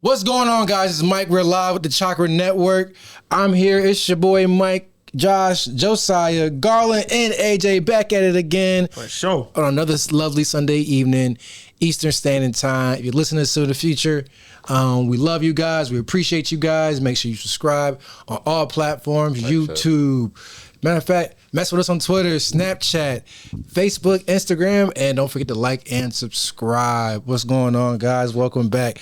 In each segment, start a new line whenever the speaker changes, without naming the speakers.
What's going on, guys? It's Mike. We're live with the Chakra Network. I'm here. It's your boy Mike, Josh, Josiah, Garland, and AJ back at it again.
For sure.
On another lovely Sunday evening, Eastern Standard Time. If you're listening to us in the future, we love you guys. We appreciate you guys. Make sure you subscribe on all platforms, YouTube. Matter of fact, mess with us on Twitter, Snapchat, Facebook, Instagram, and don't forget to like and subscribe. What's going on, guys? Welcome back.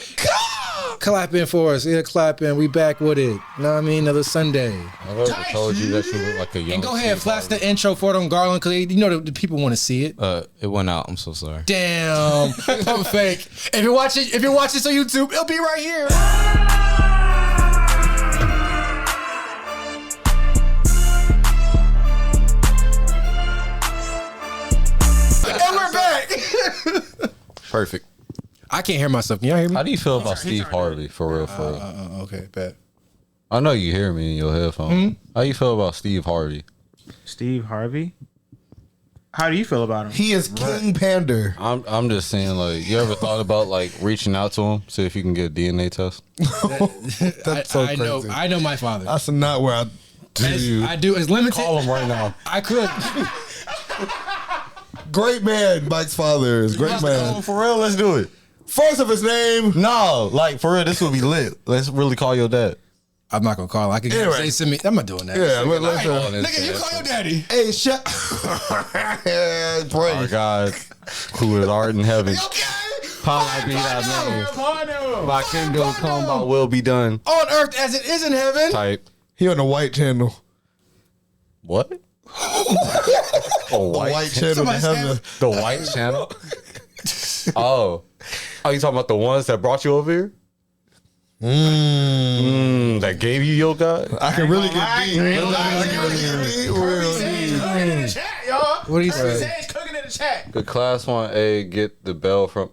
Clap in for us. Yeah, clap in. We back with it. You know what I mean? Another Sunday.
I ever told you that you look like a young.
And go ahead, flash the intro for them, Garland, because you know the people want to see it.
It went out. I'm so sorry.
Damn, pump fake. If you're watching this on YouTube, it'll be right here. And we're back.
Perfect.
I can't hear myself. Can y'all hear me?
How do you feel about Steve Harvey, for real, for real?
Okay, bad.
I know you hear me in your headphones. How you feel about Steve Harvey?
Steve Harvey? How do you feel about him?
He is King Pander.
I'm just saying, like, you ever thought about like reaching out to him, see if you can get a DNA test?
That's so crazy.
I know my father.
That's not where I do.
I do. It's limited.
Call him right now.
I could.
Great man, Mike's father is great man.
For real, let's do it.
First of his name.
No, like for real, this would be lit. Let's really call your dad.
I'm not gonna call. I can say send me. I'm not doing that.
Yeah,
Nigga, you call your daddy.
Hey, shut.
Our God, who is art in heaven.
Okay.
Hallowed be thy name. Thy kingdom come, thy will be done.
On earth as it is in heaven.
Type.
He on the white channel.
What?
The white channel.
The white channel? Oh, you talking about the ones that brought you over here? That gave you your God?
I can really get deep.
What do you say?
Cooking in the chat.
The class 1A get the bell from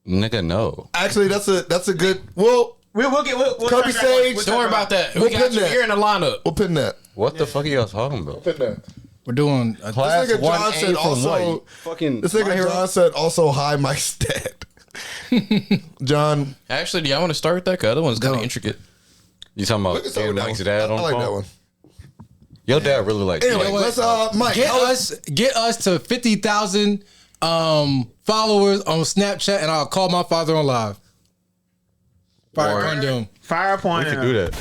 nigga. No,
Actually, that's a good. Well,
We'll
Kirby Sage.
Don't worry about that.
We'll
We got
pin
you
that.
here in the lineup.
We'll pin that.
what the fuck are y'all talking about?
Pin that.
We're doing a
Class
This nigga John
1A
said
from
also.
what? Fucking
This nigga John said also hi Mike's dad. John.
Actually, do y'all want to start with that? Cause the other one's kind of intricate.
You talking about getting Mike's dad on
I like
the
that
phone?
one.
Your dad really like
Anyway,
that.
let's Mike.
get us to 50,000 followers on Snapchat, and I'll call my father on live. Fire upon them.
Fire
We
point.
can do that.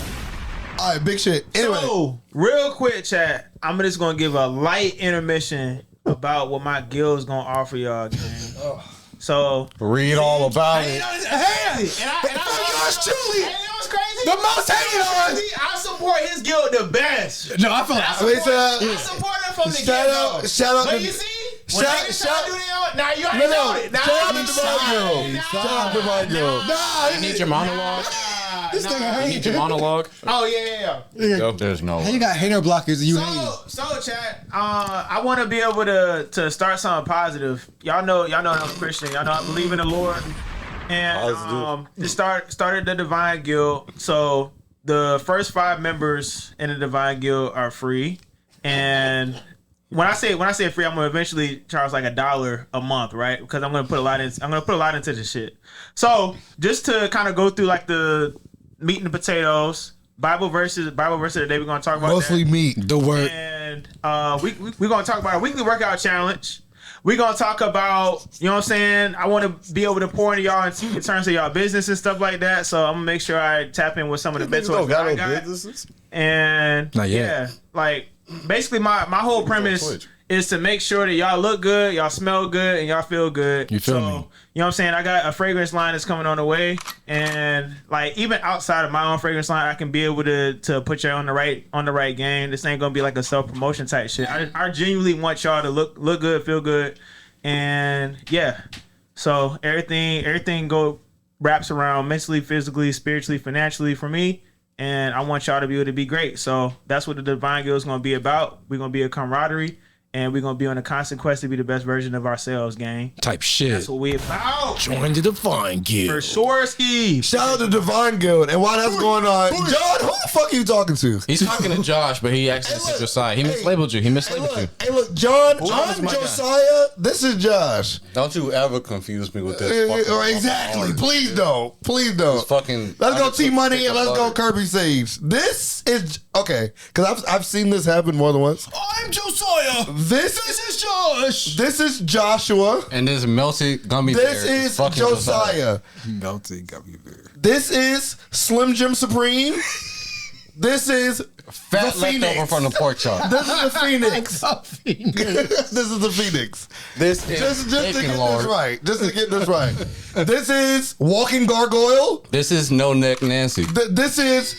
All right, big shit. Anyway,
So, real quick, chat. I'm just gonna give a light intermission about what my guild's gonna offer y'all, gang. So,
Read all about
and
it.
yours truly. Crazy.
The most hated on.
I support his guild the best.
No, I feel like
I support him from the
shout
get-go.
out, shout out
But
to
you see, when niggas try to do their own, now you already know it. Now
shout out
you
to Divine Girl. Shout out to Divine Girl.
You need your monologue.
this nigga
You
hate
need your monologue.
Oh yeah.
There's no.
You got hater blockers and you hate him.
So chat, I want to be able to start something positive. Y'all know I'm Christian. Y'all know I believe in the Lord. And just started the Divine Guild. So the first 5 members in the Divine Guild are free. And when I say free, I'm gonna eventually charge like $1 a month, right? Because I'm gonna put a lot into this shit. So just to kind of go through like the meat and the potatoes, Bible verses today. We're gonna talk about
Mostly
that.
meat.
The word.
And we're gonna talk about our weekly workout challenge. We're gonna talk about, you know what I'm saying? I want to be able to pour into y'all in terms of y'all business and stuff like that. So I'm gonna make sure I tap in with some of the mentors that I got. And
Not yet.
yeah, like basically my whole premise is to make sure that y'all look good, y'all smell good, and y'all feel good.
You feel me?
You know what I'm saying? I got a fragrance line that's coming on the way, and like even outside of my own fragrance line, I can be able to put you on the right game. This ain't gonna be like a self promotion type shit. I genuinely want y'all to look good, feel good, and yeah. So everything wraps around mentally, physically, spiritually, financially for me. And I want y'all to be able to be great. So that's what the Divine Guild is going to be about. We're going to be a camaraderie. and we're gonna be on a constant quest to be the best version of ourselves, gang.
Type shit.
That's what we about.
Join the Divine Guild.
For sure, Ski.
Shout out to Divine Guild. And while that's going on, John, who the fuck are you talking to?
He's talking to Josh, but he actually said Josiah. He mislabeled you. He mislabeled you.
Hey, look, John,
Josh is
I'm
my guy.
Josiah. This is Josh.
Don't you ever confuse me with this. fucking
Exactly. Please don't. Please don't.
This fucking.
Let's go T Money
Stick
and
of
let's go
butter.
Kirby Saves. This is okay because I've seen this happen more than once.
I'm Josiah.
This is Josh. This is Joshua.
And this melted gummy bear.
This is
fucking
Josiah.
Melting gummy bear.
This is Slim Jim Supreme. This is
Fat
the
leftover
Phoenix.
from the pork chop.
This is the Phoenix. This is the Phoenix.
This is
Just to get
bacon,
this
Lord.
right. Just to get this right. This is Walking Gargoyle.
This is No Neck Nancy.
This is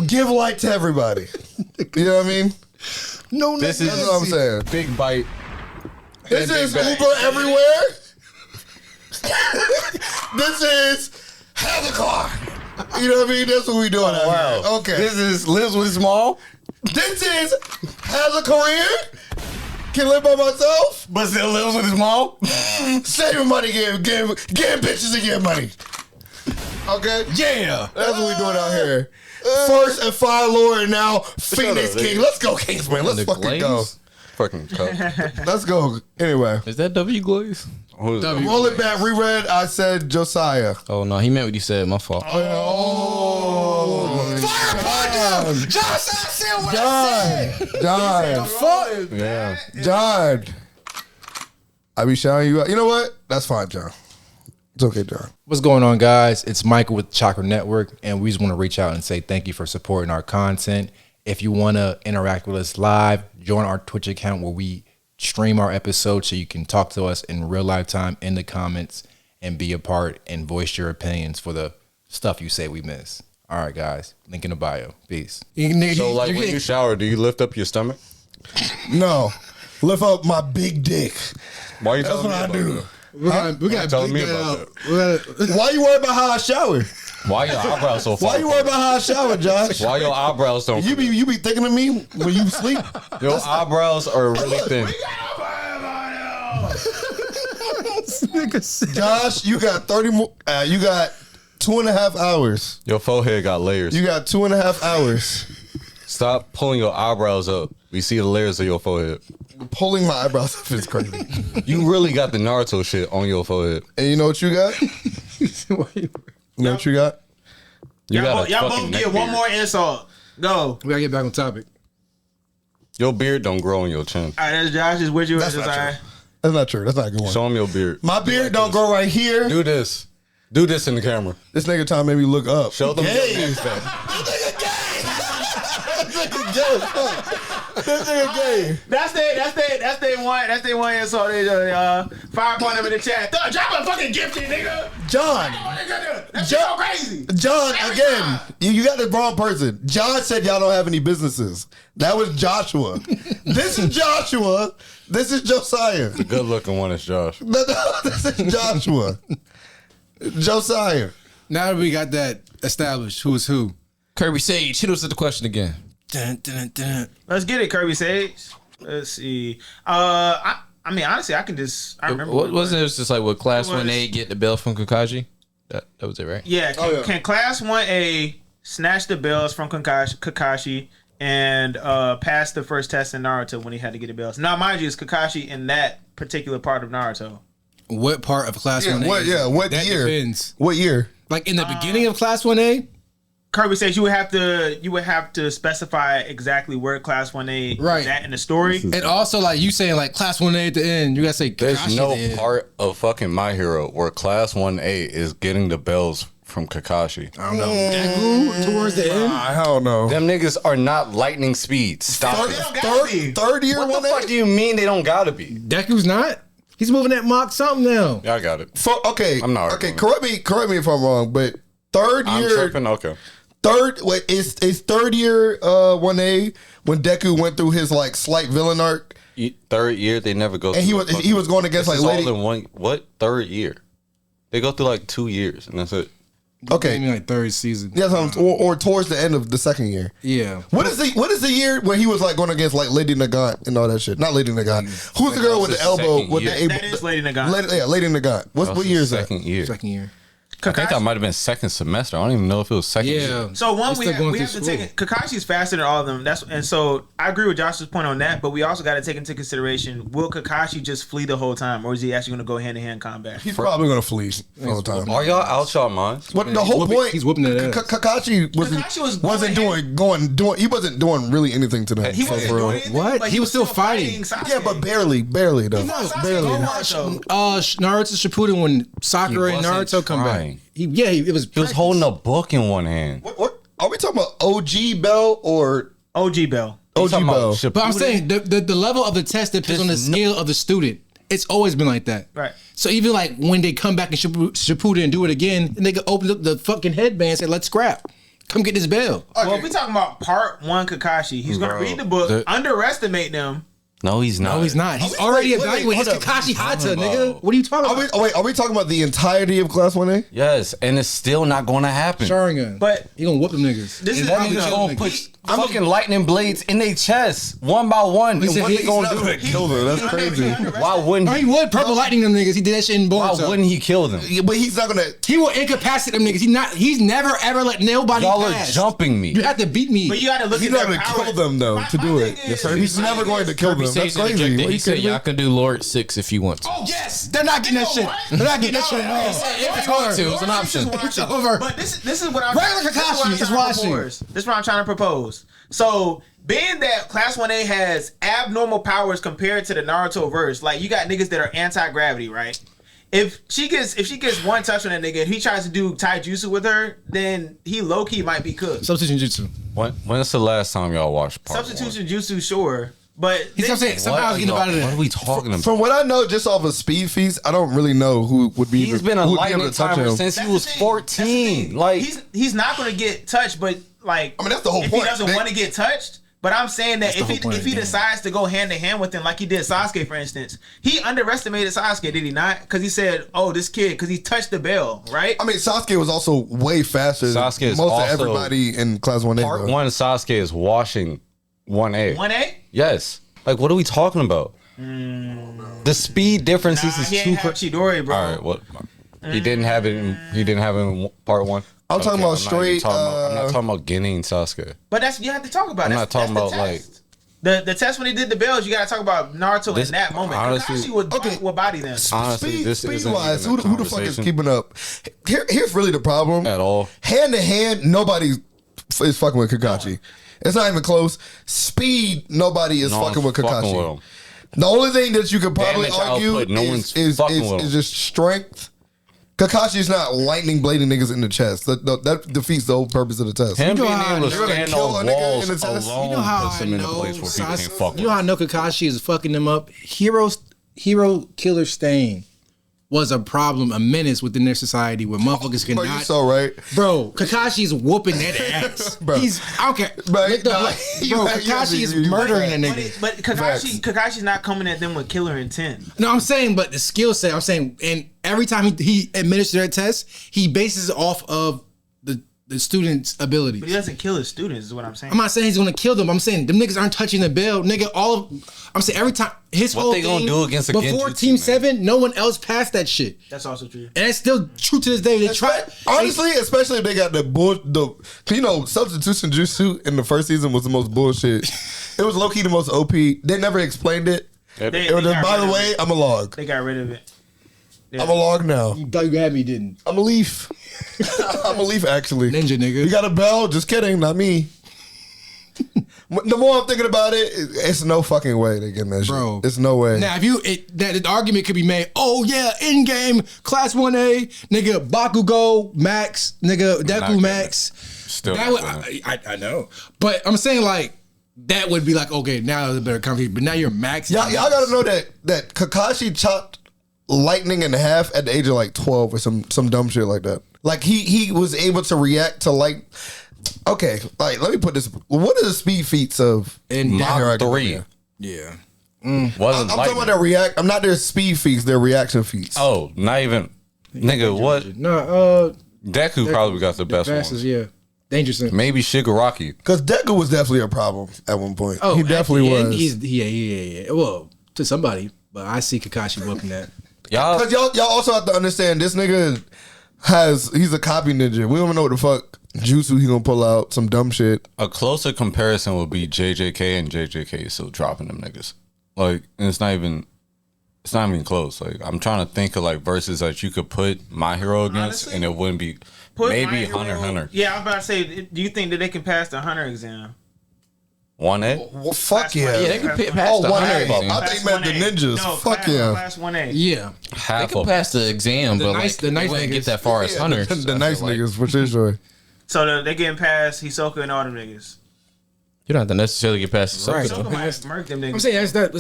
Give Light to Everybody. You know what I mean?
No,
This
That's what I'm
is
saying.
Big Bite.
This
and
is
Big Bang.
Uber Everywhere. This is Have a Car. You know what I mean? That's what we doing out
Wow.
here. Okay.
This is Lives with Small,
This is Has a Career. Can live by myself.
but still lives with Small.
Saving money, getting bitches and getting money. Okay?
Yeah.
That's what we doing out here. First and Fire Lord, and now Phoenix
up,
King.
nigga.
Let's go, Kingsman. Let's
The
fucking go.
Glaze?
Fucking cup.
Let's go. Anyway.
Is that W Glaze?
Who's
W.
Roll it back. Reread. I said Josiah.
Oh no, he meant what he said. My fault.
Fire upon them! John.
Fuck.
Yeah.
John. I be shouting you out. You know what? That's fine, John. It's okay, John.
What's going on, guys? It's Michael with Chakra Network, and we just want to reach out and say thank you for supporting our content. If you want to interact with us live, join our Twitch account where we stream our episodes so you can talk to us in real life time in the comments and be a part and voice your opinions for the stuff you say we miss. All right, guys. Link in the bio. Peace.
So, like, when you shower, do you lift up your stomach?
No. Lift up my big dick.
Why are you
That's
telling
what
me
I
about
do.
that?
We got
Tell me about
Why you worried about how I shower?
Why your eyebrows so far?
Why you worried about how I shower, Josh?
Why your eyebrows don't?
You be thinking of me when you sleep?
Your eyebrows are really thin.
Josh, you got 30 more. You got 2.5 hours.
Your forehead got layers.
You got 2.5 hours.
Stop pulling your eyebrows up. We see the layers of your forehead.
Pulling my eyebrows up is crazy.
You really got the Naruto shit on your forehead.
And you know what you got? You know what you got?
You
Y'all,
got a
y'all
fucking
both
neck
get one
beard.
more insult. Go.
We got to get back on topic.
Your beard don't grow on your chin.
All right, that's Josh. Is with you.
That's not
Josiah.
true. That's not true. That's not a good one.
Show him your beard.
My beard don't grow right here.
Do this. Do this in the camera.
This nigga trying to make me look up.
Show them
Gay.
your neck fat.
This nigga gay as fuck. This nigga gay.
That's they one insult. Fire upon them in the chat. Drop a fucking gifted nigga.
John.
That's so crazy.
John,
Every
again,
time.
you got the wrong person. John said y'all don't have any businesses. That was Joshua. This is Joshua. This is Josiah.
The good looking one is Josh.
No, this is Joshua. Josiah.
Now that we got that established, who's who?
Kirby Sage, hit us with the question again.
Dun, dun, dun.
Let's get it, Kirby Sage. Let's see. I mean, honestly, I remember.
What wasn't it? It was just like what Class
It was-
1A get the bell from Hokages? That was it, right?
Yeah. Can Class 1A snatch the bells from Kakashi and pass the first test in Naruto when he had to get the bells? Now, mind you, it's Kakashi in that particular part of Naruto.
What part of Class 1A?
What
that
year?
Depends.
What year?
Like in the beginning of Class 1A?
Kirby says you would have to specify exactly where Class 1A
Right.
is at in the story.
And also, like you saying, like Class 1A at the end, you gotta say
There's
Kakashi
no
at the end.
part of fucking My Hero where Class 1A is getting the bells from Kakashi.
I don't know. Deku towards the end.
I don't know.
Them niggas are not lightning speed. Stop it.
Third year
What the
1A?
fuck do you mean they don't gotta be?
Deku's not. He's moving that Mach something now.
Yeah, I got it.
Okay.
I'm not
Okay,
arguing.
correct me if I'm wrong, but third
I'm
year
tripping. Okay.
is third year 1A when Deku went through his like slight villain arc
Third year, they never go.
and he
through
was going against
This
like
is
lady.
all in one. What third year? They go through like 2 years and that's it.
Okay.
Maybe like third season.
Yeah, or towards the end of the second year.
Yeah.
What is the year where he was like going against like Lady Nagant and all that shit? Not Lady Nagant. Who's the girl with the elbow with the
That is Lady Nagant.
Lady Nagant. What year is that?
Second year.
Second year.
I think that might have been second semester. I don't even know if it was second year.
Yeah.
So one we
They're still going
have to
through
take it. Kakashi's faster than all of them. And so I agree with Josh's point on that. But we also got to take into consideration: will Kakashi just flee the whole time, or is he actually going to go hand to hand combat?
He's probably going to flee all the time.
Are y'all out y'all minds?
What the whole point?
He's whooping that ass.
Kakashi wasn't doing. He wasn't doing really anything to them.
He wasn't
for real.
doing anything,
What?
but
He was still fighting.
Sasuke.
Yeah, but barely though.
Sasuke
Barely.
go hard, though.
Naruto Shippuden when Sakura and
wasn't
Naruto come back.
trying.
It was.
He was holding a book in one hand.
What are we talking about? OG Bell or
OG Bell.
OG
Talking about
Bell?
Shippuden?
But I'm saying the level of the test depends on the skill of the student. It's always been like that.
Right.
So even like when they come back in Shippuden and do it again, and they can open up the fucking headband and say, "Let's scrap. Come get this bell."
Well, if we talking about part one Kakashi, he's going to read the book, underestimate them.
No, he's not.
No, he's not. He's already
wait,
evaluated. It's
hold up.
Kakashi Hata, nigga. What are you talking about?
Are we talking about the entirety of Class 1A?
Yes, and it's still not going to happen.
Sharingan.
But
he gonna whoop them niggas.
this is
That
how we
nigga's
go.
gonna put fucking lightning blades in their chest one by one. And what they gonna do?
Kill them. That's crazy.
Why wouldn't
Oh,
he?
he would purple lightning them niggas. He did that shit in
Why
Boruto.
wouldn't he kill them?
Yeah, but he's not gonna.
He will incapacitate them niggas. He's never ever let nobody
Y'all are
pass.
jumping me.
You have to beat me.
But you got to look
He's
at
not
their
gonna
power.
kill them though to do it.
Yes,
sir.
He's never going to kill them. That's crazy. What,
He
you
said
kidding me?
y'all can do Lord 6 if you want to.
Oh yes, they're not getting that shit. They're not getting that shit at all.
If you want to, it's an option.
It's over.
But this is what I'm
Regular
this is what I'm
Kakashi is
trying to
watching.
propose. This is what I'm trying to propose. So being that Class 1A has abnormal powers compared to the Naruto verse, like you got niggas that are anti-gravity, right? If she gets one touch on that nigga and he tries to do taijutsu with her, then he low key might be cooked.
Substitution jutsu.
When's the last time y'all watched part
Substitution jutsu, sure, but
He's gonna say somehow he's getting out of
What
that.
are we talking about?
From what I know, just off of speed feats, I don't really know who would be.
He's been a
who would be able
lightning
to touch
timer
him.
since he
That's
was
the thing.
14.
That's the
Like
thing. he's not gonna get touched, but like
I mean, that's the whole
if
point.
he doesn't want to get touched. But I'm saying that
That's the whole point
if
of
he
the game.
decides to go hand to hand with him like he did Sasuke, for instance, he underestimated Sasuke, did he not? Because he said, "Oh, this kid," because he touched the bell, right?
I mean, Sasuke was also way faster
Sasuke
than
is
most of
also-
everybody in Class 1A.
part
though.
one, Sasuke is washing 1A.
1A?
Yes. Like, what are we talking about? The speed differences is
He
too
ain't have Chidori, bro.
All right, what? He didn't have it. He didn't have it in part one.
I'm talking about
not even
straight,
I'm not talking about getting Sasuke.
But that's you have to talk about.
I'm
That's,
not talking
that's the
about,
test. The test when he did the bells, you gotta talk about Naruto
This-
in that moment.
honestly-
Kakashi would body them.
Honestly, this
speed
isn't
wise,
even a
who the fuck is
conversation
keeping up? Here's really the problem.
at all.
Hand to hand, nobody is fucking with Kakashi. It's not even close. Speed, nobody is
No
fucking with
one's fucking
Kakashi.
with him.
The only thing that you could probably
Damage
argue
output, no one's
is
fucking with him.
just strength. Kakashi's not lightning blading niggas in the chest. That defeats the whole purpose of the test.
Him being
how
able to
you're gonna
stand
kill a
on
nigga
walls
in the test?
alone
You know how
puts
I
him in a
know
place where people can't fuck
You know how I know Kakashi is fucking them up? Hero Killer Stain was a problem, a menace within their society where motherfuckers
Bro, you
cannot.
so right.
Bro, Kakashi's whooping that ass.
Bro.
He's I don't care.
Bro,
Look the-
nah,
bro,
you-
Kakashi is
you-
murdering a
But,
nigga.
but Kakashi's not coming at them with killer intent.
No, I'm saying, but the skill set. I'm saying, and every time he administers that test, he bases it off of the student's abilities.
But he doesn't kill his students, is what I'm saying.
I'm not saying he's gonna kill them. I'm saying them niggas aren't touching the bell, nigga. I'm saying every time his
What
whole
they gonna
thing
do against a
before
Genjutsu,
Team
man?
7, no one else passed that shit,
That's also true.
and that's still true to this day. They try
Honestly, especially if they got substitution jutsu in the first season was the most bullshit. It was low key the most OP. They never explained it.
They
It was just,
got
by
rid
the
of
way,
it.
I'm a log.
They got rid of it.
I'm a log now.
You thought you had me, didn't
I'm a leaf. I'm a leaf, actually.
ninja nigga?
You got a bell? Just kidding, not me. The more I'm thinking about it, it's no fucking way they getting that
Bro.
shit. It's no way.
Now, if that the argument could be made, oh yeah, in game Class 1A, nigga, Bakugo Max, nigga, Deku
getting
Max.
Still
That would, I know, but I'm saying like that would be like okay, now there's a better company, but now you're Max.
Y'all gotta know that Kakashi chopped lightning in half at the age of like 12 or some dumb shit like that. Like he was able to react to light. Okay, like let me put this. What are the speed feats of
In
My
Mach
Hero
3
Academia?
Yeah.
wasn't
I'm
like
talking about their react. I'm not their speed feats. Their reaction feats.
Oh, not even nigga. What?
No,
Deku probably got the best
fastest,
one.
yeah. Dangerous.
Maybe Shigaraki.
Because Deku was definitely a problem at one point.
Oh,
he definitely was.
Yeah. Well, to somebody, but I see Kakashi whooping that.
Because y'all also have to understand this nigga he's a copy ninja. We don't even know what the fuck jutsu he gonna pull out, some dumb shit.
A closer comparison would be JJK, and JJK is still dropping them niggas. Like, and it's not even close. Like, I'm trying to think of like verses that you could put My Hero against, and it wouldn't be maybe Hunter x Hunter.
Yeah, I was about to say, do you think that they can pass the Hunter exam?
1A?
Well, fuck yeah.
Yeah, they can pass the
1A.
Hunter
I
exam.
think meant the ninjas.
No,
Fuck yeah.
Class 1A.
Yeah.
They
Half
can
of
pass the exam, but
the nice
they wouldn't
niggas.
get that far as Hunter.
The nice niggas, for sure.
So they getting past Hisoka and all them niggas.
You don't have to necessarily get past the
Right.
Hisoka might murk them niggas.
I'm saying it's not.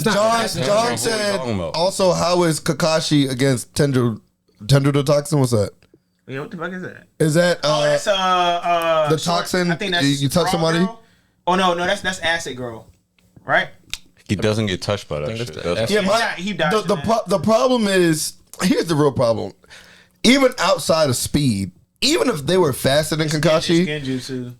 John said, also, how is Kakashi against Tendro Toxin? What's that?
Yeah, what the fuck is that?
Is that
That's
the toxin?
I think that's
You touch
Raw
somebody?
Girl? Oh no, that's Acid Girl, right?
He doesn't get touched by that shit. That's-
Yeah,
He died.
the problem is, here's the real problem. Even outside of speed, even if they were faster than Kakashi,
Genjutsu.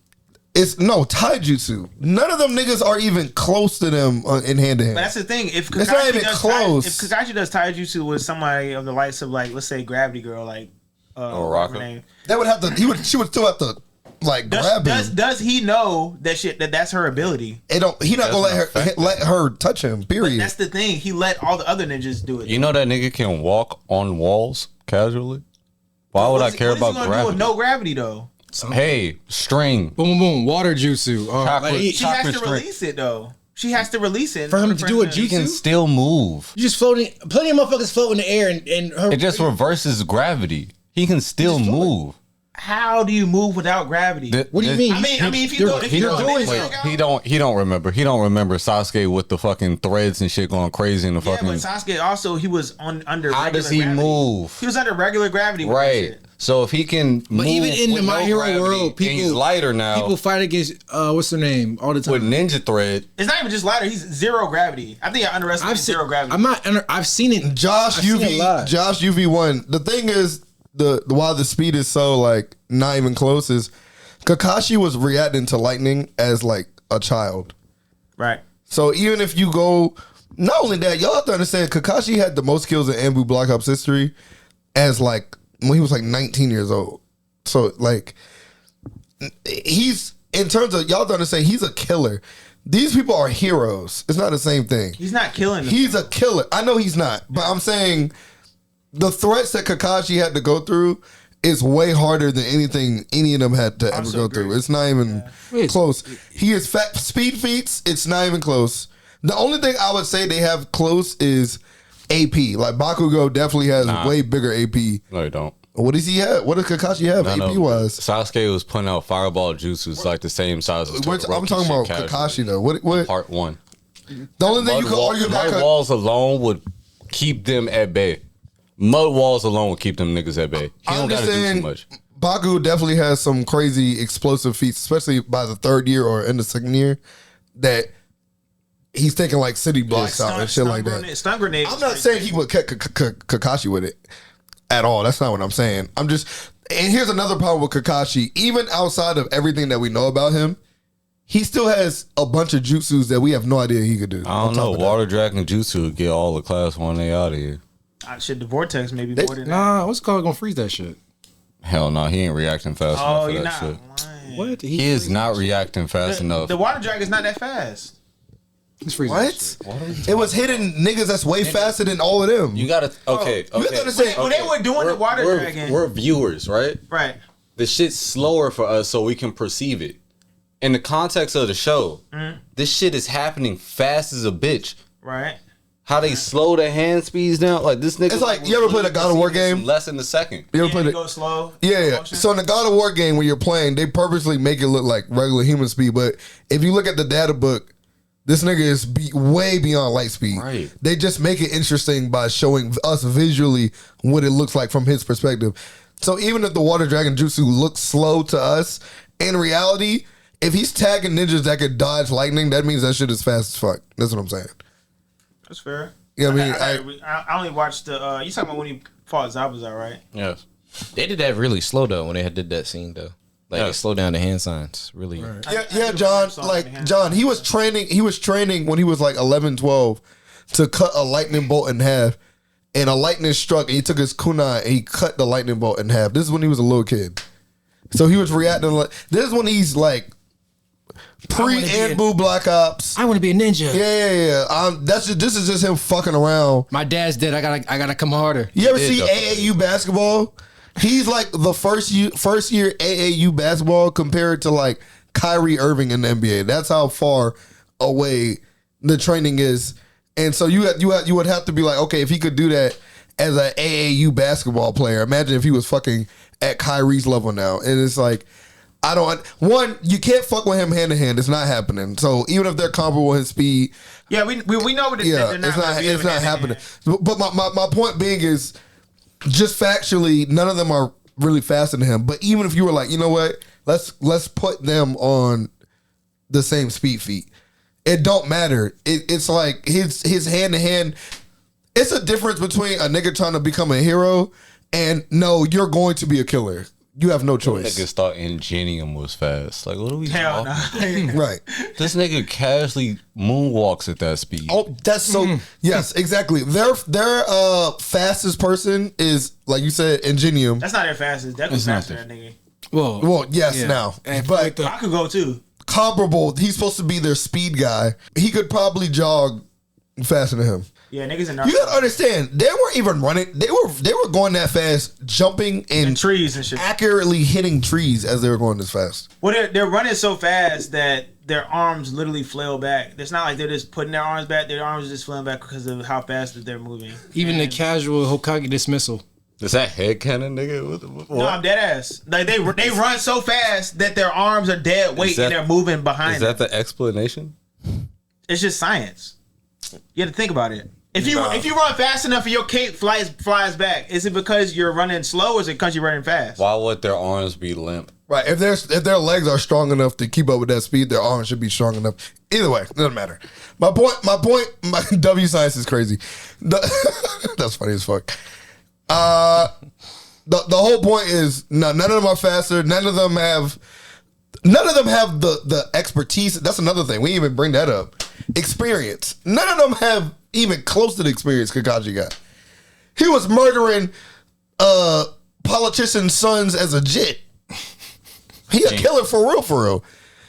it's no taijutsu. None of them niggas are even close to them in hand to hand.
But that's the thing. If Kakashi
It's not even
does
close.
if Kakashi does taijutsu with somebody of the likes of, like, let's say Gravity Girl, like
Raka.
her name.
They would have to. She would still have to like grab him.
Does he know that's her ability?
He not gonna let her touch him. Period.
That's the thing. He let all the other ninjas do it.
You know that nigga can walk on walls casually? Why would I care about
What is he gonna do
gravity?
with no gravity though?
Hey, string.
Boom, boom, water jutsu.
Chocolate.
She has to release it though. She has to release it
For him to do a
He can
jutsu?
still move.
You just floating. Plenty of motherfuckers float in the air, and her.
It just reverses gravity. He can still move.
How do you move without gravity?
What do you mean?
I mean, if you go,
He don't remember. He don't remember Sasuke with the fucking threads and shit going crazy in the
Yeah,
fucking.
but Sasuke also he was under.
How
regular
does he
gravity.
move?
He was under regular gravity. With that
Right.
shit.
So if he can move
even in the
with
My
no
Hero
gravity,
world,
and he's
people-
lighter now.
People fight against what's her name all the time.
with ninja thread.
It's not even just lighter. He's zero gravity. I think I underestimated zero gravity.
I've seen it.
Josh
I've seen it live.
Josh UV1. The thing is, why the speed is so like not even close is Kakashi was reacting to lightning as like a child.
Right.
So even if you go, not only that, y'all have to understand Kakashi had the most kills in Anbu Black Ops history as like when he was like 19 years old. So like he's, in terms of, y'all have to understand, he's a killer. These people are heroes. It's not the same thing.
He's not killing them.
He's a killer. I know he's not, but I'm saying the threats that Kakashi had to go through is way harder than anything any of them had to ever go through. It's not even close. He is speed feats. It's not even close. The only thing I would say they have close is AP. Like Bakugo definitely has way bigger AP.
No, you don't.
What does he have? What does Kakashi have AP wise?
Sasuke was putting out fireball jutsus like the same size as
I'm talking about Kakashi though. What?
Part 1.
The only thing you can argue about
Mud walls alone would keep them at bay. Mud walls alone would keep them niggas at bay. He
I'm
don't
just
gotta do
saying,
too much.
Baku definitely has some crazy explosive feats, especially by the third year or in the second year, that he's taking like city blocks out and shit like that.
Stun grenades.
I'm not saying he would catch Kakashi with it at all. That's not what I'm saying. I'm just, and here's another problem with Kakashi. Even outside of everything that we know about him, he still has a bunch of jutsus that we have no idea he could do.
I don't know. Water Dragon Jutsu would get all the class 1A out of here.
Shit, the vortex maybe more than that.
Nah, what's it called? Gonna freeze that shit.
Hell no, he ain't reacting fast enough
Oh,
for
you're
that
not
shit.
lying.
What?
He is not reacting fast enough.
The water dragon's not that fast.
He's freezing that shit.
What? It was hitting niggas that's way faster than all of them.
You gotta, okay.
You have to understand.
When they were doing the water dragon.
We're viewers, right?
Right.
The shit's slower for us so we can perceive it. In the context of the show, this shit is happening fast as a bitch.
Right.
How they slow their hand speeds down, like this nigga.
It's like, you ever played a God of War game?
Less than a second.
You ever played it?
Go slow.
Yeah. So in the God of War game, when you're playing, they purposely make it look like regular human speed. But if you look at the data book, this nigga is way beyond light speed.
Right.
They just make it interesting by showing us visually what it looks like from his perspective. So even if the Water Dragon Jutsu looks slow to us, in reality, if he's tagging ninjas that could dodge lightning, that means that shit is fast as fuck. That's what I'm saying.
That's fair.
Yeah, I mean,
I only watched the. You talking about when he fought Zabuza, right?
Yes.
They did that really slow though when they did that scene though. Like they slowed down the hand signs. Really.
Right. Yeah, John. Like John, he was training when he was like 11, 12 to cut a lightning bolt in half. And a lightning struck, and he took his kunai and he cut the lightning bolt in half. This is when he was a little kid. So he was reacting like this is when he's like pre-Anbu Black Ops.
I want to be a ninja.
Yeah. This is just him fucking around.
My dad's dead. I gotta come harder.
You ever see AAU basketball? He's like the first year AAU basketball compared to like Kyrie Irving in the NBA. That's how far away the training is. And so you would have to be like, okay, if he could do that as an AAU basketball player, imagine if he was fucking at Kyrie's level now. And it's like, you can't fuck with him hand to hand. It's not happening. So even if they're comparable in speed,
we know what
it's not happening. But my point being is, just factually, none of them are really faster than him. But even if you were like, you know what, let's put them on the same speed feet. It don't matter. It's like his hand to hand. It's a difference between a nigga trying to become a hero and no, you're going to be a killer. You have no choice.
Niggas thought Ingenium was fast. Like, what are we talking about?
Right.
This nigga casually moonwalks at that speed.
Oh, that's so. Yes, exactly. Their fastest person is, like you said, Ingenium.
That's not their fastest. That was faster than nigga.
Well, yes, now. But
I could go too.
Comparable. He's supposed to be their speed guy. He could probably jog faster than him.
Yeah, niggas in
You gotta understand, they weren't even running. They were going that fast, jumping in
trees and shit,
accurately hitting trees as they were going this fast.
Well, they're running so fast that their arms literally flail back. It's not like they're just putting their arms back. Their arms are just flailing back because of how fast that they're moving.
Even the casual Hokage dismissal.
Is that headcanon, nigga? What?
No, I'm dead ass. Like they run so fast that their arms are dead weight and they're moving behind.
Is that the explanation?
It's just science. You have to think about it. If you run fast enough and your cape flies back, is it because you're running slow or is it because you're running fast?
Why would their arms be limp?
Right. If their legs are strong enough to keep up with that speed, their arms should be strong enough. Either way, it doesn't matter. My W science is crazy. That's funny as fuck. The whole point is none of them are faster. None of them have the expertise. That's another thing. We didn't even bring that up. Experience. None of them have even close to the experience Kakashi got. He was murdering politicians' sons as a jit. He a killer for real.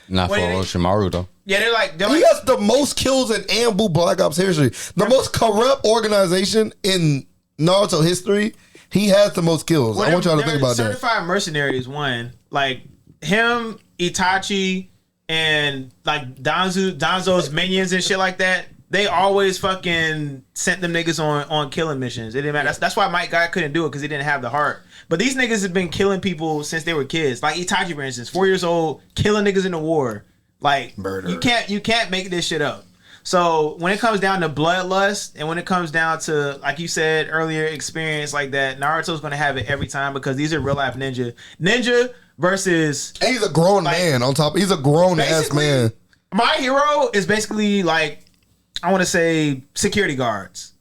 Not for Orochimaru though.
Yeah, they're like
he has the most kills in Anbu Black Ops history. The most corrupt organization in Naruto history. He has the most kills. I want y'all to think about that.
Certified mercenaries won. Like him, Itachi, and like Danzo's minions and shit like that. They always fucking sent them niggas on killing missions. It didn't matter. That's why Mike Guy couldn't do it because he didn't have the heart. But these niggas have been killing people since they were kids. Like Itachi, for instance, 4 years old, killing niggas in the war. Like murder. You can't make this shit up. So when it comes down to bloodlust and when it comes down to, like you said earlier, experience like that, Naruto's gonna have it every time because these are real life ninja versus.
And he's a grown man on top. He's a grown ass man.
My hero is basically like, I want to say security guards.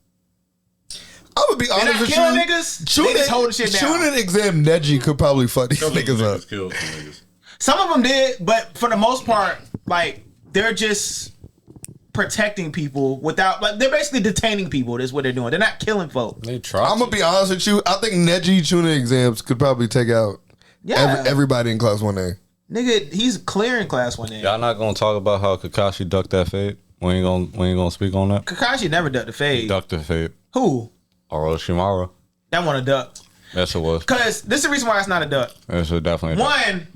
I'm gonna be honest with you.
Niggas, they just holding shit down.
Shooting exam Neji could probably fuck these niggas up.
Some of them did, but for the most part, like they're just protecting people without, like they're basically detaining people. That's what they're doing. They're not killing folk.
They try.
I'm gonna be honest with you. I think Neji Chunin exams could probably take out everybody in class 1A.
Nigga, he's clearing class 1A.
Y'all not gonna talk about how Kakashi ducked that fade? We ain't gonna speak on that.
Kakashi never ducked the fade.
He ducked the fade.
Who?
Orochimaru.
That one a duck.
Yes, it was.
Because this is the reason why it's not a duck.
It's definitely a duck.
One,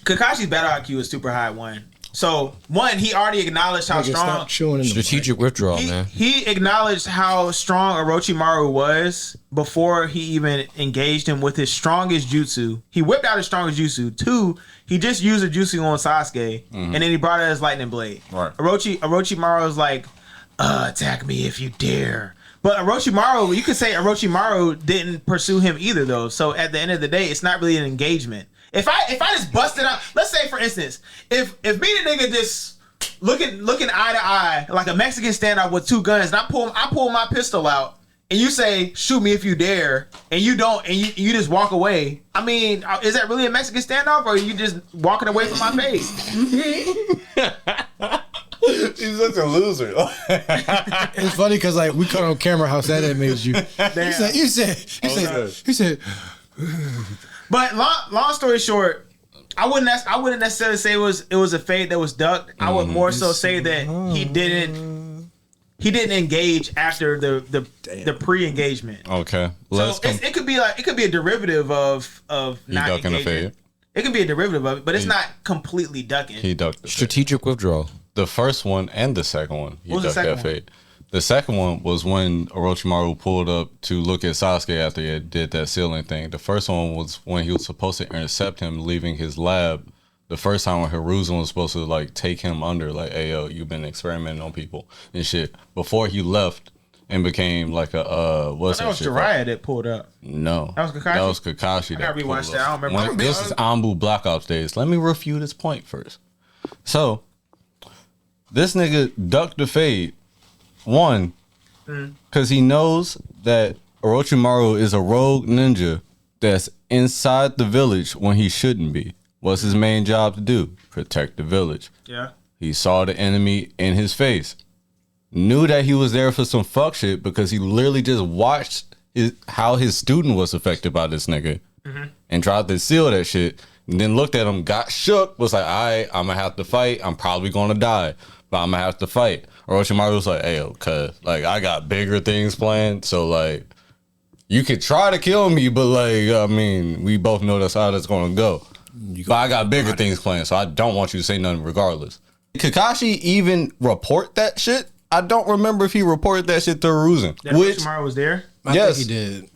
Kakashi's battle IQ is super high. So he already acknowledged how strong.
Strategic withdrawal, man.
He acknowledged how strong Orochimaru was before he even engaged him with his strongest jutsu. He whipped out his strongest jutsu. 2, he just used a jutsu on Sasuke, and then he brought out his lightning blade.
Right.
Orochimaru was like, attack me if you dare. But Orochimaru, you could say Orochimaru didn't pursue him either, though. So at the end of the day, it's not really an engagement. If I just busted out, let's say for instance, if me and the nigga just looking eye to eye like a Mexican standoff with 2 guns, and I pull my pistol out and you say, shoot me if you dare, and you don't, and you just walk away. I mean, is that really a Mexican standoff, or are you just walking away from my face?
He's such a loser.
It's funny because like we caught on camera how sad that made you. You said.
But long story short, I wouldn't necessarily say it was a fade that was ducked. I would more so say that he didn't engage after the pre-engagement.
Okay,
so it could be a derivative of not
ducking
engaging.
a fade.
It could be a derivative of it, but it's not completely ducking.
He ducked the
Strategic withdrawal.
The first one and the second one, he
What was the
ducked
second
that fade. The second one was when Orochimaru pulled up to look at Sasuke after he did that ceiling thing. The first one was when he was supposed to intercept him leaving his lab. The first time when Hiruzen was supposed to like take him under, like, hey yo, you've been experimenting on people and shit. Before he left and became like a what's
that
that
was
shit
Jiraiya that pulled up.
No.
That was Kakashi?
That was Kakashi.
I gotta rewatch that. I don't remember.
This is Anbu Black Ops days. Let me refute this point first. So, this nigga ducked the fade. One, because he knows that Orochimaru is a rogue ninja that's inside the village when he shouldn't be. What's his main job to do? Protect the village.
Yeah.
He saw the enemy in his face. Knew that he was there for some fuck shit because he literally just watched how his student was affected by this nigga and tried to seal that shit. And then looked at him, got shook, was like, all right, I'm going to have to fight. I'm probably going to die, but I'm going to have to fight. Orochimaru was like, hey, yo, cuz, like, I got bigger things planned. So, like, you could try to kill me, but, like, I mean, we both know that's how that's going to go. But I got bigger things planned, so I don't want you to say nothing regardless. Did Kakashi even report that shit? I don't remember if he reported that shit to Hiruzen.
That Orochimaru was there?
I think he did.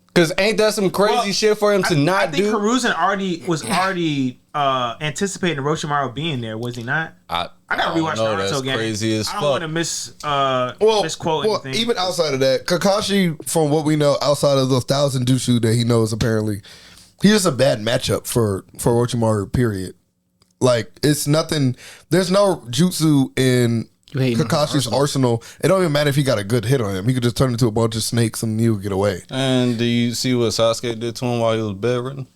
Because ain't that some crazy shit for him to not
I think
do?
Hiruzen was already anticipating Orochimaru being there, was he not? I gotta rewatch Naruto
that's
again.
crazy as
I
fuck.
don't want to misquote anything.
Even outside of that, Kakashi, from what we know, outside of the 1,000 Jushu that he knows, apparently, he's just a bad matchup for Orochimaru, period. Like, it's nothing. There's no jutsu in Kakashi's arsenal. It don't even matter if he got a good hit on him. He could just turn into a bunch of snakes and he would get away.
And do you see what Sasuke did to him while he was bedridden?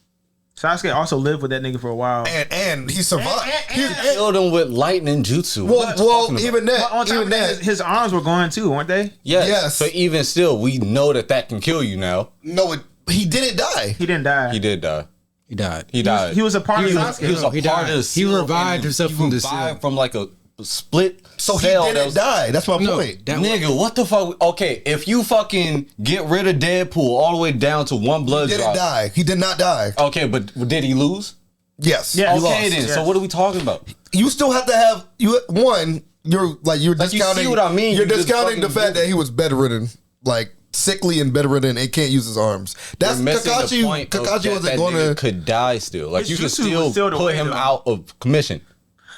Sasuke also lived with that nigga for a while.
And he survived.
He killed him with lightning jutsu.
Well, even that.
On top of that, his arms were going too, weren't they?
Yes. But even still, we know that can kill you now.
No, he didn't die.
He didn't die.
He did die.
He died.
He died.
He was a part of Sasuke.
He was a part of the seal.
He revived himself from the
seal.
seal.
From like a split
so
cell.
He didn't die. That's my point.
Nigga, what the fuck? Okay, if you fucking get rid of Deadpool all the way down to one blood drop.
He didn't die. He did not die.
Okay, but did he lose?
Yes.
Okay, then. Yes. So what are we talking about?
You still have to have one. You're discounting.
You see what I mean?
You're discounting the fact that he was bedridden, like sickly and bedridden, and can't use his arms. That's Kakashi. Kakashi wasn't going to
could die still. Like, you could still put him out of commission.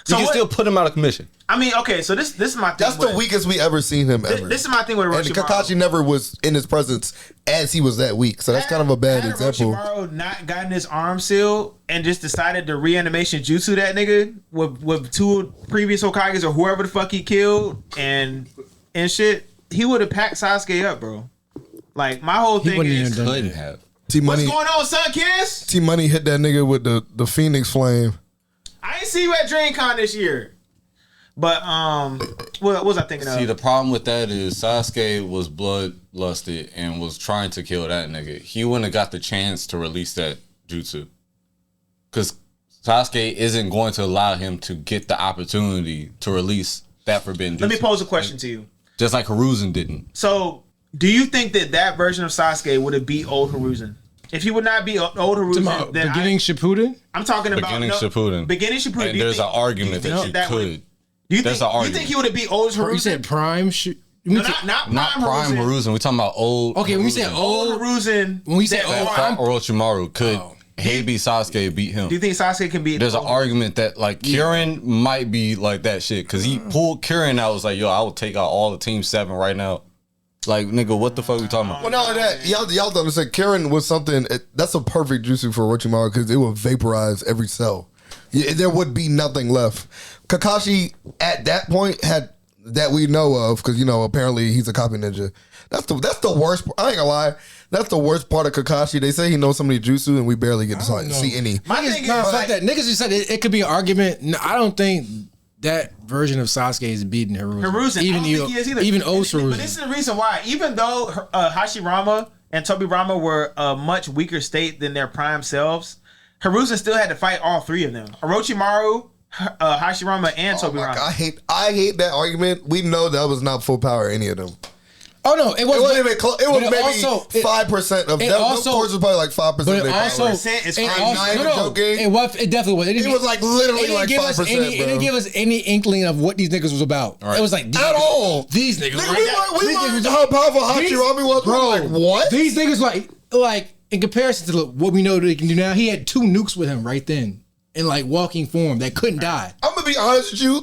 You
So
can still put him out of commission.
I mean, okay, so this is my thing.
That's the weakest we ever seen him ever.
This is my thing with Orochimaru.
And Kakashi never was in his presence as he was that weak. So that's kind of a bad example.
Orochimaru not gotten his arm sealed and just decided to reanimation jutsu that nigga with two previous Hokages or whoever the fuck he killed and shit, he would have packed Sasuke up, bro. Like, my whole thing is,
couldn't have.
What's going on, son, Kiss?
T-Money hit that nigga with the Phoenix Flame.
I ain't see you at DreamCon this year. But what was I thinking of?
See, the problem with that is Sasuke was bloodlusted and was trying to kill that nigga. He wouldn't have got the chance to release that jutsu. Because Sasuke isn't going to allow him to get the opportunity to release that forbidden jutsu.
Let me pose a question to you.
Just like Hiruzen didn't.
So, do you think that version of Sasuke would have beat old Hiruzen? If he would not be old Hiruzen, then
Shippuden?
I'm talking about
Shippuden.
Beginning Shippuden.
And there's an argument that you could.
Do you think he would have beat old Hiruzen?
You said prime?
No, not prime
Hiruzen. We're talking about old.
Okay, when we say old
Hiruzen,
when we say old,
Orochimaru could maybe Sasuke beat him.
Do you think Sasuke can beat?
There's an argument that like Kirin might be like that shit because he pulled Kirin out. Was like, yo, I will take out all the Team 7 right now. Like, nigga, what the fuck are we talking about?
Well, not only that, y'all don't understand. Kirin was something that's a perfect jutsu for Orochimaru because it would vaporize every cell. There would be nothing left. Kakashi at that point had that we know of, because apparently he's a copy ninja. That's the worst. I ain't gonna lie. That's the worst part of Kakashi. They say he knows so many jutsu, and we barely get to see any.
My thing is,
that niggas just said it could be an argument. No, I don't think that version of Sasuke is beating Hiruzen.
Even
old Hiruzen.
But this is the reason why. Even though Hashirama and Tobirama were a much weaker state than their prime selves, Hiruzen still had to fight all three of them: Orochimaru, Hashirama, and Tobirama.
I hate that argument. We know that was not full power, any of them.
Oh no, it wasn't
even close. It was maybe 5% of them. Of course, it was probably like 5%.
But it also, it definitely was.
It was like literally like 5%.
It didn't give us any inkling of what these niggas was about. Right. It was like
at all.
These niggas.
We learned how powerful Hashirama was. Bro, like, what?
These niggas like in comparison to what we know they can do now. He had 2 nukes with him right then in like walking form that couldn't die.
I'm gonna be honest with you.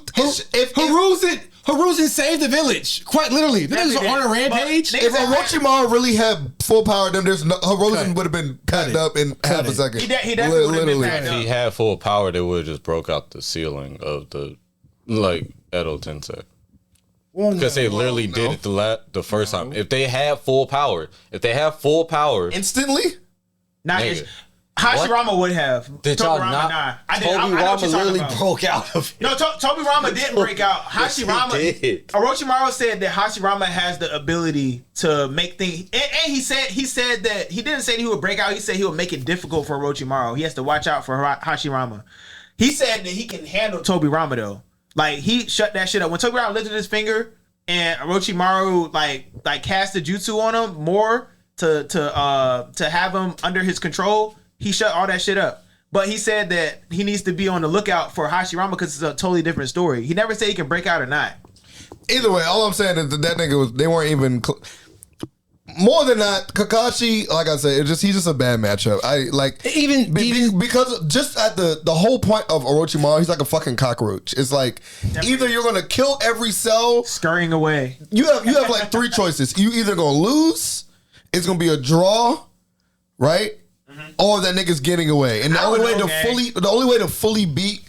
Hiruzen saved the village, quite literally. The niggas were on a rampage.
If Orochimaru really had full power, then Hiruzen would have been packed up in half a second.
He definitely would have been packed up.
If he had full power, they would have just broke out the ceiling of the Edo Tensei. Because they literally did it the first time. If they had full power,
instantly,
Hashirama would have.
Did y'all not? Tobirama literally broke out of it.
No, Tobirama didn't break out. Hashirama. Orochimaru said that Hashirama has the ability to make things. And he said that he didn't say that he would break out. He said he would make it difficult for Orochimaru. He has to watch out for Hashirama. He said that he can handle Tobirama though. Like he shut that shit up when Tobirama lifted his finger and Orochimaru like cast the jutsu on him more to have him under his control. He shut all that shit up. But he said that he needs to be on the lookout for Hashirama because it's a totally different story. He never said he can break out or not.
Either way, all I'm saying is that nigga they weren't even more than that. Kakashi, like I said, he's just a bad matchup. Because just at the whole point of Orochimaru, he's like a fucking cockroach. It's like either you're gonna kill every cell,
scurrying away.
You have like 3 choices. You either gonna lose, it's gonna be a draw, right? Or that nigga's getting away, and the only way to fully beat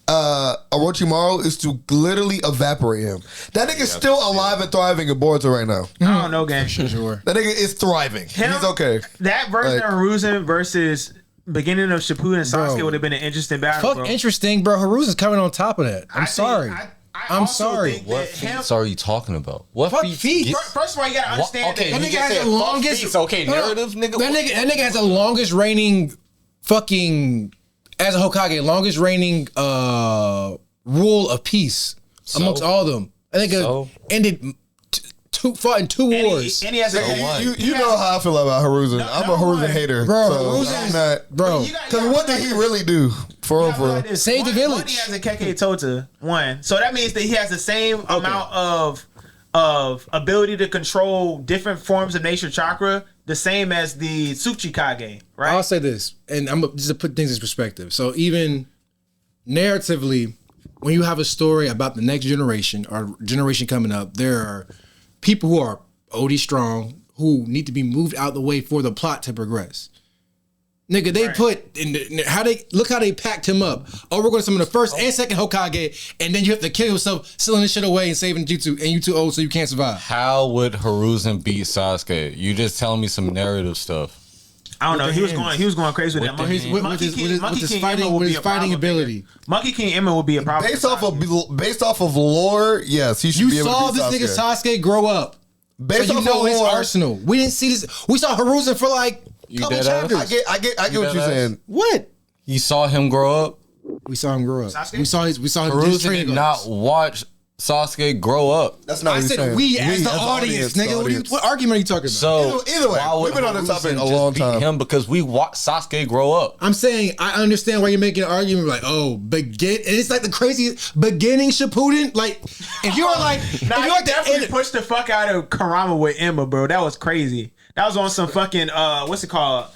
Orochimaru is to literally evaporate him. That nigga's still alive and thriving in Boruto right now.
I don't know, gang.
Sure.
That nigga is thriving. He's okay.
That version of Hiruzen versus beginning of Shippuden and Sasuke would have been an interesting battle.
Interesting, bro. Hiruzen's coming on top of that. I'm sorry. I'm sorry.
What feats are you talking about? What
feats?
First of all, you gotta understand
that
nigga
has the longest.
Narrative, nigga.
That nigga has the longest reigning fucking as a Hokage, longest reigning rule of peace amongst all of them. I think ended fought in 2 wars.
And he has
you know how I feel about Hiruzen. I'm a Hiruzen hater,
bro.
So because what did he really do? For
save the village.
He has a Keke Tota 1, so that means that he has the same amount of ability to control different forms of nature chakra, the same as the Tsuchikage, right?
I'll say this, and I'm just to put things in perspective. So even narratively, when you have a story about the next generation or generation coming up, there are people who are OD strong who need to be moved out the way for the plot to progress. Nigga, they put in how they packed him up. Oh, we're going to summon the first and second Hokage, and then you have to kill yourself, sealing this shit away and saving jutsu, and you too old, so you can't survive.
How would Hiruzen beat Sasuke? You just telling me some narrative stuff.
I don't know. He was going crazy with that.
With his fighting ability.
Monkey King Emma would be a problem.
Based off of lore, yes, he should be able to beat Sasuke.
You saw this nigga Sasuke grow up.
Based off of
his
lore,
arsenal. We didn't see this. We saw Hiruzen for like a couple chapters.
I get what you're saying.
What?
You saw him grow up?
We saw him grow up.
Sasuke?
We saw his
Hiruzen did not watch Sasuke grow up.
That's not what
I said we as the audience, nigga. What argument are you talking about?
So
either way, we've been on this topic a long time.
Him because we watched Sasuke grow up.
I'm saying I understand why you're making an argument like, and it's like the crazy beginning Shippuden. Like if you were like,
definitely pushed the fuck out of Kurama with Emma, bro. That was crazy. That was on some fucking what's it called?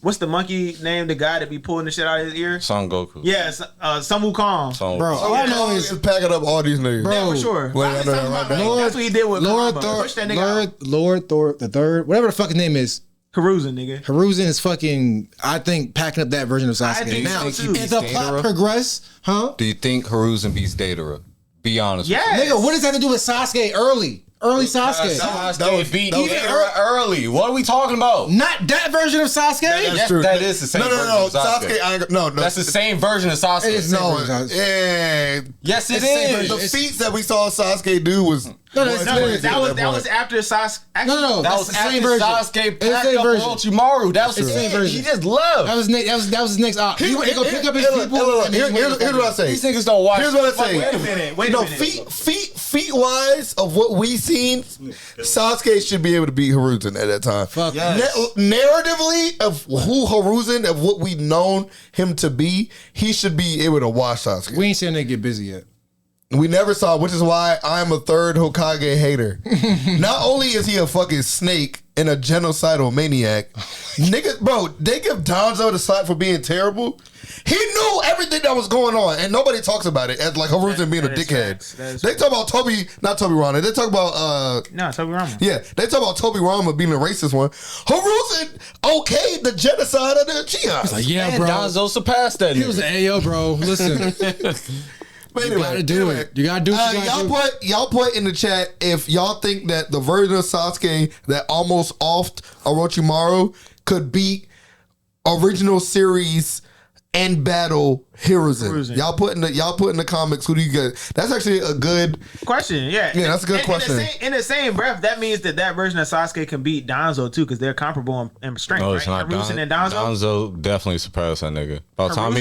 What's the monkey name? The guy that be pulling the shit out of his ear?
Son Goku.
Yes, Sun Wukong.
Bro, all I know is
packing up all these niggas.
Bro,
yeah, for sure. That's what he did with
Lord Thor the third, whatever the fuck his name is.
Hiruzen, nigga.
Hiruzen is fucking, I think, packing up that version of Sasuke.
I think
now,
so too.
if the plot progress,
Do you think Hiruzen beats Deidara? be honest.
Yes.
Nigga, what does that have to do with Sasuke early? Early Sasuke.
That was beat early. What are we talking about?
Not that version of Sasuke?
Yes,
true.
that is the same version of Sasuke.
No.
That's the same version of Sasuke.
It's
No,
Yes, it is.
the feats that we saw Sasuke do was
that was after Sasuke.
No,
That
that's
was
the
after
same version.
Sasuke
It's the
packed
same
up
version.
Orochimaru. That was the
same version.
He just left.
That was his next op. He went to go pick up his people. and then he went to
Here's what I say.
These niggas don't watch.
Here's what I say.
Wait a minute. Wait a minute.
Feet wise of what we seen, Sasuke should be able to beat Hiruzen at that time.
Fuck
yes.
Narratively of who Hiruzen, of what we've known him to be, he should be able to watch Sasuke.
We ain't seen that get busy yet.
We never saw, which is why I'm a third Hokage hater. Not only is he a fucking snake and a genocidal maniac, nigga, bro, they give Danzo the slack for being terrible. He knew everything that was going on, and nobody talks about it as like Hiruzen being a dickhead. They talk about not Toby Rana. They talk about
Toby Rama.
Yeah, they talk about Toby Rama being a racist one. Hiruzen okayed the genocide of the Uchihas.
Like, yeah, bro.
Danzo surpassed that.
He was an AO, bro. Listen.
But
You gotta do it. You gotta do what you gotta do.
Y'all put in the chat if y'all think that the version of Sasuke that almost offed Orochimaru could beat original series and battle Hiruzen. Y'all put in the comments who do you get? That's actually a good
question. Yeah,
that's a good question.
In the same breath, that means that version of Sasuke can beat Danzo too, because they're comparable in strength.
No,
right?
it's not.
Hiruzen and Danzo.
Danzo definitely surpassed that nigga. By the time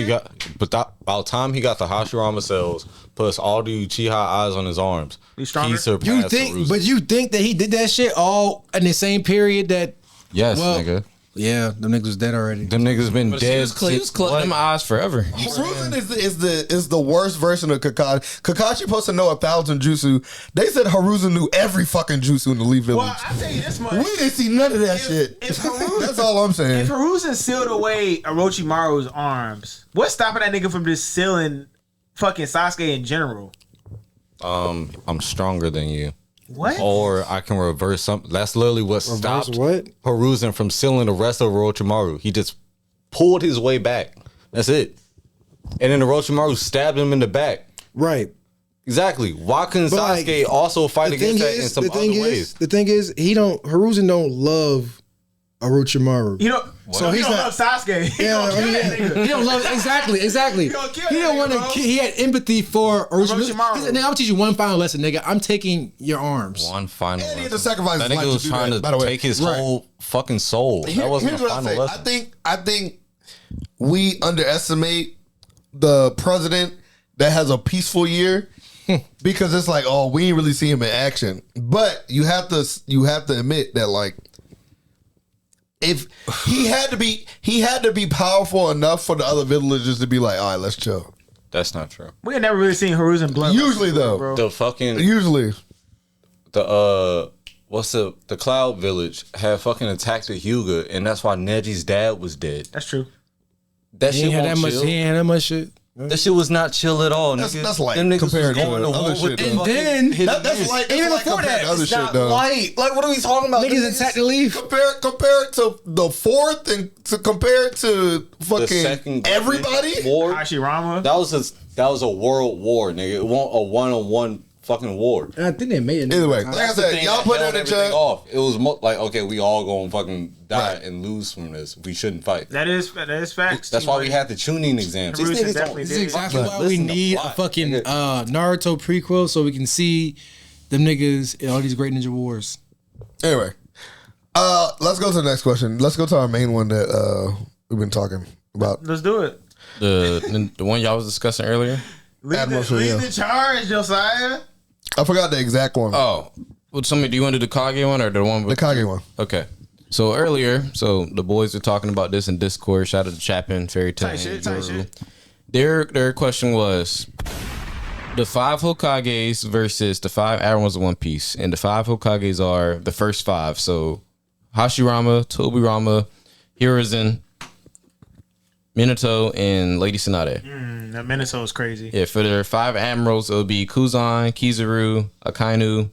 he got the Hashirama cells, plus all the Uchiha eyes on his arms,
He's stronger?
he surpassed
You think,
Hiruzen.
but you think that he did that shit all in the same period that?
Yes,
well,
nigga.
Yeah, them niggas was dead already.
Them niggas been
But
dead.
he was collecting them eyes forever.
Hiruzen is the worst version of Kakashi. Kakashi supposed to know 1,000 jutsu. They said Hiruzen knew every fucking jutsu in the Leaf Village.
Well, I tell you this much:
we didn't see none of that shit. That's all I'm saying.
If Hiruzen sealed away Orochimaru's arms, what's stopping that nigga from just sealing fucking Sasuke in general?
I'm stronger than you.
What?
Or I can reverse something. That's literally what stopped
what?
Hiruzen from sealing the rest of Orochimaru. He just pulled his way back. That's it. And then Orochimaru stabbed him in the back.
Right.
Exactly. Why couldn't
But,
Sasuke
like,
also fight against that in some other ways?
The thing is, Hiruzen don't love Orochimaru.
You know,
So
he
he's
don't
not-
love Sasuke. He
Yeah,
gonna kill that nigga.
he don't love exactly.
He gonna kill
He
that
don't
nigga,
want to.
bro.
He had empathy for Orochimaru.
Orochimaru.
He said, "Nigga, I'm gonna teach you one final lesson, nigga. I'm taking your arms."
One final
And he had
lesson.
to sacrifice
That
his
nigga
life
was
to do
trying
that, by the
to
way.
take his
Right.
whole fucking soul. That wasn't a
Here's what
final
I say.
lesson.
I think we underestimate the president that has a peaceful year because it's like, oh, we ain't really see him in action. But you have to admit that, like, if he had to be powerful enough for the other villagers to be like, all right, let's chill.
That's not true.
We had never really seen Hiruzen blood.
Usually though,
bro.
The fucking
usually
the Cloud Village had fucking attacked the Hyuga, and that's why Neji's dad was dead.
That's true.
That
He
shit
ain't had
won't
that much.
chill.
He ain't had that much shit.
That shit was not chill at all.
That's-
nigga.
that's light
Them niggas
compared
was
to
going to
other
war
shit,
with
though.
the
And
fucking
then-
hidden
that's
years.
like
Even
that's
before
like compared
that,
to other
It's
shit
not
though.
light. Like, what are we talking about?
Niggas attacked the leaf.
Compare it to the fourth and to compare it to
The
fucking
second
everybody.
war.
Hashirama.
That was a world war, nigga. It wasn't a one-on-one fucking war.
And I think they made it.
Either way, like I
That's the
said,
thing
y'all
that
put
held
it in the
everything
chat.
off. It was like, okay, we all gonna fucking die
Right.
and lose from this. We shouldn't fight.
That is facts.
That's why we had the tuning exams. These
Hiruzen
niggas don't-
definitely
This is
did.
exactly why we
Listen to
need a
plot,
fucking
nigga.
Naruto prequel so we can see them niggas in all these great ninja wars.
Anyway, let's go to the next question. Let's go to our main one that we've been talking about.
Let's do it.
The one y'all was discussing earlier.
Lead
Admirals,
the charge, Josiah.
I forgot the exact one.
Oh, well, somebody, do you want to do the Kage one or the one
The
with
Kage one.
Okay. So earlier, the boys were talking about this in Discord. Shout out to Chapin, Fairy Tale,
Tight shit, tight shit.
Their question was the 5 Hokages versus the 5 Admirals of One Piece, and the 5 Hokages are the first 5. So Hashirama, Tobirama, Hiruzen, Minato, and Lady Tsunade.
That Minato is crazy.
Yeah, for their 5 Admirals, it would be Kuzan, Kizaru, Akainu,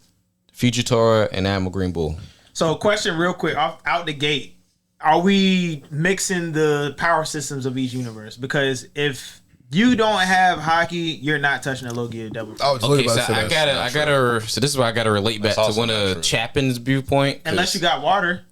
Fujitora, and Admiral Green Bull.
So, question real quick, out the gate. Are we mixing the power systems of each universe? Because if you don't have hockey, you're not touching a Logia double.
I was literally
Okay,
about
so
to say that.
I gotta. So this is why I gotta relate back to
also
one
not
of
true.
Chapin's viewpoint.
Unless you got water.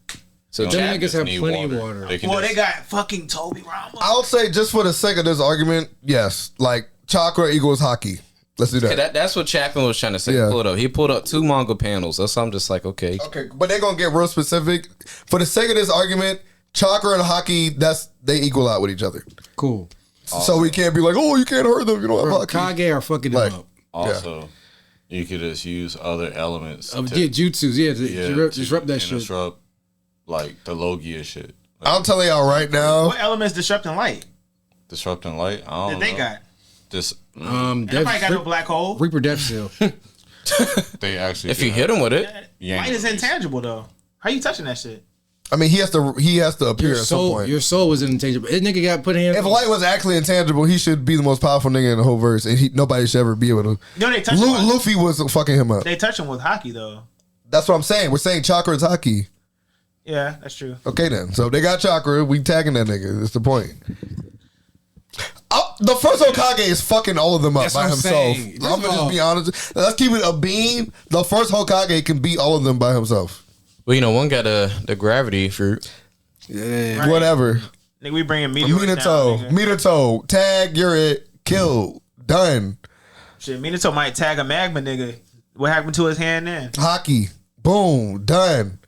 So
Them
Them
Chapin,
niggas have
need
plenty of water.
They can
Well,
just-
they got fucking Toby Ramos.
I'll say just for the sake of this argument, yes. Like chakra equals hockey. Let's do that.
that's what Chapin was trying to say.
Yeah.
Pull it up. He pulled up 2 manga panels. That's why I'm just like, okay.
Okay, but they're gonna get real specific. For the sake of this argument, chakra and hockey, they equal out with each other.
Cool.
So we can't be like, oh, you can't hurt them. You don't have
Bro,
hockey.
Kage are fucking them
Like,
up.
Also, you could just use other elements.
Yeah, jutsus. Yeah,
to
disrupt that shit.
Disrupt, like the Logia shit. Like,
I'm telling y'all right now.
What elements disrupting light
disrupting light. I don't
that
know.
they got?
This
Nobody got no black hole.
Reaper Death Seal.
they actually.
If you hit him with it,
Yank
Light is
release.
intangible though. How you touching that shit?
I mean, he has to appear
Your
at some
soul,
point.
your soul was intangible. That nigga got put hands.
If light was actually intangible, he should be the most powerful nigga in the whole verse, and nobody should ever be able to.
You know they touch him.
Luffy was fucking him up.
They touch him with hockey though.
That's what I'm saying. We're saying chakra is hockey.
Yeah, that's true.
Okay then. So they got chakra. We tagging that nigga. That's the point. The first Hokage is fucking all of them up
That's
by
what I'm
himself.
saying.
I'm gonna just be honest. Let's keep it a beam. The first Hokage can beat all of them by himself.
well, one got the gravity fruit.
Yeah.
Right.
Whatever.
Nigga, we bringing meteorites down. Nigga.
Minato. Tag. You're it. Kill. Done.
Shit, Minato might tag a magma nigga. What happened to his hand then?
Hockey. Boom. Done.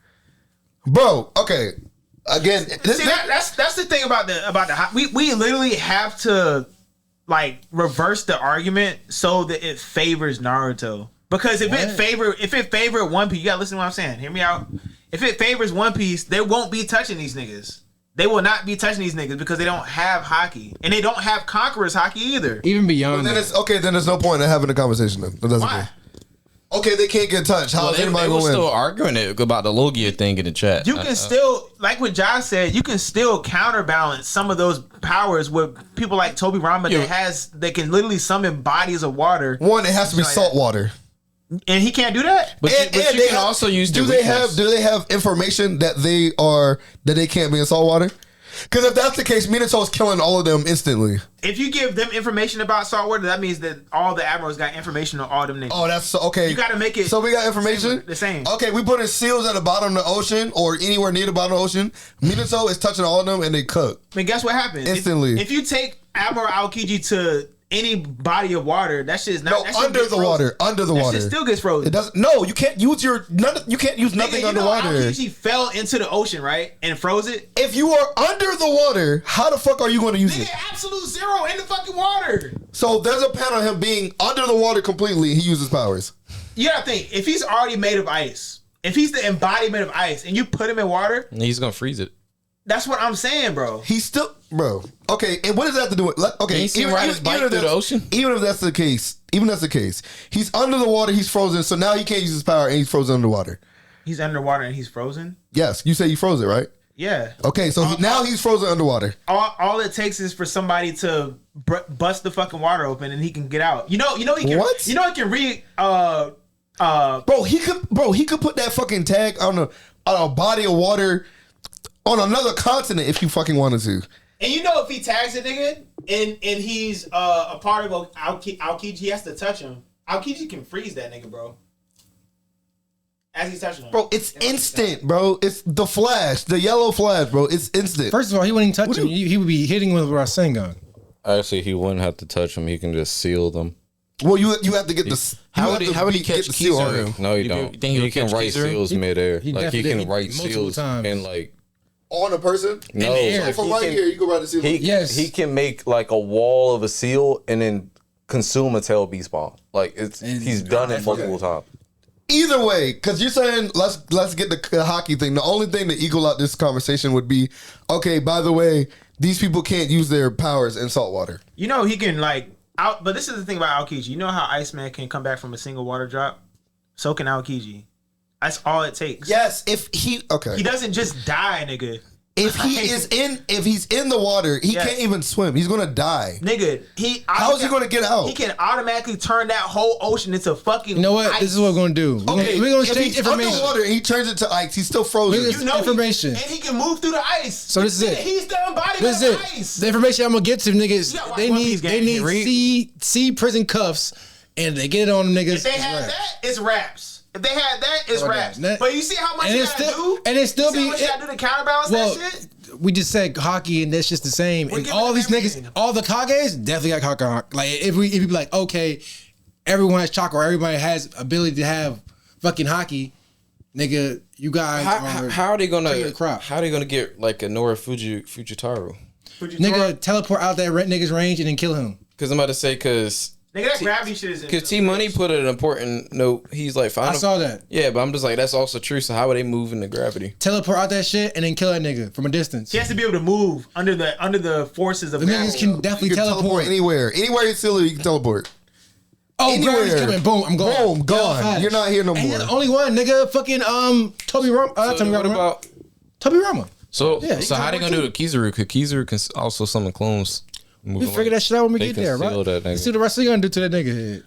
Bro. Okay. Again.
See, that's the thing about the we literally have to like reverse the argument so that it favors Naruto. Because if it favored One Piece, you gotta listen to what I'm saying. Hear me out. If it favors One Piece, they won't be touching these niggas. They will not be touching these niggas because they don't have hockey. And they don't have Conqueror's hockey either.
Even beyond
then
that.
it's okay. Then there's no point in having a conversation. Then that's
Why?
okay. Okay, they can't get touched. How
Well,
is
they
anybody
were
gonna
still
win?
arguing it about the Logia thing in the chat.
You can still, like what Josh said, you can still counterbalance some of those powers with people like Toby Rama that can literally summon bodies of water.
One, it has to be
Like
salt water.
And he can't do that?
But you
they
can also use
Do
the
they have information that they can't be in salt water? Because if that's the case, Minato's killing all of them instantly.
If you give them information about saltwater, that means that all the admirals got information on all them niggas.
Oh, that's okay.
You gotta make it
So we got information.
the same.
Okay, we put in seals at the bottom of the ocean or anywhere near the bottom of the ocean. Minato is touching all of them and they cook.
I mean, guess what happens?
Instantly.
If you take Admiral Aokiji to any body of water, that shit is not.
No,
that shit
under
gets
the
frozen.
water. Under the
That
water.
shit still gets frozen.
It doesn't. No, you can't use you can't use nothing
Nigga, you
underwater.
know Aokiji fell into the ocean, right, and froze it.
If you are under the water, how the fuck are you going to use
Nigga,
it?
absolute zero in the fucking water.
So there's a panel of him being under the water completely. He uses powers.
You gotta think, if he's already made of ice, if he's the embodiment of ice, and you put him in water,
He's gonna freeze it.
that's what I'm saying, bro.
He's still, bro. Okay, and what does that have to do with? Okay,
Can you see right his bike through the ocean?
Even if that's the case, he's under the water. He's frozen, so now he can't use his power, and he's frozen underwater.
He's underwater and he's frozen.
Yes, you say you froze it, right?
Yeah.
Okay, so now he's frozen underwater.
All it takes is for somebody to bust the fucking water open and he can get out. You know he can.
What?
You know he can read.
Bro, he could put that fucking tag on a body of water on another continent if you fucking wanted to.
And you know if he tags a nigga and he's a part of Aokiji, he has to touch him. Aokiji can freeze that nigga, bro. As he's touching him.
Bro, it's instant, bro. It's the flash, the yellow flash, bro. It's instant.
First of all, he wouldn't even touch him. He would be hitting with Rasengan.
Actually, he wouldn't have to touch them. He can just seal them.
Well, you have to get the.
How would he catch
the seal on
Kizaru?
him?
No, you
You
don't.
think he'll
He can
catch
write
Kizaru?
seals midair.
he
Like he
definitely-
can write
multiple
seals
times.
and like
On a person?
no.
the air.
So from
he
right
can-
here, you go right to seal.
He,
Yes.
he can make like a wall of a seal and then consume a tail beast spawn. Like he's done it multiple times.
Either way, because you're saying let's get the hockey thing. The only thing to equal out this conversation would be, okay, by the way, these people can't use their powers in salt water.
You know he can like out. But this is the thing about Aokiji. You know how Iceman can come back from a single water drop? So can Aokiji. That's all it takes.
Yes, if he okay.
He doesn't just die, nigga.
If he's in the water, he can't even swim. He's gonna die.
Nigga,
how is he gonna get out?
He can automatically turn that whole ocean into fucking.
You know what?
Ice.
This is what we're gonna do. We're gonna exchange information.
Underwater, and he turns it to ice. He's still frozen.
Information,
and he can move through the ice.
So this is it.
He's the embodiment
this is
of
it.
ice.
The information I'm gonna get to niggas. They need C prison cuffs, and they get it on them niggas.
If they have that, it's raps. If they had that, it's raps. But you see how much you gotta do?
And it still
you see how much you gotta do to counterbalance that shit?
We just said hockey, and that's just the same. And all these niggas, all the Hokages, definitely got hockey. Like if you be like, okay, everyone has chakra, or everybody has ability to have fucking hockey, nigga, you guys
how are they gonna get like a Nora Fujitaro?
Nigga, teleport out that nigga's range and then kill him.
Because I'm about to say,
nigga, that gravity shit is.
Because T Money put an important note. He's like,
I saw that.
Yeah, but I'm just like, that's also true. So how would they move in the gravity?
Teleport out that shit and then kill that nigga from a distance.
He has to be able to move under the forces of.
The niggas can definitely teleport
anywhere. Anywhere you see, you can teleport.
Oh, gravity's coming. Boom, I'm gone.
Boom, gone. You're not here no more.
And you're the only one, nigga. Fucking Toby Rama.
What about
Toby Rama?
So how they gonna do the Kizaru? Because Kizaru can also summon clones.
We figure that shit out when we get there, right? Let's see what the rest of you gonna do to that nigga head.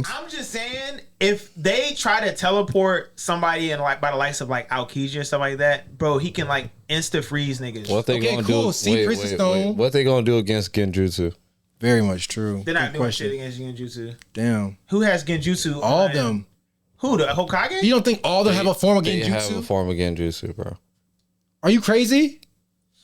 I'm just saying, if they try to teleport somebody in like by the likes of like Aokiji and stuff like that, bro, he can like insta freeze niggas.
What they gonna do? Wait. What they gonna do against Genjutsu?
Very much true.
They're not doing shit against Genjutsu.
Damn.
Who has Genjutsu?
All of them.
Who, the Hokage?
You don't think all of them have a form of Genjutsu?
They have a form of Genjutsu, bro.
Are you crazy?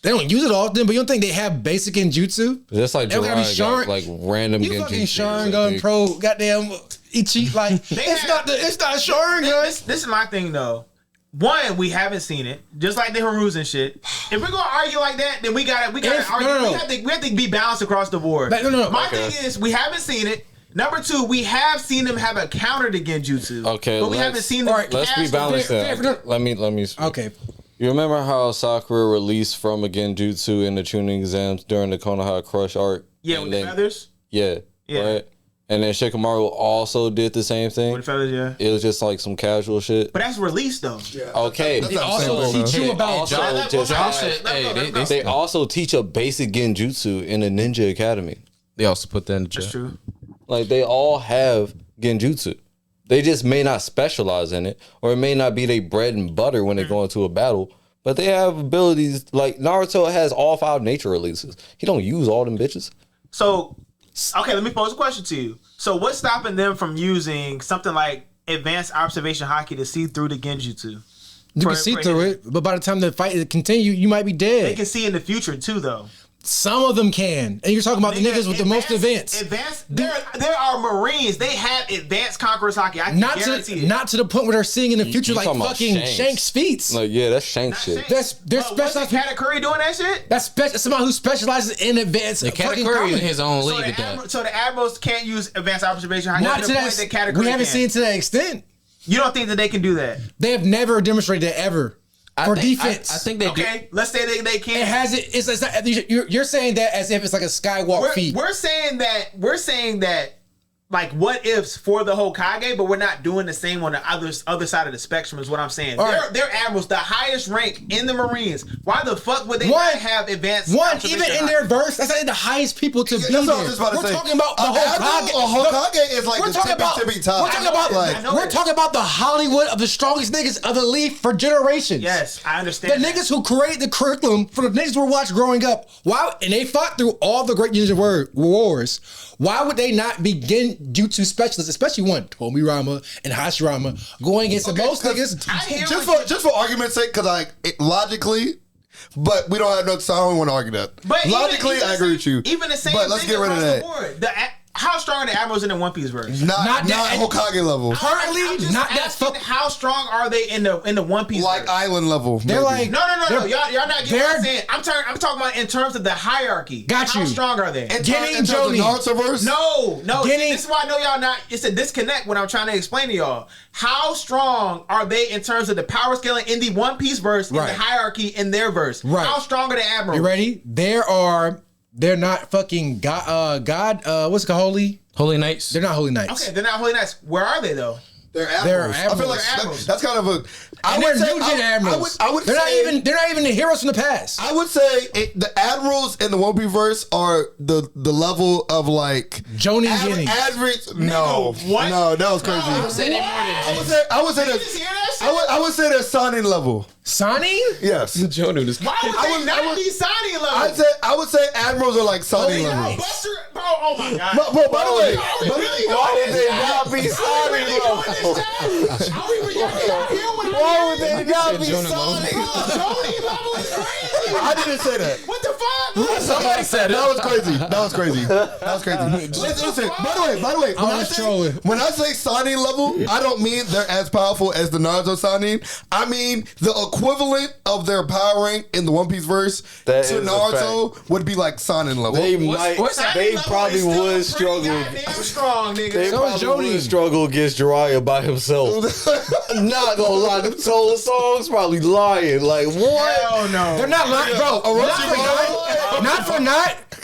They don't use it often, but you don't think they have basic Genjutsu?
Just like Jiraiya got like random
you
Genjutsu.
Fucking Sharingan pro, goddamn, he cheat like it's not Sharingan.
This is my thing though. One, we haven't seen it, just like the Harus and shit. If we're gonna argue like that, then we gotta argue. No. We have to be balanced across the board. My thing is, we haven't seen it. Number two, we have seen them have a counter to Genjutsu.
Okay,
but we haven't seen them.
Let's be balanced then. Let me.
Okay.
You remember how Sakura released from a Genjutsu in the tuning exams during the Konoha Crush arc?
Yeah, with the feathers?
Yeah. Right? And then Shikamaru also did the same thing.
With the feathers, yeah.
It was just like some casual shit.
But that's released though.
Yeah. Okay.
They also teach you about
They also teach a basic Genjutsu in the Ninja Academy.
They also put that in the chat.
That's true.
Like they all have Genjutsu. They just may not specialize in it, or it may not be their bread and butter when they go into a battle. But they have abilities like Naruto has all 5 nature releases. He don't use all them bitches.
So, okay, let me pose a question to you. So, what's stopping them from using something like advanced observation haki to see through the Genjutsu?
You can see through it, but by the time the fight continue, you might be dead.
They can see in the future too, though.
Some of them can, and you're talking about the niggas with the most advanced.
There are Marines. They have advanced Conqueror's haki. I can guarantee it.
Not to the point where they're seeing in the future like fucking Shank's feats.
Like that's Shank's shit.
They're specialized.
Katakuri doing that shit?
That's somebody who specializes in advanced.
The Katakuri is his own league at that.
So the Admirals can't use advanced observation haki.
Not to that. We haven't seen to that extent.
You don't think that they can do that?
They have never demonstrated that ever. For defense,
I think they do.
Okay, let's say they can.
It has it. It's not, you're saying that as if it's like a skywalk feat.
We're saying that like what ifs for the Hokage, but we're not doing the same on the other side of the spectrum. Is what I'm saying. They're admirals, the highest rank in the Marines. Why the fuck would they not have advanced?
Even in their verse, that's like the highest people to be there. We're talking about the Hokage.
Hokage is like the tippy top.
We're talking about the Hollywood of the strongest niggas of the league for generations.
Yes, I understand.
The niggas who created the curriculum for the niggas we watched growing up. Why? And they fought through all the great ninja wars. Why would they not be Genjutsu specialists, especially one Toby Rama and Hashirama, going against most niggas?
Just for argument's sake, because logically, but we don't have no time. I don't want to argue that. But logically, I agree with you.
Even the same.
But let's get rid of that.
How strong are the Admirals in the One Piece verse?
Not Hokage level.
Currently, not that fuck.
How strong are they in the One Piece
like
verse?
island level?
They're like
no. Y'all not getting what I'm saying. I'm talking about in terms of the hierarchy.
Got you.
How strong are they?
In terms of
Naruto verse?
No. This is why I know y'all not. It's a disconnect when I'm trying to explain to y'all. How strong are they in terms of the power scaling in the One Piece verse and the hierarchy in their verse?
Right.
How strong are the Admirals?
You ready? They're not fucking God. What's it called? Holy
Knights.
They're not Holy Knights.
Okay, they're not Holy Knights. Where are they though?
They're admirals. I feel like that's kind of a.
They're new gen admirals.
I would
they're
say,
not even the heroes from the past.
I would say the admirals in the One Piece verse are the level of like
Joni Jennings.
Average. No,
what?
No, that was crazy.
I would say they're more than
I would say they're signing level.
Signing?
Yes.
Joe knew this.
Why would they not be signing level?
I would say admirals are like signing level.
Buster, bro, oh my god.
But by the way,
Why would they not be signing level? Why would they not be signing level?
I didn't say that.
What the fuck?
Somebody said it.
That was crazy. Listen, by the way, when I say signing level, I don't mean they're as powerful as the Naruto signing. I mean the equivalent of their power rank in the One Piece verse to Naruto would be like signing level.
They probably would struggle.
Strong, nigga.
They probably would struggle against Jiraiya by himself. Not gonna lie, them solo songs probably lying. Like what?
Hell no.
They're not lying, bro.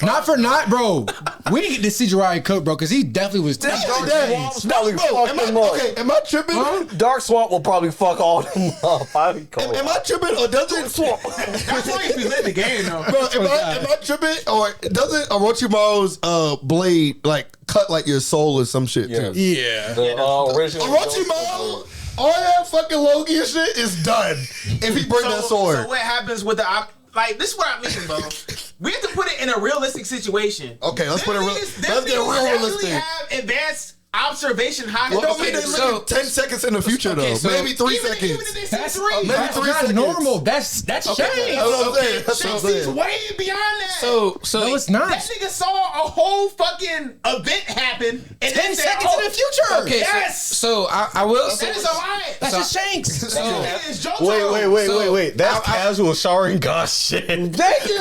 Not for not, bro. We didn't get to see Jiraiya cook, bro, because he definitely was.
Am I tripping? Dark Swamp will probably fuck all them up.
Am I tripping or doesn't Swamp?
That's why you let the game though.
Bro, am I tripping or doesn't Orochimaru's blade like cut like your soul or some shit too?
Yeah.
Orochimaru, all that fucking Logi and shit is done if he bring that sword.
So what happens with the like? This is what I mean, bro. We have to put it in a realistic situation.
Okay, let's get realistic.
Have advanced observation high.
It don't mean they look 10 seconds in the future though. Maybe 3 seconds.
Even if they say
That's
3.
That's not normal. That's
Okay,
shame.
that's what I'm saying.
He's way beyond that.
So
No, it's not.
That nigga saw a whole fucking event happen in
10 seconds in the future.
Okay,
yes.
So I will say
That is a lie.
That's just Shanks.
Wait. That's casual Sharingan shit.
Thank you.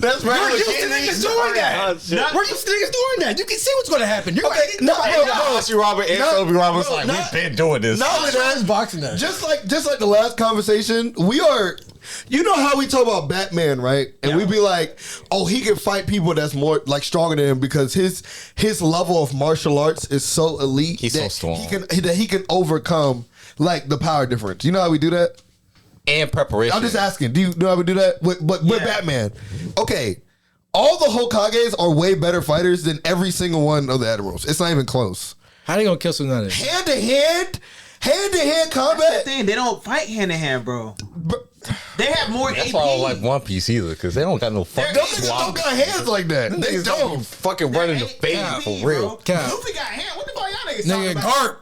That's
We're
regular
used to niggas doing that. We're used to niggas doing that. You can see what's going to happen. You're
Robert and Toby Roberts like we've been doing this.
Not only that,
boxing that.
just like the last conversation, we are. You know how we talk about Batman, right? And we be like, oh, he can fight people that's more like stronger than him because his level of martial arts is so elite.
He's so strong.
He can overcome like the power difference. You know how we do that?
And preparation.
I'm just asking. Do you know how we do that with Batman? Okay. All the Hokages are way better fighters than every single one of the Admirals. It's not even close.
How they gonna kill somebody?
Hand to hand combat.
They don't fight hand to hand, bro. They have more
That's
AP.
why I don't like One Piece either, because they don't got no fucking
Those niggas don't got hands like that. They don't.
fucking running the face for real.
Luffy got hand. What the fuck y'all niggas
Nigga,
talking about?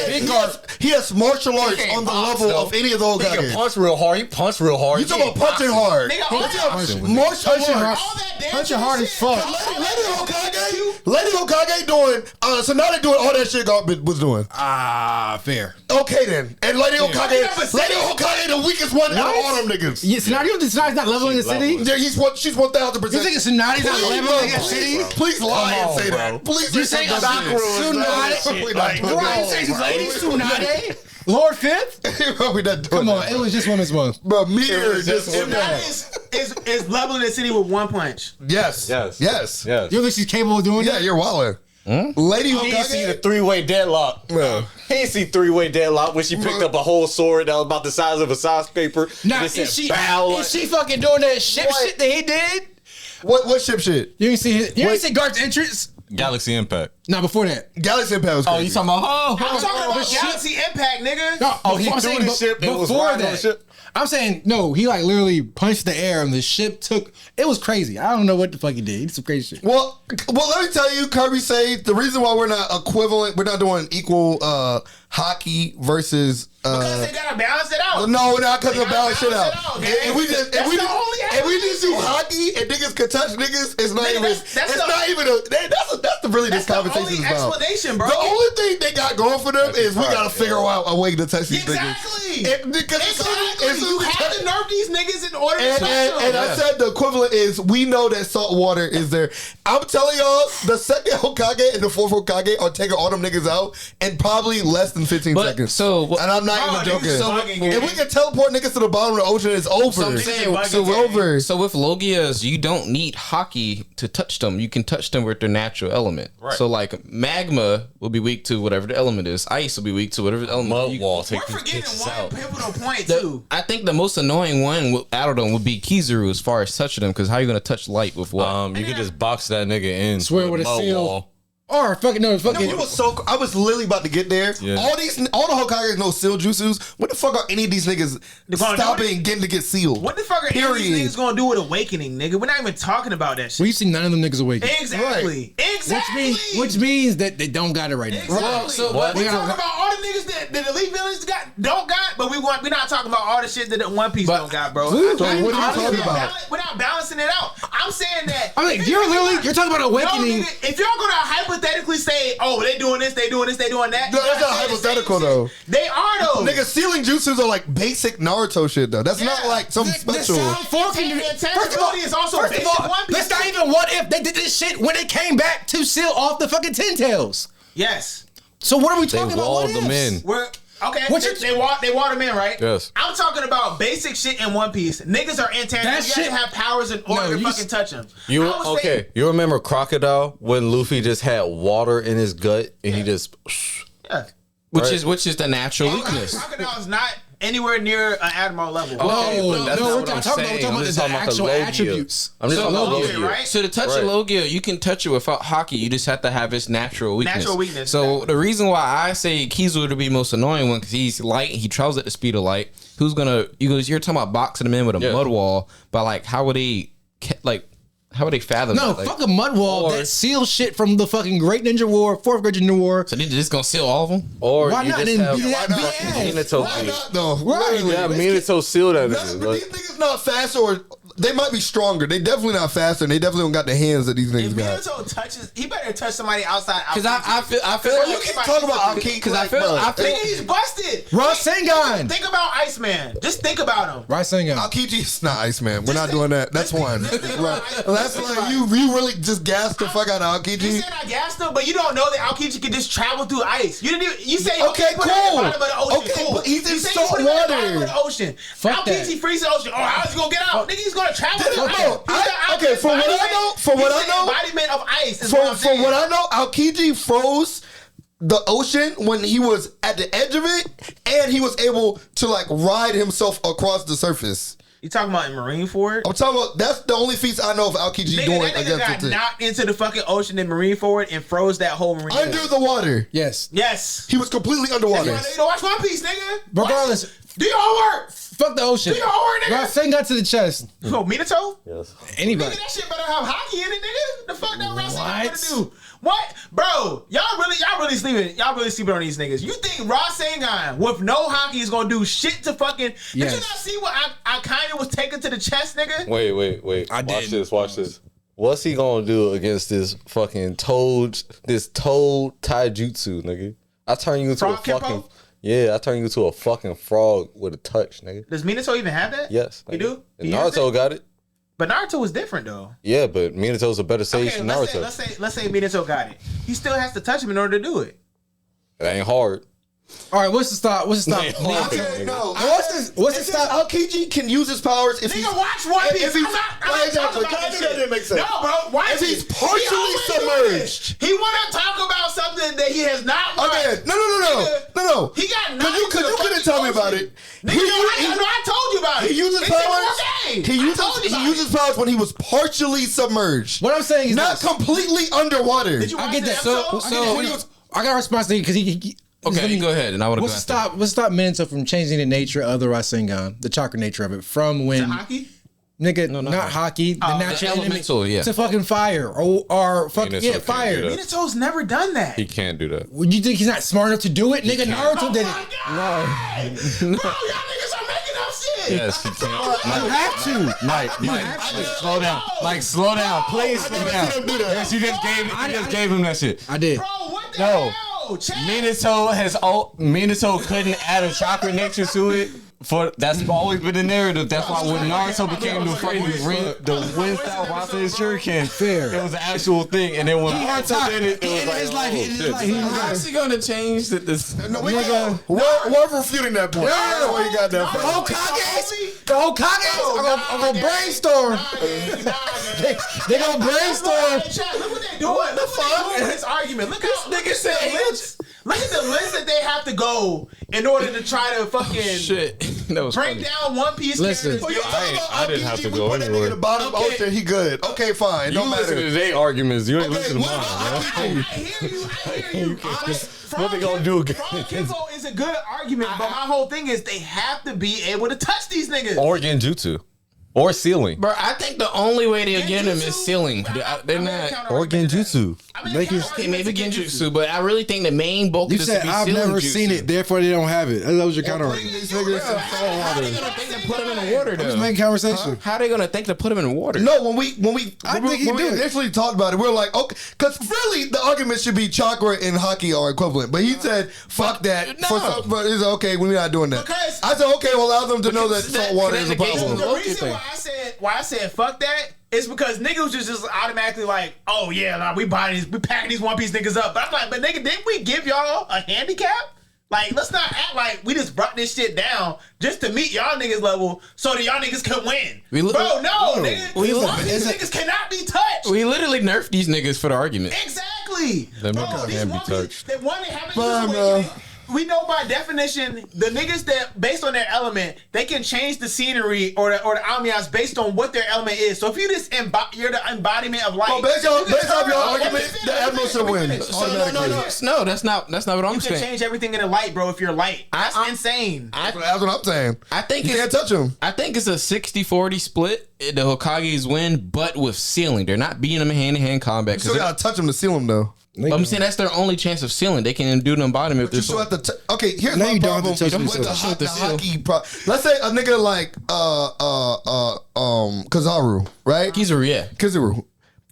Big Garp.
He has martial arts on the level of any of those
He can
guys.
punch real hard. He punch real hard.
You talking about punching hard?
Nigga, all that
Martial arts.
Punching hard as fuck.
Lady Hokage doing. So now they're doing all that shit Garp was doing.
Fair.
Okay then. And Lady Hokage, the weakest one out of all them niggas.
Yeah, Tsunade's not leveling the city.
Yeah, she's 1000%.
You think Tsunade's not leveling the city?
Please lie and say that. Please say that.
Tsunade? Lord Fifth? Come on, it was just one as one.
Bro, Meteor just
is leveling the city with one punch.
Yes.
You think she's capable of doing that?
Yeah, you're Waller. Lady
He didn't see the
Hokage.
3-way deadlock.
Bro.
He didn't see 3-way deadlock when she picked up a whole sword that was about the size of a skyscraper.
Now,
Just
is
said,
she
"Bow,"
is she fucking doing that shit that he did?
What ship shit?
You didn't see Garp's entrance?
Galaxy Impact.
No, before that.
Galaxy Impact was crazy.
Oh, you talking about?
I'm talking about Galaxy Impact, nigga.
No,
he
I'm
threw
saying
the ship and was
before
riding on the
that.
ship?
I'm saying no. He like literally punched the air and the ship took. It was crazy. I don't know what the fuck he did. He did some crazy shit.
Well, let me tell you, Kirby say the reason why we're not equivalent, we're not doing equal hockey versus.
Because they gotta balance it out.
No, we're not because of balance shit out.
Okay?
And we just do hockey and niggas can touch niggas. It's not even. That's really this conversation is about.
Explanation, bro.
The only thing they got going for them is we gotta figure out a way to touch these niggas.
Exactly. You have to nerf these niggas in order to touch them.
And I said the equivalent is we know that salt water is there. I'm telling y'all, the second Hokage and the fourth Hokage are taking all them niggas out in probably less than 15 seconds. And I'm not even joking. If we can teleport niggas to the bottom of the ocean, it's over.
So I'm saying,
It's over. sir.
So with Logias, you don't need Haki to touch them. You can touch them with their natural element.
Right.
So like magma will be weak to whatever the element is. Ice will be weak to whatever the element.
Mud wall.
We're
Take these
forgetting
bitches
one
out.
pivotal point too.
I think the most annoying one out of them would be Kizaru as far as touching them, because how are you going to touch light with what?
You could just box that nigga in.
Swear with a
mud
seal.
wall.
Or fucking no,
No,
fucking.
it was so. I was literally about to get there.
Yeah.
All the Hokages know seal jutsus. What the fuck are any of these niggas stopping and getting to get sealed?
What the fuck are any of these niggas gonna do with awakening, nigga? We're not even talking about that shit.
We've seen none of them niggas awaken.
Exactly. Exactly.
Which means that they don't got it right now.
Exactly.
So
we
we
talking
gotta-
about all the niggas that elite villains don't got, but we're not talking about all the shit that the One Piece don't got, bro.
So what are you talking about?
We're not balancing it out. I'm saying that.
I mean, you're talking about awakening.
No, nigga, if you're gonna hypothetically say, oh, they doing this, they doing that.
No, that's
you're
not
saying the same
hypothetical,
shit.
though.
They are though.
Nigga, sealing jutsus are like basic Naruto shit though. That's not like something special.
First of all, is also basic One Piece.
let's not even what if they did this shit when they came back to seal off the fucking Ten Tails.
Yes.
So what are we
They
talking about?
walled
What
them
ifs?
in.
We're okay.
What
They walk them in, right?
Yes.
I'm talking about basic shit in One Piece. Niggas are intangible.
That
You
shit-
gotta have powers in order to
you
fucking touch them.
You remember Crocodile when Luffy just had water in his gut and he just
Yeah.
which is the natural weakness.
Crocodile is not anywhere near an admiral level.
Okay,
No,
but that's
no,
not
we're
what I'm
talking about
saying. I'm
the
just talking about the
actual
Logia.
attributes.
I'm just talking about
Logia,
Logia.
right?
So to touch a Logia, you can touch it without Haki. You just have to have its natural weakness.
Natural weakness.
So the reason why I say Kizaru to be most annoying one, because he's light, he travels at the speed of light. You're talking about boxing him in with a mud wall, but like how would they fathom
No,
that? Like,
fuck a mud wall that seals shit from the fucking Great Ninja War, Fourth Great Ninja War.
so they just gonna seal all of them?
Or
Why
you
not?
just
And
have
be that
fucking
BS.
Minato.
Why not though?
Right.
Yeah, Minato sealed that
But
nigga.
these niggas not faster, or they might be stronger. They definitely not faster, and they definitely don't got the hands that these
If
niggas got.
Minato touches, he better touch somebody outside.
Because I feel
Bro,
like
you keep
Talk about Aokiji.
because I feel
Nigga, he's busted.
Rasengan.
Think about Iceman. Just think about him.
Rasengan.
Aokiji is not Iceman. We're not doing that. That's one.
Just think
Right.
about it.
That's
Just think
like
about
you really just gassed the fuck out of
You
Aokiji.
said I gassed him, but you don't know that Aokiji can just travel through ice. You didn't even, you say
Okay,
put him at the
cool.
bottom of the ocean.
Okay,
cool.
but he's in
You say
salt
put him at the
water.
bottom of the ocean.
Fuck
Aokiji
that.
freezes the ocean. Oh, how's he gonna get out? Nigga, he's gonna travel
Did it-
through
no,
ice.
okay, for what I know- for what I
he's the
know-
embodiment of ice. Is what I'm
For
saying.
what I know, Aokiji froze the ocean when he was at the edge of it, and he was able to like ride himself across the surface.
You talking about in Marineford?
I'm talking about that's the only feats I know of Aokiji
Nigga,
doing
that nigga
against
got
the thing.
knocked into the fucking ocean in Marineford and froze that whole marine.
Under the water.
Yes.
Yes.
He was completely underwater.
You know, watch One Piece, nigga.
Regardless,
Do your homework.
fuck the ocean.
Do your homework, nigga.
Rasengan to the chest.
Oh, Minato?
Yes.
Anybody.
Nigga, that shit better have hockey in it, nigga. The fuck that wrestling
What?
gonna do? What, bro? Y'all really sleeping on these niggas. You think Rasengan with no hockey is gonna do shit to fucking? Did you
Yes.
not see what I kind of was taken to the chest, nigga?
Wait.
I
Watch
did.
this. What's he gonna do against this fucking toad taijutsu, nigga? I turn you into
Frog
a fucking
Kenpo?
I turn you into a fucking frog with a touch, nigga.
Does Minato even have that?
Yes,
He
nigga.
do?
And
He has
Naruto
it?
got it.
But Naruto was different though.
Yeah, but Minato's a better sage
Okay,
than
let's
Naruto.
say Minato got it. He still has to touch him in order to do it.
It ain't hard.
All right, what's the stop? What's the stop?
Okay, no.
What's the stop?
Aokiji can use his powers if he's
Nigga, watch One Piece.
if he's-
I'm not
exactly.
talking about
Can I
this
do that?
shit.
Didn't make sense.
No, bro. Watch
If he's
it.
partially
He always do
submerged.
this. He want to talk about something that he has not watched.
Okay, no.
He got
Cause
knocked
you
into the
couldn't
fucking
tell me
ocean.
about it.
Nigga, I told you about it.
He uses
It's in
powers.
4K.
He
I told you
uses
about it.
powers when he was partially submerged,
What I'm saying is
not
this.
completely underwater.
Did you
I
watch
get
the
that.
episode?
I got a response to you because he
Okay, go ahead, and I want to go
What's
after.
to stop Minato from changing the nature of the Rasengan, the chakra nature of it, from when
hockey?
nigga, not hockey, the natural element
elemental, yeah.
to fucking fire or fucking
Minato can't
fire.
do that.
Minato's never done that.
He can't do that.
Would you think he's not smart enough to do it? Nigga, Naruto did it.
God. Bro, y'all niggas are making up shit.
Yes, he can't.
You have to.
Mike, slow down. Mike, slow down. Please slow down. Yes, you just gave him that shit.
I did.
Bro, what the
No.
hell? Chad.
Minato couldn't add a chakra nature to it That's always been the narrative. That's why when Naruto became the fucking wind style Rasen's shuriken,
Fair.
it was an actual thing. And then when Naruto did it, it was like,
He's actually gonna change this.
No, we're refuting that point. Yeah, where you got that from?
The Hokages are gonna brainstorm. They gonna brainstorm.
Look what they doing. What the fuck? His argument. Look at this nigga said. Look at the list that they have to go in order to try to fucking
Shit. That was
break
funny.
down One Piece
Listen.
characters.
I didn't have to go
Put that nigga in
anywhere.
the bottom of the ocean, he good. Okay, fine.
You
Don't
listen
matter.
to their arguments. You ain't listen to mine.
I hear you.
What they gonna do again?
Frog Kenzo is a good argument, but my whole thing is they have to be able to touch these niggas.
Or Genjutsu. Or sealing.
Bro, I think the only way they'll get him is sealing. They're not.
Or Genjutsu.
Okay, maybe Genjutsu, but I really think the main bulk
You
of this
said
would be
I've
sealing
never
jutsu.
seen it, therefore they don't have it. That was your counter argument.
These niggas in
How
salt
are
water.
they gonna think to put him in the water
Just
though?
making conversation.
How are they gonna think to put him in water?
No, when we initially talked about it, we were like, okay, because really the argument should be chakra and hockey are equivalent. But he said, fuck that.
No.
But he's okay, we're not doing that.
Because-
I said, okay, well, allow them to know that salt water is a
because
problem.
the
The
Loki
reason
thing.
why I said fuck that is because niggas just automatically like, oh yeah, like, we packing these One Piece niggas up. But I'm like, but nigga, didn't we give y'all a handicap? Like, let's not act like we just brought this shit down just to meet y'all niggas level so that y'all niggas can win. Bro, no, nigga. These niggas cannot be touched.
We literally nerfed these niggas for the argument.
Exactly.
Them
Bro,
niggas
these
can't be
One Piece,
touched.
they one, they haven't
Fine,
used
bro.
awakening. We know by definition, the niggas that, based on their element, they can change the scenery or the ambiance based on what their element is. So if you just you're the embodiment of light.
Well, based off your argument,
Let me finish,
the Admirals should win.
So no, that's not what I'm
You can
saying.
change everything in the light, bro, if you're light. That's insane.
That's what I'm saying.
I think
You can't
it's
touch him.
I think it's a 60-40 split. The Hokages win, but with sealing. They're not beating them in hand-to-hand combat.
You still gotta touch him to seal him, though.
I'm saying that's their only chance of sealing. They can do the embodiment
You
with
still
their
have to. Okay, here's
No,
my
you don't have
problem
to touch
with
him
the,
to
seal.
hockey. Let's say a nigga like Kizaru, right?
Kizaru, yeah.
Kizaru,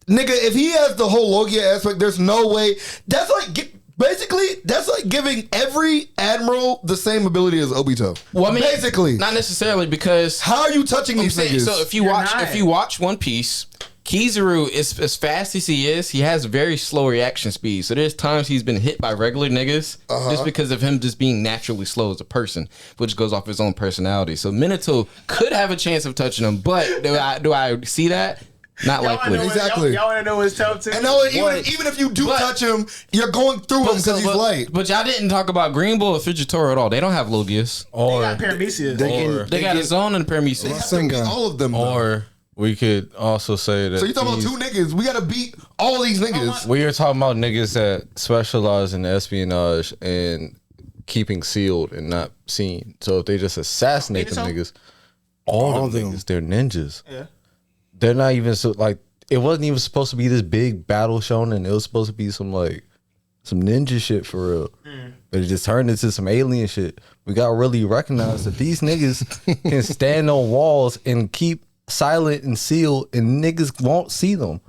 nigga, if he has the whole Logia aspect, there's no way. That's like basically that's like giving every admiral the same ability as Obito.
Well, I mean,
basically,
not necessarily because
how are you touching these
saying,
niggas?
so if
not.
you watch One Piece, Kizaru is as fast as he is. He has very slow reaction speed. So there's times he's been hit by regular niggas just because of him just being naturally slow as a person, which goes off his own personality. So Minato could have a chance of touching him, but do I see that? Not likely.
Exactly.
Y'all want to know what's tough too?
and no, even if you do touch him, you're going through him because he's light.
But y'all didn't talk about Green Bull or Fujitoro at all. They don't have Logias.
They got Paramecia.
They got his own and Paramecia.
Sengun.
All of them. though.
Or we could also say that.
So you talking about two niggas? We gotta beat all these niggas.
We are talking about niggas that specialize in espionage and keeping sealed and not seen. So if they just assassinate them niggas, all them niggas, they're ninjas.
Yeah.
They're not even so like. It wasn't even supposed to be this big battle shown, and it was supposed to be some ninja shit for real. But it just turned into some alien shit. We gotta really recognize that these niggas can stand on walls and keep silent and sealed, and niggas won't see them.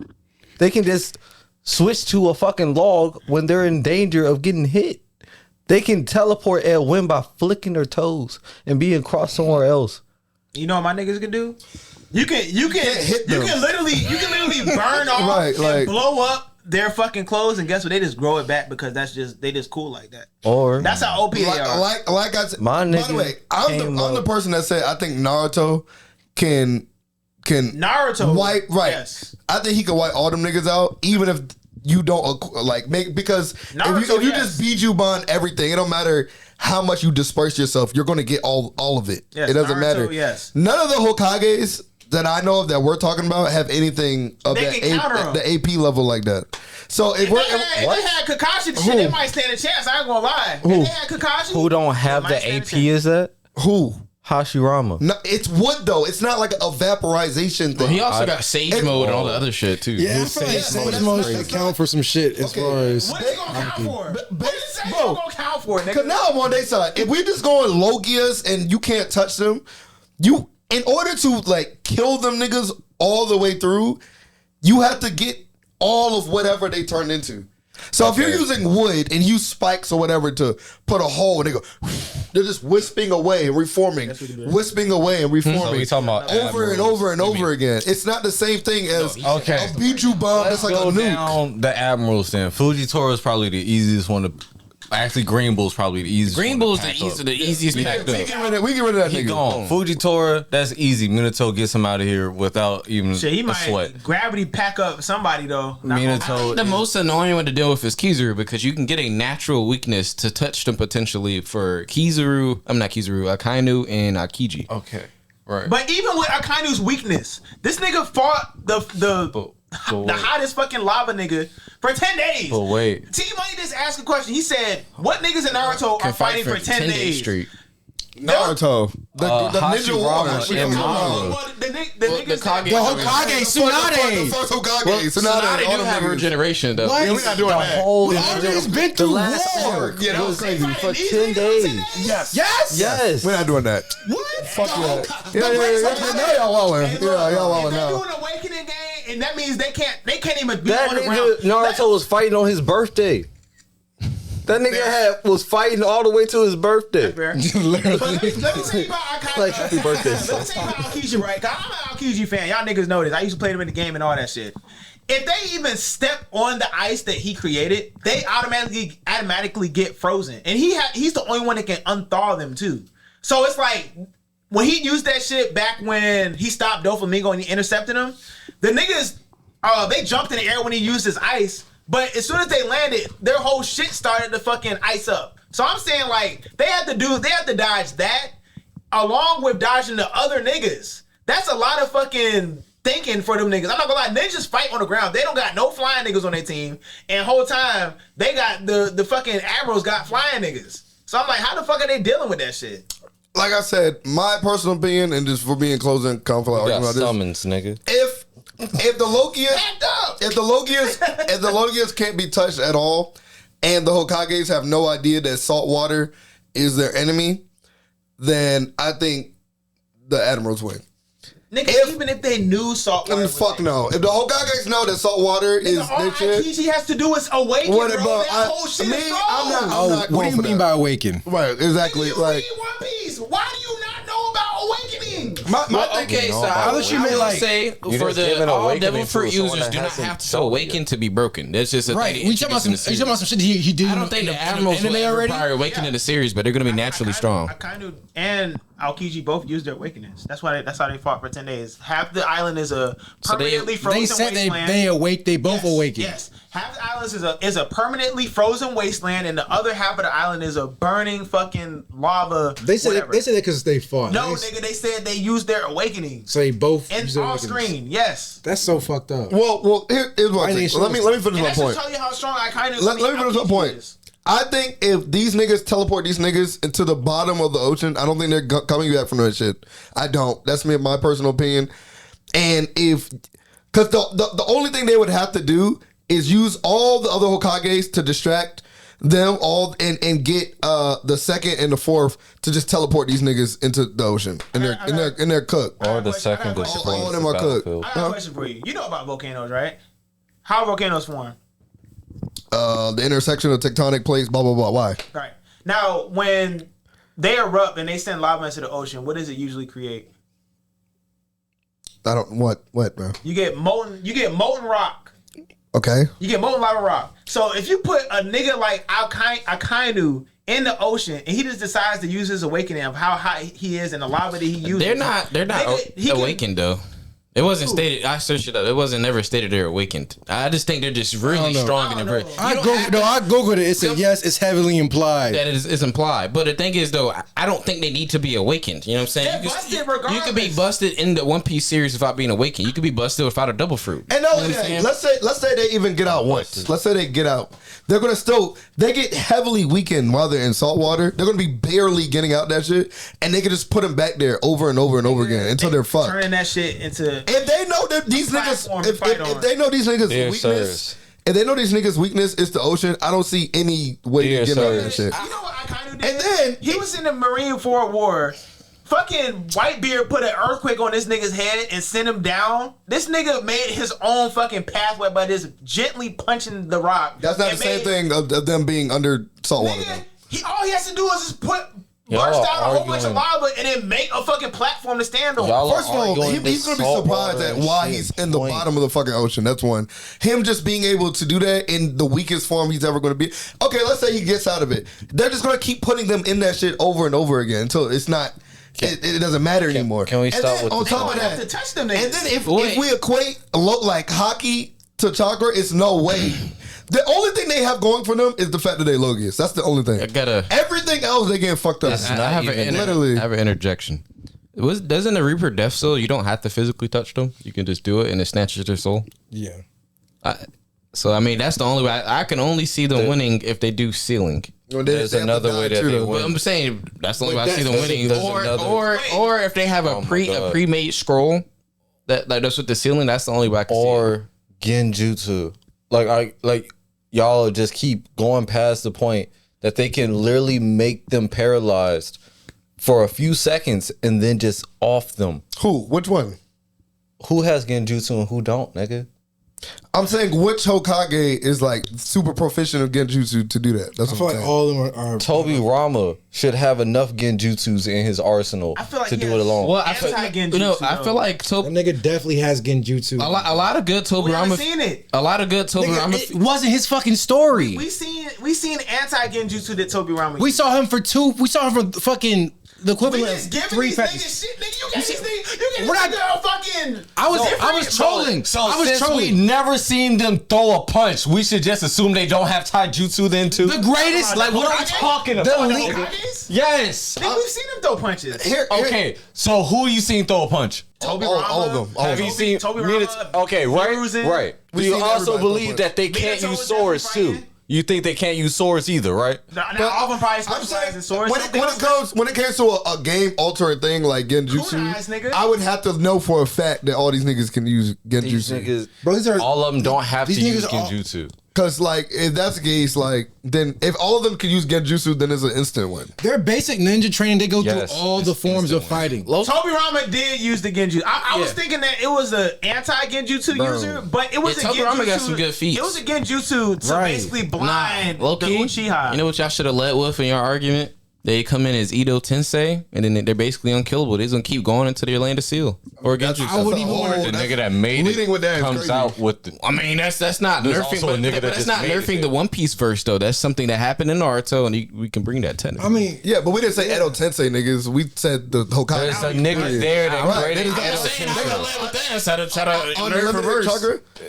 They can just switch to a fucking log when they're in danger of getting hit. They can teleport at whim by flicking their toes and being across somewhere else.
You know what my niggas can do? You can
hit them.
literally burn off
Right,
and
like-
blow up their fucking clothes, and guess what? They just grow it back because they just cool like that.
Or
That's how OP they are.
Like I said,
My
by the
nigga
way, I'm
came
the
up-
person that said I think Naruto can
Naruto,
wipe right.
Yes.
I think he can wipe all them niggas out, even if you don't make because
Naruto,
if you
yes.
just Bijubon everything, it don't matter how much you disperse yourself, you're gonna get all of it.
Yes,
it doesn't
Naruto,
matter.
yes.
None of the Hokages that I know of that we're talking about have anything of
They
that
can counter 'em.
the AP level like that. So if
If they had Kakashi, shit, they might stand a chance. I ain't gonna lie. If they had Kakashi,
who don't have
they
the
might stand a
AP
chance.
is that?
who?
Hashirama.
No, it's wood though. It's not like a vaporization thing.
He also got Sage Mode and all the other shit too.
Yeah, I feel like Sage Mode should account for some shit as far as.
What is it gonna count for? What is Sage
bro,
gonna count for,
Cause
nigga?
now I'm on their side. If we just going Logias and you can't touch them, you in order to like kill them niggas all the way through, you have to get all of whatever they turn into. So if you're using wood and use spikes or whatever to put a hole, and they're just wisping away and reforming, wisping away and reforming.
So we talking about
over and over and over again. It's not the same thing as a Biju bomb. That's like a nuke.
Down the Admirals then. Fujitora is probably the easiest one to. Actually, Green Bull's probably the easiest.
Green Bull's the easiest packed up.
We get rid of that nigga.
Gone. Fujitora, that's easy. Minato gets him out of here without even
Shit, he
a
might
sweat.
gravity pack up somebody though.
Minato.
The most annoying one to deal with is Kizaru because you can get a natural weakness to touch them potentially for Akainu and Akiji.
Okay, right.
But even with Akainu's weakness, this nigga fought the hottest fucking lava nigga for 10 days.
But wait.
T-Money just asked a question. He said, what niggas in Naruto are fighting for 10 days?
Straight.
Naruto. The ninja warrior.
The
Hokage, Tsunade.
The first Hokage.
Tsunade do have regeneration though.
Yeah, we're not doing that.
It's been through war.
Yeah, that was crazy. For 10 days.
Yes. We're not doing that.
What?
Fuck that. Yeah. Now y'all walling. Yeah, y'all walling
They're
now.
doing awakening game, and that means they can't even be
That
on the
nigga
ground.
Naruto was fighting on his birthday. That nigga was fighting all the way to his birthday.
But let me tell you about Akainu.
Like, happy birthday,
Let me tell you about Aokiji, right? Cause I'm an Aokiji fan. Y'all niggas know this. I used to play them in the game and all that shit. If they even step on the ice that he created, they automatically get frozen. And he's the only one that can unthaw them too. So it's like when he used that shit back when he stopped Doflamingo and he intercepted him, the niggas they jumped in the air when he used his ice. But as soon as they landed, their whole shit started to fucking ice up. So I'm saying like they had to dodge that along with dodging the other niggas. That's a lot of fucking thinking for them niggas. I'm not gonna lie, ninjas fight on the ground. They don't got no flying niggas on their team. And whole time they got the fucking Admirals got flying niggas. So I'm like, how the fuck are they dealing with that shit?
Like I said, my personal opinion, and just for being closing conflict argument about this.
Summons, nigga.
If the Logias can't be touched at all, and the Hokages have no idea that salt water is their enemy, then I think the Admirals win.
Nigga, even if they knew salt water,
fuck no. If the Hokages know that salt water is
all
their shit,
Aokiji has to do is awaken, bro. That whole shit is
I'm not
What do you mean by awaken?
Right, exactly.
You
Like,
read One Piece. Why do you not know about awakening?
Okay, so I
thought you meant like
say for the all devil fruit users do not have to awaken to be broken. That's just a
right.
thing.
We talking about some shit he did.
I don't think the Admirals will ever require awakening in the series, but they're going to be naturally strong.
Akainu and Aokiji both used their awakenings. That's how they fought for 10 days. Half the island is a permanently frozen
They said
wasteland.
they awake. They both awaken.
Yes. Half the island is a permanently frozen wasteland, and the other half of the island is a burning fucking lava.
They said
whatever.
they said that because they fought.
No, nigga, they said they used their awakening.
So they both
And
used their
off
awakenings.
screen, yes.
That's so fucked up.
well, here's what I think. Let me finish
And
my
that should
point.
tell you how strong Akainu
Let me finish my point. I think if these niggas teleport these niggas into the bottom of the ocean, I don't think they're coming back from that shit. I don't. That's my personal opinion. And because the only thing they would have to do is use all the other Hokages to distract them all and get the second and the fourth to just teleport these niggas into the ocean and they're cooked.
Or the second destroys
all of them
the
are cooked.
battlefield.
I got a question for you. You know about volcanoes, right? How volcanoes form?
The intersection of tectonic plates, blah blah blah. Why?
Right. Now, when they erupt and they send lava into the ocean, what does it usually create?
I don't what bro.
You get molten rock.
Okay.
You get molten lava rock. So if you put a nigga like Akainu in the ocean and he just decides to use his awakening of how high he is and the lava that he uses,
They're not
Nigga, he
awakened though. It wasn't stated. I searched it up. It wasn't never stated they're awakened. I just think they're just really strong and very.
I googled it. It said yes. It's heavily implied.
That is implied. But the thing is, though, I don't think they need to be awakened. You know what I'm saying?
They're busted regardless.
You could be busted in the One Piece series without being awakened. You could be busted without a double fruit.
And let's say they even get out once. Let's say they get out. They're gonna they get heavily weakened while they're in salt water. They're gonna be barely getting out that shit, and they can just put them back there over and over and over again until they're fucked.
Turning that shit into.
If they know that these niggas, if they know these niggas' weakness, if they know these niggas' weakness is the ocean, I don't see any way to get out of that shit.
You know what Akainu did?
And then
he was in the Marine War Fucking Whitebeard put an earthquake on this nigga's head and sent him down. This nigga made his own fucking pathway by just gently punching the rock.
That's not the same thing of them being under salt water.
Nigga, all he has to do is just burst out a whole bunch of lava and then make a fucking platform to stand on.
First of all, he's gonna be surprised at why he's in the bottom of the fucking ocean. That's one. Him just being able to do that in the weakest form he's ever gonna be. Okay, let's say he gets out of it. They're just gonna keep putting them in that shit over and over again until it's not. It doesn't matter anymore.
Can we stop with
on top of that? To touch them
and then if we equate like hockey to chakra, it's no way. The only thing they have going for them is the fact that they Logius. That's the only thing. Everything else they getting fucked up.
I have an interjection. Doesn't the Reaper Death Soul? You don't have to physically touch them. You can just do it, and it snatches their soul.
Yeah.
So I mean, that's the only way. I can only see them winning if they do sealing.
There's another way that they win.
But I'm saying that's the only way I see them winning. Or if they have a pre-made scroll that's with the ceiling, that's the only way I can see it.
Or genjutsu. Like y'all just keep going past the point that they can literally make them paralyzed for a few seconds and then just off them.
Who? Which one?
Who has genjutsu and who don't, nigga?
I'm saying which Hokage is like super proficient of genjutsu to do that. That's
I feel
what I'm
like
saying.
all of them are
Tobirama should have enough genjutsus in his arsenal to do it alone.
Well, I feel like
that nigga definitely has genjutsu.
A lot of good Tobirama.
We haven't seen it.
A lot of good Tobirama.
It wasn't his fucking story.
We seen anti-genjutsu that Tobirama.
We saw him for fucking the equivalent
of
3
niggas
patches.
shit, nigga. You get these niggas. You get this girl fucking.
I was trolling.
So since we never seen them throw a punch, we should just assume they don't have taijutsu then too.
The greatest,
like what are we talking about? Yes.
Nigga, we've seen them throw punches.
Okay, so who you seen throw a punch?
All of them.
Have you seen? Okay, right. Do you also believe that they can't use swords too? You think they can't use swords either, right?
Now all of them probably specialize in swords.
When it comes to a game altering thing like genjutsu, I would have to know for a fact that all these niggas can use genjutsu.
All of them don't have to use genjutsu.
Because, like, if that's the case, like, then if all of them can use genjutsu, then it's an instant win.
Their basic ninja training, they go through all the forms of fighting.
Tobirama did use the genjutsu. I was thinking that it was an anti-genjutsu user, but it was a genjutsu.
Tobirama got some good feats.
It was a genjutsu to basically blind the Uchiha.
You know what y'all should have led with in your argument? They come in as Edo Tensei, and then they're basically unkillable. They're gonna keep going until their land of seal. Or genjutsu.
I wouldn't even want
the nigga that made it comes out with the.
I mean, that's not nerfing. But that's not nerfing the One Piece verse though. That's something that happened in Naruto, and we can bring that technically.
I mean,
yeah, but we didn't say Edo Tensei niggas. We said the Hokage.
There's a nigga there that created Edo Tensei.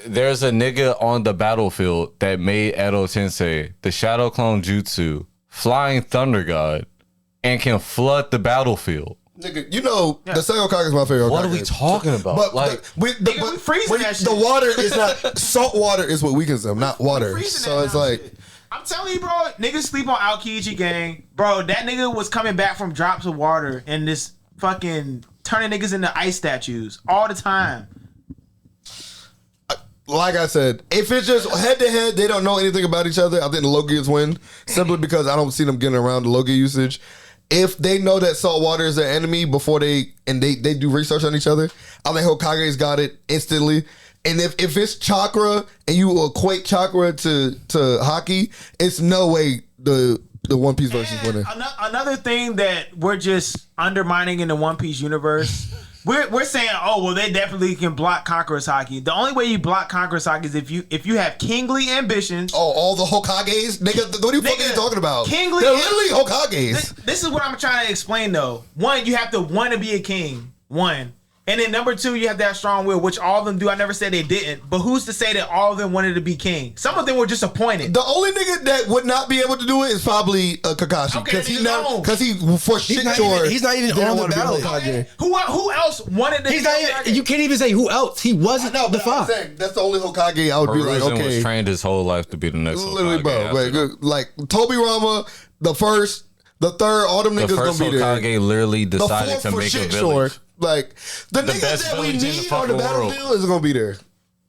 There's a nigga on the battlefield that made Edo Tensei, the Shadow Clone Jutsu, Flying Thunder God, and can flood the battlefield.
Nigga, you know the Seigo Hokage is my favorite.
What are we talking about?
But
like,
the water is not salt water is what weakens them, not water. So it's like
shit. I'm telling you, bro, niggas sleep on Aokiji gang. Bro, that nigga was coming back from drops of water and this fucking turning niggas into ice statues all the time.
Like I said, if it's just head to head, they don't know anything about each other. I think the Logias win simply because I don't see them getting around the Logia usage. If they know that salt water is their enemy before they do research on each other, I think Hokage's got it instantly. And if it's chakra and you equate chakra to hockey, it's no way the One Piece versus winning.
Another thing that we're just undermining in the One Piece universe. We're saying, oh well, they definitely can block Conqueror's Haki. The only way you block Conqueror's Haki is if you have kingly ambitions.
Oh, all the Hokages, nigga. What are you talking about?
Kingly,
they're literally Hokages.
This is what I'm trying to explain though. One, you have to want to be a king. One. And then number two, you have that strong will, which all of them do. I never said they didn't, but who's to say that all of them wanted to be king? Some of them were just appointed.
The only nigga that would not be able to do it is probably Kakashi, because he's not even on the battle.
Okay. Who else wanted to?
He's not even. You can't even say who else. He wasn't the five.
That's the only Hokage I would be like. Okay,
was trained his whole life to be the next.
Literally, bro. Like Tobirama, the first, the third, all them niggas gonna be there.
The first Hokage literally decided to make a village.
Like the niggas that we need on the battlefield is gonna be there.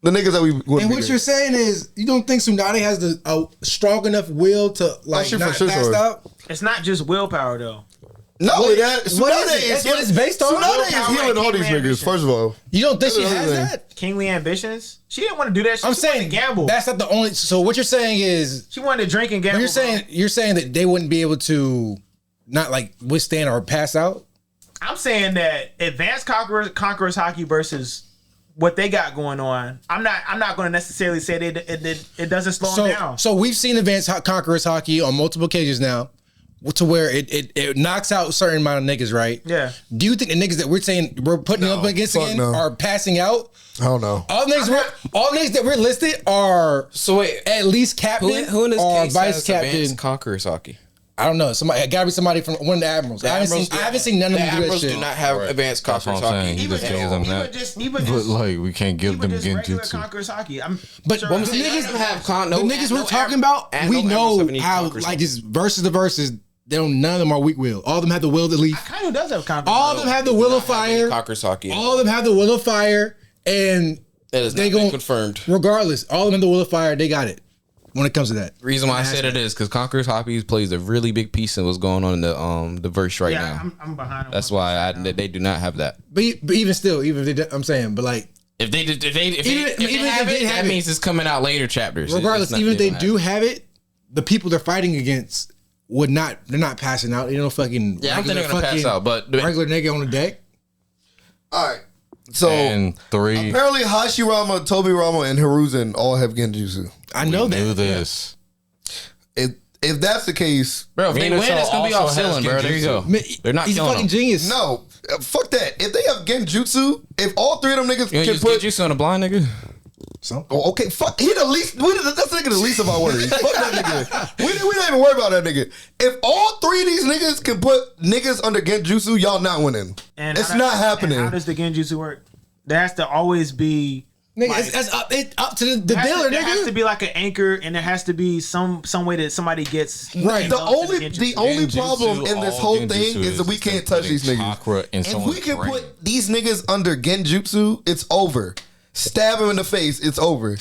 The niggas that we
and what you're saying is you don't think Tsunade has a strong enough will to like not fast out?
It's not just willpower though.
Tsunade
That's what it's based on.
Tsunade is healing all these
Kingly
niggas.
ambition.
First of all,
You don't think she
That's
has
another
that?
Kingly ambitions. She didn't want to do that. She
I'm
just wanted
saying
to gamble.
that's not the only. So what you're saying is,
She wanted to drink and gamble.
you're saying that they wouldn't be able to not like withstand or pass out.
I'm saying that advanced conquerors hockey versus what they got going on. I'm not going to necessarily say that it doesn't slow them down.
So we've seen advanced conquerors hockey on multiple occasions now, to where it knocks out a certain amount of niggas, right?
Yeah.
Do you think the niggas that we're saying we're putting up against
fuck
again
no.
are passing out?
I don't know.
All niggas that we're listed are
So wait,
at least captain
who in this
or
case
vice
has
captain.
advanced conquerors hockey?
I don't know. Somebody, it gotta be somebody from one of the admirals. I haven't seen none of
The
them do that
Admirals
shit.
do not have advanced
That's what
conquerors
I'm saying.
hockey.
He just gives them that.
Even
But
just
like, we can't give them
regular
genjutsu.
conquerors hockey.
But
sure
the
I'm
niggas
saying
have
no
the niggas
no
we're talking about,
and
we
no
know
Admirals have any
how
conquerors
like
hockey.
just versus the verses. They don't. None of them are weak will. All of them have the will to leave.
Kainu does have conquerors.
All of them have the will of fire.
Conquerors hockey.
All of them have the will of fire, and
That is
they
not been
gon-
confirmed.
Regardless, all of them have the will of fire. They got it when it comes to that.
Reason why I said it is because Conquerors Hockey plays a really big piece in what's going on in the verse right
Yeah,
now.
I'm behind.
That's why they do not have that.
But even still, even if they, I'm saying, but like
If they have
they
it,
have
that
it-
means it's coming out later chapters.
regardless,
It's not-
even if they
don't
do
have
have it, the people they're fighting against would not. They're not passing out. You know, fucking.
Yeah, I don't think they're
regular
gonna pass
fucking
out, but
regular nigga on the deck.
All right. So
And 3.
apparently Hashirama, Tobirama, and Hiruzen all have genjutsu.
I know
Knew
that.
this.
If that's the case,
bro, if they win,
Minato
it's gonna be off
also has
ceiling, bro. There you go.
genjutsu.
They're not
He's a
killing
fucking
them.
genius.
no, fuck that. If they have genjutsu, if all three of them niggas
You
can
just
put,
get you on a blind nigga.
oh, okay, fuck, he the least. That's the nigga the least of our worries. Fuck that nigga. We don't even worry about that nigga. If all three of these niggas can put niggas under genjutsu, y'all not winning.
And
It's
how
not
does-
happening.
and how does the genjutsu work? There has to always be.
Nigga,
like,
it's up to the
there has to-
dealer,
there has to
nigga.
be like an anchor, and there has to be some way that somebody gets
Right.
The
involved in
only
genjutsu.
problem in this whole thing
Genjutsu
is that we can't touch these niggas.
Chakra in
If
someone's
we can
brain.
put these niggas under genjutsu, it's over. Stab him in the face, it's over.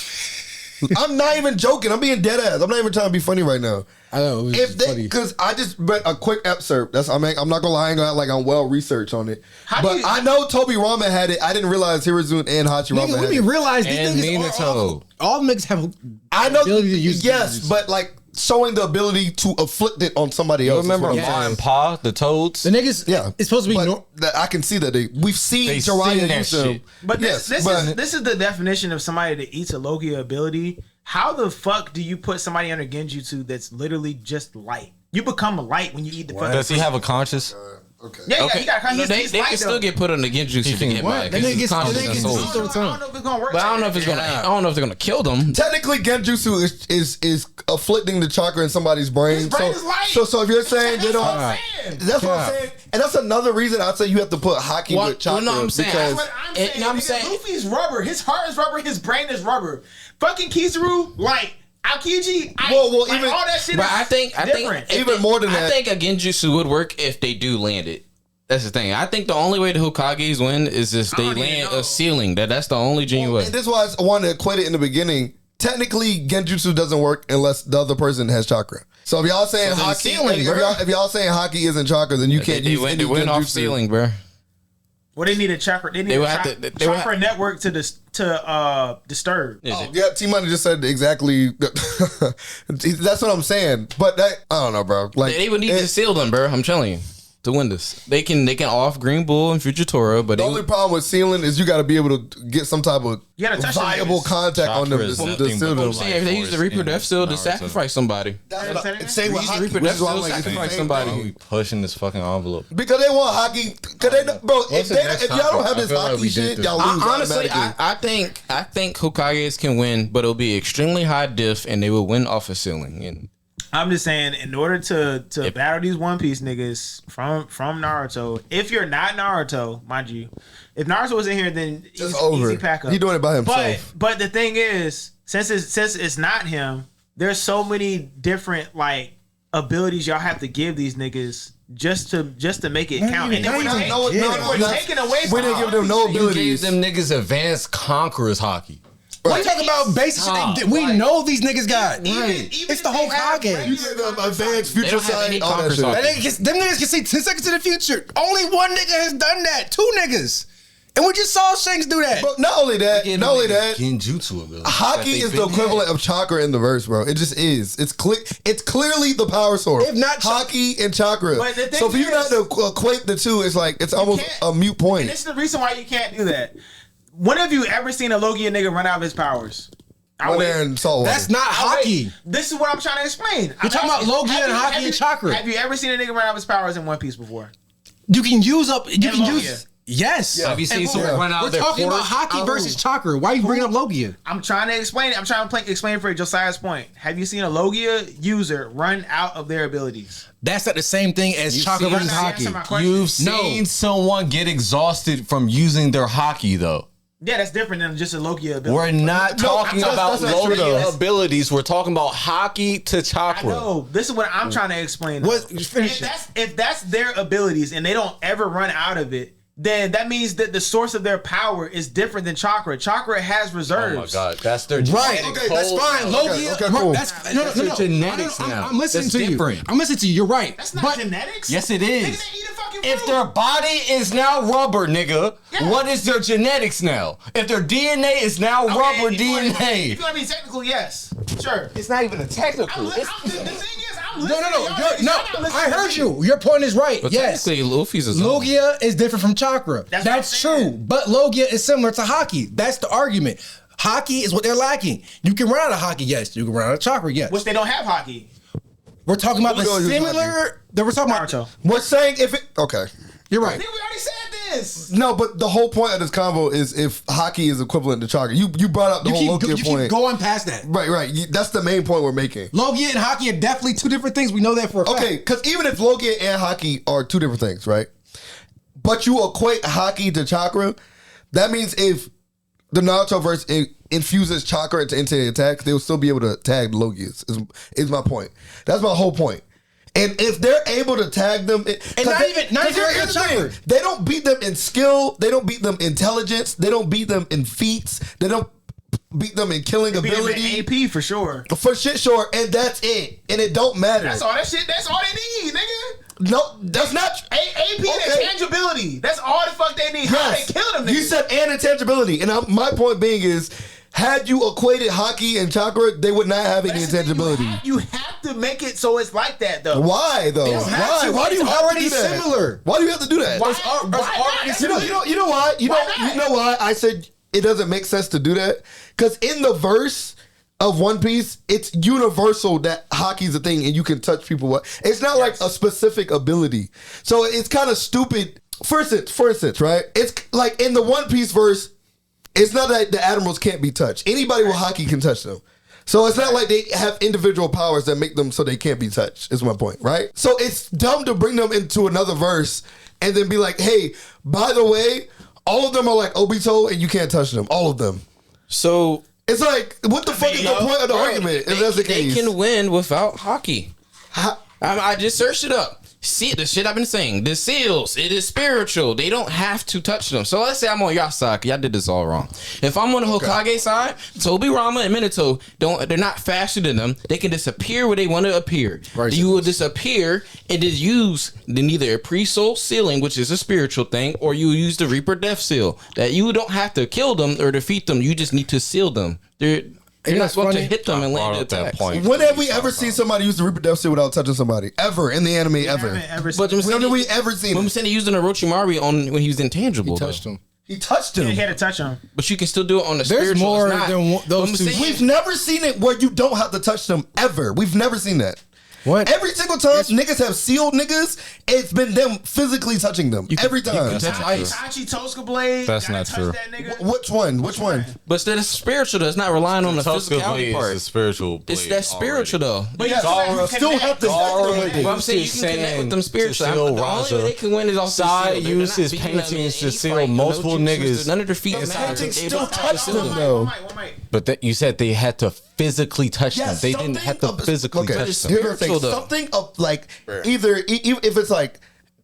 I'm not even joking. I'm being dead ass. I'm not even trying to be funny right now.
I know. It was
If they,
funny.
because I just read a quick excerpt. I'm not gonna lie, I ain't gonna act like I'm well researched on it.
How do
But
you-
I know Toby Rama had it. I didn't realize Hiruzen and Hachirama
Nigga,
had
when we
it.
realize these
And
niggas
Minato.
all the niggas have
I know.
ability to use
Yes,
genjutsu.
but like showing the ability to afflict it on somebody else. is
Remember
what I'm
Ma
saying.
and Pa, the toads?
the niggas.
Yeah,
it's supposed to be.
But I can see that we've seen
They
Jiraiya
seen that
use them.
shit.
But
yes,
this is the definition of somebody that eats a Logia ability. How the fuck do you put somebody under genjutsu that's literally just light? You become light when you eat the fucking.
Does he have a conscious?
okay.
Yeah,
Okay,
you got.
no, they can still get put on the genjutsu to get
What?
by.
That nigga gets-
conscious
that nigga
and
gets
soul.
diseased all the
I
time.
don't know if it's gonna work.
But I don't know if it's gonna. I don't know if they're gonna kill them.
Technically, genjutsu is afflicting the chakra in somebody's brain.
His brain is light.
So if you're saying they
That's what
don't,
I'm saying.
that's what I'm saying, and that's another reason I say you have to put hockey
Well,
with chakra.
no, I'm saying-
because
That's what I'm
It-
saying.
no, I'm
Nigga,
saying-
Luffy's rubber. His heart is rubber. His brain is rubber. Fucking Kizaru, like Aokiji.
Well,
like,
even-
all that shit.
But
is
I think
different.
Even more than
I
that-
think a genjutsu would work if they do land it. That's the thing. I think the only way the Hokages win is if they
don't even
land
know.
a ceiling. That's the only genuine way.
and this is why I wanted to equate it in the beginning. Technically, genjutsu doesn't work unless the other person has chakra. So if y'all saying
then
hockey,
ceiling,
if
bro.
y'all saying hockey isn't chakra, then you can't
They
use
went,
any
they went off
genjutsu.
ceiling, bro.
Well, they need a chakra. They need
They
a
would have to- they would
chakra network to disturb.
Oh, yeah, T Money just said exactly. That's what I'm saying. But that, I don't know, bro. Like
They would need to seal them, bro. I'm telling you, to win this. They can off Green Bull and Fujitora, but
the
they
only problem with sealing is you got to be able to get some type of
You gotta touch
viable
the niggas.
contact on them
Chakra is
to
nothing
seal
but
them.
life.
say if they use the Reaper
in
Death Seal to
Naruto.
sacrifice somebody.
Same with
Use the
hockey,
Reaper
which
Death
is why I'm
Seal
like, it's the
sacrifice
same
somebody.
Why we pushing this fucking envelope?
because they want hockey. Because they, bro, if,
the next
if y'all don't
topic?
have
I
this
feel like
hockey
we did
shit,
this.
y'all lose
Honestly,
automatically.
I think Hokages can win, but it'll be extremely high diff, and they will win off a ceiling. And
I'm just saying, in order to battle these One Piece niggas from Naruto, if you're not Naruto, mind you, if Naruto was in here, then
It's
easy,
over.
easy pack up.
He doing it by himself.
But the thing is, since it's not him, there's so many different like abilities y'all have to give these niggas just to make it count. And then
not
we're
even-
taking-
no,
we're taking away
We
from
didn't give them no
You gave
abilities.
them niggas advanced conquerors hockey.
We're talking about basic shit. We know these niggas got.
Even
It's the Hokage.
You said the advanced future
don't have
side,
any
all that
conquers
shit.
on
Them niggas can see 10 seconds in the future. Only one nigga has done that. 2 niggas. And we just saw Shanks do that.
But not only that,
Genjutsu ability.
Hockey is the equivalent of chakra in the verse, bro. It just is. It's clearly the power source.
If not
hockey and chakra.
But the thing
So for you
is-
not to equate the two, it's like it's almost a mute point.
And this is the reason why you can't do that. When have you ever seen a Logia nigga run out of his powers?
Go there and saltwater.
That's not hockey.
This is what I'm trying to explain.
You're talking about Logia and hockey and chakra.
Have you ever seen a nigga run out of his powers in One Piece before?
You can use up. You can
Logia.
use. Yes.
Have you seen
And
someone
who-
run out
We're
of their
talking about
force?
hockey versus chakra. Why are you bringing up Logia?
I'm trying to explain it. I'm trying to explain for Josiah's point. Have you seen a Logia user run out of their abilities?
That's not the same thing as chakra
seen-
versus hockey.
Answer my question.
You've seen someone get exhausted from using their hockey, though.
Yeah, that's different than just a Logia ability.
We're not talking about
that's not true,
Logia
though.
abilities. We're talking about hockey to
I
chakra.
know. This is what I'm trying to explain.
What- just finish it.
If that's their abilities and they don't ever run out of it, then that means that the source of their power is different than chakra. Chakra has reserves.
Oh my god, that's their
Right.
genetic
Okay, that's
code.
fine. Logia.
okay, cool.
That's no.
their genetics now.
I'm listening
That's
to
different.
you. I'm listening to you. You're right.
That's not
But
genetics.
Yes, it
Nigga,
is.
they eat a fucking
If
fruit.
their body is now rubber, nigga,
Yeah.
what is their genetics now? If their DNA is now
Okay,
rubber
if you wanna-
DNA,
If you want to be technical, yes, sure.
It's not even a technical.
The thing is, I'm listening.
no.
to y'all niggas.
No.
Y'all not listening
I
to
heard
me.
you. Your point is right.
But
Yes.
technically, Luffy's a zone.
Logia is different from chakra.
That's
That's
what I'm
true.
saying.
But Logia is similar to hockey. That's the argument. Hockey is what they're lacking. You can run out of hockey, yes. You can run out of chakra, yes.
Which they don't have hockey.
We're talking about the
We're gonna use
similar. That we're talking about.
Naruto.
We're saying if it okay.
You're
I
right.
think we already said this.
No, but the whole point of this convo is if hockey is equivalent to chakra. You brought up the
You
whole
keep,
Logia
you
point.
keep going past that.
Right. That's the main point we're making.
Logia and hockey are definitely two different things. We know that for a fact.
Okay, because even if Logia and hockey are two different things, right? But you equate hockey to chakra, that means if the Naruto verse infuses chakra into the attack, they'll still be able to tag Logias, is my point. That's my whole point. And if they're able to tag them,
And not even
here's the
chakra.
thing, they don't beat them in skill, they don't beat them in intelligence, they don't beat them in feats, they don't beat them in killing ability.
AP for sure.
For shit, sure, and that's it. And it don't matter.
That's all that shit. That's all they need, nigga.
No, that's not.
AP and
Okay.
intangibility. That's all the fuck they need. How
Yes.
they kill them niggas?
You said and intangibility. And my point being is, had you equated hockey and chakra, they would not have any
That's the thing,
intangibility.
You have to make it so it's like that, though.
Why though?
don't have
Why?
to.
Why do you
It's
have to
already
do that?
similar.
Why do you have to do that?
Why?
It's
Why
already
not?
similar.
You know why? You
Why not?
know why I said it doesn't make sense to do that? Because in the verse of One Piece, it's universal that hockey's a thing and you can touch people. It's not like a specific ability. So it's kind of stupid. For instance, right? It's like in the One Piece verse, it's not that the Admirals can't be touched. Anybody with hockey can touch them. So it's not like they have individual powers that make them so they can't be touched, is my point, right? So it's dumb to bring them into another verse and then be like, hey, by the way, all of them are like Obito and you can't touch them. All of them.
So
It's like, what the fuck is the point of the argument if that's the
they
case?
can win without hockey.
How-
I just searched it up. See the shit I've been saying. The seals, it is spiritual. They don't have to touch them. So let's say I'm on y'all side. 'Cause y'all did this all wrong. If I'm on the Hokage side, Tobi, Rama, and Minato they're not faster than them. They can disappear where they want to appear.
Right.
You will disappear and just use either a pre-soul sealing, which is a spiritual thing, or you use the Reaper Death Seal. That you don't have to kill them or defeat them. You just need to seal them. You're not supposed to hit them and land
brought
at
up that
that
point.
When have we ever seen somebody use the Reaper Death Seal without touching somebody? Ever in the anime, ever.
I haven't ever
But I'm
When
saying
have we ever seen
when I'm
it?
saying he used an Orochimaru on when he was intangible.
Touched him.
He touched him.
He had to touch him.
But you can still do it on the
There's
spiritual.
more
It's not-
than those
I'm
two.
saying-
We've never seen it where you don't have to touch them ever. We've never seen that.
What?
Every single time niggas have sealed niggas, it's been them physically touching them. Every time.
That's ice.
Itachi Tosca Blade.
That's
gotta
not
touch
true.
That nigga.
Which one? Which one?
But that's spiritual. That's not relying on the
Tosca
physicality
blade
part.
is a spiritual blade.
It's that spiritual though.
But you
Gaara
still
still
have
have
to
to
connect.
But I'm saying you can connect with them spiritually. The only way they can win is off the
Sai
seal. They're
used
not
his
beating them in
paintings to
any
seal
fight. No
multiple
jutsus.
niggas.
None of their feet
The
matter.
paintings
They
still
don't
touch
seal
them,
them.
though.
One mic.
But that, you said they had to physically touch them. They didn't have to physically
Okay,
touch
it's
them.
here's the thing.
spiritual, though.
Something of like either if it's like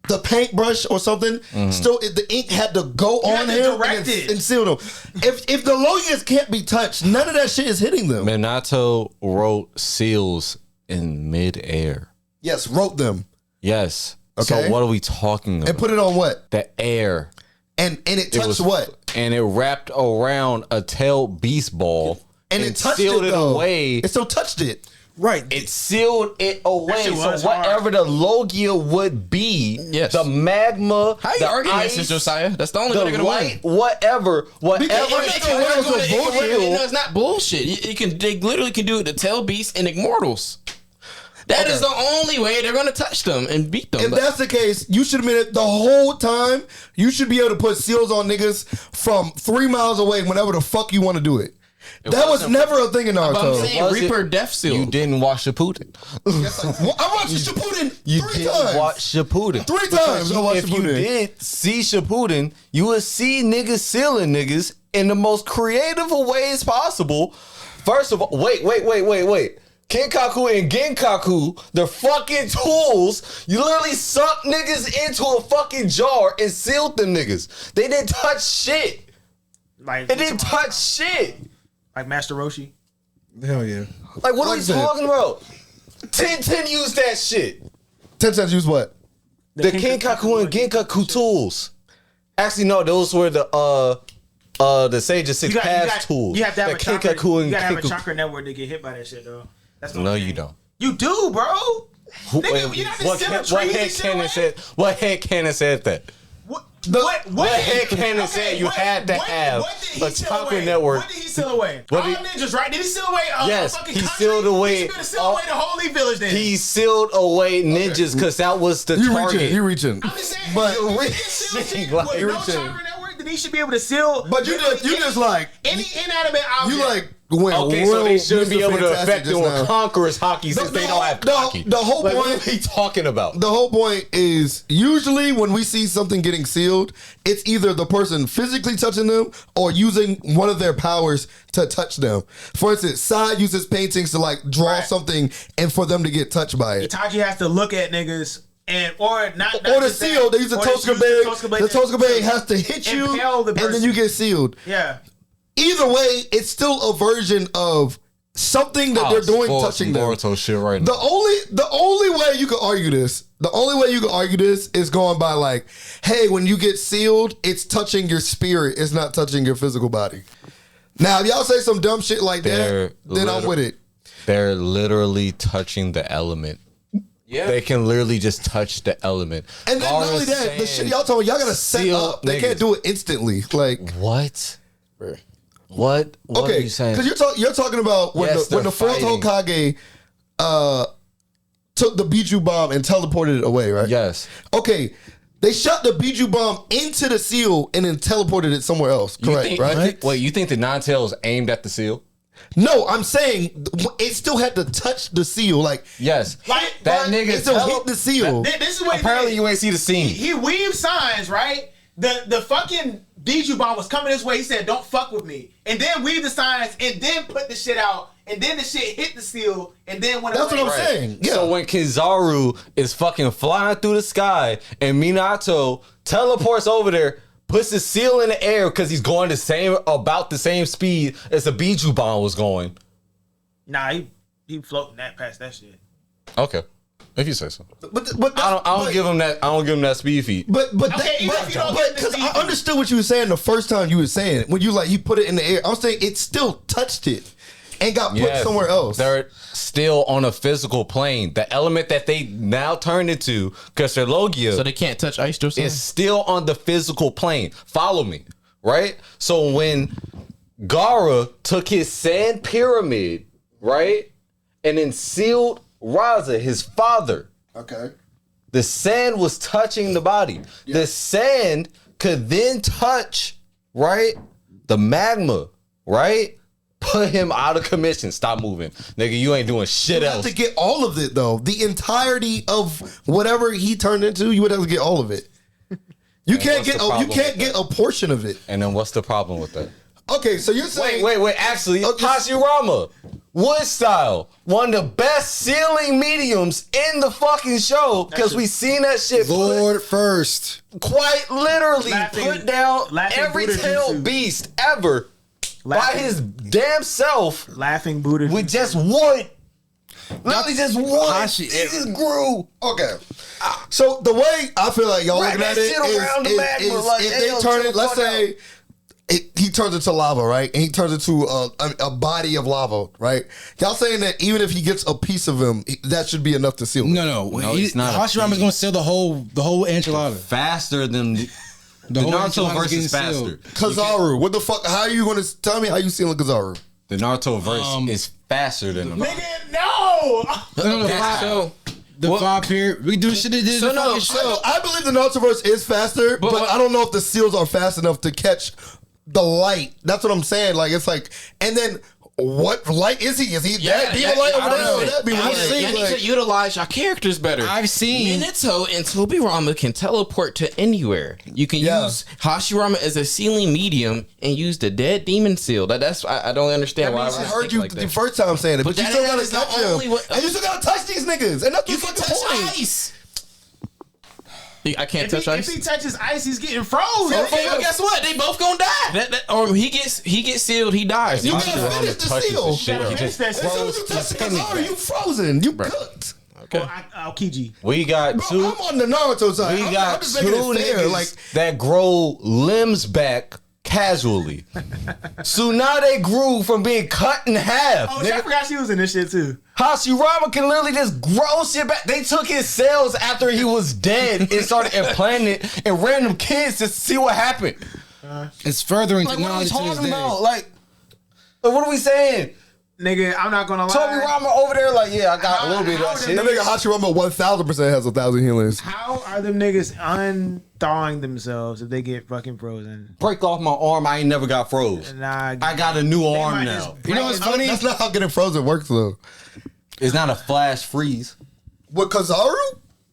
the paintbrush or something, still the ink had to go on him and seal them. If the Logias can't be touched, none of that shit is hitting them.
Minato wrote seals in midair.
Yes, wrote them.
Yes.
Okay.
So what are we talking about?
And put it on what?
The air.
And it touched what?
And it wrapped around a tailed beast ball.
And it touched
sealed
it
away.
It still touched it.
Right.
It sealed it away. So whatever
hard.
the Logia would be, the magma,
How you
the
arguing
ice,
against Josiah? That's the only way they're
the
gonna
light,
win.
whatever.
It's not bullshit. They literally can do it to Tail Beast and Immortals. That is the only way they're gonna touch them and beat them.
If that's the case, you should have been the whole time. You should be able to put seals on niggas from 3 miles away whenever the fuck you want to do it. That was never a thing in
I'm
Naruto.
saying Reaper Death Seal.
You didn't watch Shippuden.
I watched Shippuden
You
3
didn't
times.
watch Shippuden.
3 times I watched
If you
Shippuden.
did see Shippuden, you would see niggas sealing niggas in the most creative of ways possible. First of all, wait. Kenkaku and Genkaku, they're fucking tools. You literally sunk niggas into a fucking jar and sealed them niggas. They didn't touch shit.
Like
It didn't touch shit.
like Master Roshi.
Hell yeah.
Like, what are
Like
we
that.
talking about? 10 used that shit.
10 cents use what?
The Kenkaku and Genkaku tools. Actually, no, those were the Sage's Six Paths tools.
You have to have
The
a chakra.
Kenkaku and
You gotta have a
Genkaku.
chakra network to get hit by that shit, though. That's the
No,
only
you
thing.
don't.
You do, bro. Nigga, you not
What head cannon said that? What head cannon said you had to have a chakra network?
What did he seal away?
What
All
did-
ninjas, right? Did he seal away
Yes,
a fucking
he
country?
sealed away
He should have sealed
all-
away the holy village then.
He sealed away ninjas because that was the target.
You reaching.
I'm just saying,
But
if he sealed shit
like,
with
you
no
reaching.
chakra network, then he should be able to seal.
But you just like
any inanimate object.
you like went
Okay,
real
so they shouldn't be
Mr.
able to
Fantastic
affect
just
them with
now.
conquerors hockey since they don't have hockey.
The whole
Like,
point.
what are we talking about?
The whole point is usually when we see something getting sealed, it's either the person physically touching them or using one of their powers to touch them. For instance, Sai uses paintings to like draw something and for them to get touched by it.
Itachi has to look at niggas and or not
Or the
just
seal,
that,
they use the
or
Tosca
use
Bay. The Tosca Bay has to hit you
impale the
and then
person.
you get sealed.
Yeah.
Either way, it's still a version of something that they're doing touching them.
Boruto shit right
The
now.
only way you could argue this, is going by like, hey, when you get sealed, it's touching your spirit, it's not touching your physical body. Now, if y'all say some dumb shit like that, then I'm with it.
They're literally touching the element.
Yeah.
They can literally just touch the element.
And then not
Gaara's
only that, the
saying
shit y'all talking, y'all gotta set
seal
up. They
niggas.
can't do it instantly. Like,
What? What are
okay,
you saying?
because you're talking about when
Yes,
the
they're
fourth
fighting.
Hokage took the Biju bomb and teleported it away, right?
Yes.
Okay, they shot the Biju bomb into the seal and then teleported it somewhere else. Correct, right?
Wait, you think the Nine-Tails aimed at the seal?
No, I'm saying it still had to touch the seal. Like,
Yes.
Like,
that
but
nigga
it still hit the seal.
This is what
Apparently you ain't see the scene.
he weaved signs, right? The fucking Biju bomb was coming this way. He said, "Don't fuck with me," and then weaved the signs, and then put the shit out, and then the shit hit the seal, and then went
That's
away.
what I'm saying. Yeah.
So when Kizaru is fucking flying through the sky and Minato teleports over there, puts the seal in the air because he's going about the same speed as the Biju bomb was going.
Nah, he floating that past that shit.
Okay, if you say so.
But
I don't give him that. I don't give him that speed feat.
But
Okay, even if you don't get the
because I
speed.
understood what you were saying the first time you were saying it. When you put it in the air. I'm saying it still touched it and got put
Yes,
somewhere else.
They're still on a physical plane. The element that they now turned into, because they're Logia,
So they can't touch ice or something?
is still on the physical plane. Follow me, right? So when Gaara took his sand pyramid, right, and then sealed Raza, his father,
Okay.
the sand was touching the body. The sand could then touch, right, the magma, right? Put him out of commission. Stop moving. Nigga, you ain't doing shit
You have
else.
to get all of it though. The entirety of whatever he turned into, you would have to get all of it. You can't
what's
get
the
you
problem
can't
with
get a portion of it.
And then what's the problem with that?
Okay, so you're saying
Wait. Actually, Hashirama, wood style, one of the best ceiling mediums in the fucking show because we seen that shit.
Lord first.
Quite literally put down every
Buddha
tailed
jutsu.
beast ever by his damn self
Laughing Buddha
with
jutsu.
just one. Literally just one.
Hashi-
It just grew.
okay. So the way I feel like y'all
Wrap
looking at
that
it
shit around the magma,
is
like,
if
hey,
they
yo,
turn
chill
it,
the
let's
fuck
say he turns into lava, right? And he turns into a body of lava, right? Y'all saying that even if he gets a piece of him, that should be enough to seal it?
No.
it's not a
Hashirama's
piece.
gonna sell the whole enchilada.
Faster than the
whole
Naruto
enchilada's getting
verse is faster.
sealed.
Kazaru, what the fuck? How are you going to tell me how you sealing Kazaru?
The Naruto verse is faster than the
Nigga, no!
No,
So
the 5 period. We do shit.
So
So
no,
I believe the Narutoverse is faster, but I don't know if the seals are fast enough to catch the light. That's what I'm saying. Like it's like, and then what light is he? Is he that beam of light over there? Or that beam of
I've
light?
seen,
you need to utilize your characters better.
I've seen-
Minato and Tobirama can teleport to anywhere. You can use Hashirama as a sealing medium and use the dead demon seal. That's I don't understand why.
I
I
heard you
like
the
that.
first time saying it, but you
that
still gotta
is not
touch him,
only what-
and you still gotta touch these niggas, and that's the
You can
fucking
touch
point.
ice. I can't
If
touch ice.
he touches ice, he's getting frozen.
Okay, well, guess what? They both gonna die. Or he gets sealed. He dies.
You
Hashirama-
gotta finish the
touches
seal.
the shit. He just
As soon as you touch the Kazaru, you frozen. You cooked.
Aokiji.
We got
Bro,
two.
I'm on the Naruto side.
We
I'm
got
just
two
making it fair.
niggas
Like,
that grow limbs back casually. Tsunade grew from being cut in half.
Oh, shit, I
nigga.
forgot she was in this shit too.
Hashirama can literally just grow shit back. They took his cells after he was dead and started implanting it in random kids just to see what happened.
It's furthering
Like, what are we
technology to this
talking
day.
about? Like, what are we saying?
Nigga, I'm not gonna lie.
Tobirama over there, like, yeah, I got a little bit of
How
that
the
shit.
that nigga Hashirama 1000% has 1,000 healings.
How are them niggas unthawing themselves if they get fucking frozen?
Break off my arm, I ain't never got froze.
Nah,
I got a new
they
arm
might
now.
just
You know what's funny?
That's not how getting frozen works though.
It's not a flash freeze.
With Kazaru?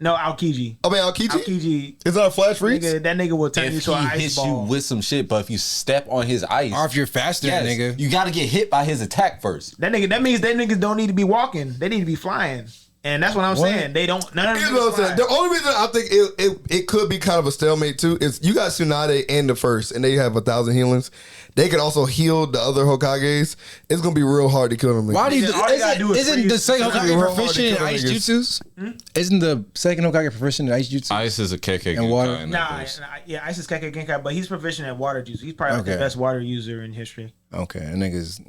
No, Aokiji.
I mean, Aokiji?
Aokiji.
Is that a flash freeze?
Nigga, that nigga will turn you
If
to
he
an ice
hits you
ball.
with some shit, but if you step on his ice,
Or if you're faster,
yes,
nigga.
you got to get hit by his attack first.
That means that niggas don't need to be walking. They need to be flying. And that's what I'm saying. They don't. None of them
You know what I'm saying?
fly.
The only reason I think it could be kind of a stalemate too is you got Tsunade and the first, and they have 1,000 healings. They could also heal the other Hokages. It's gonna be real hard to kill them.
Why do you?
All you gotta do is
Isn't the
freeze.
second
It's gonna be
Hokage
real hard to
proficient in
kill
ice
niggas.
jutsus? Isn't the second Hokage proficient in ice jutsu?
Ice is a KK
And water.
Genkai in
Nah,
that verse.
yeah, Ice is Keke Genkai, but he's proficient at water juice. He's probably like
Okay.
the best water user in history.
Okay, that nigga's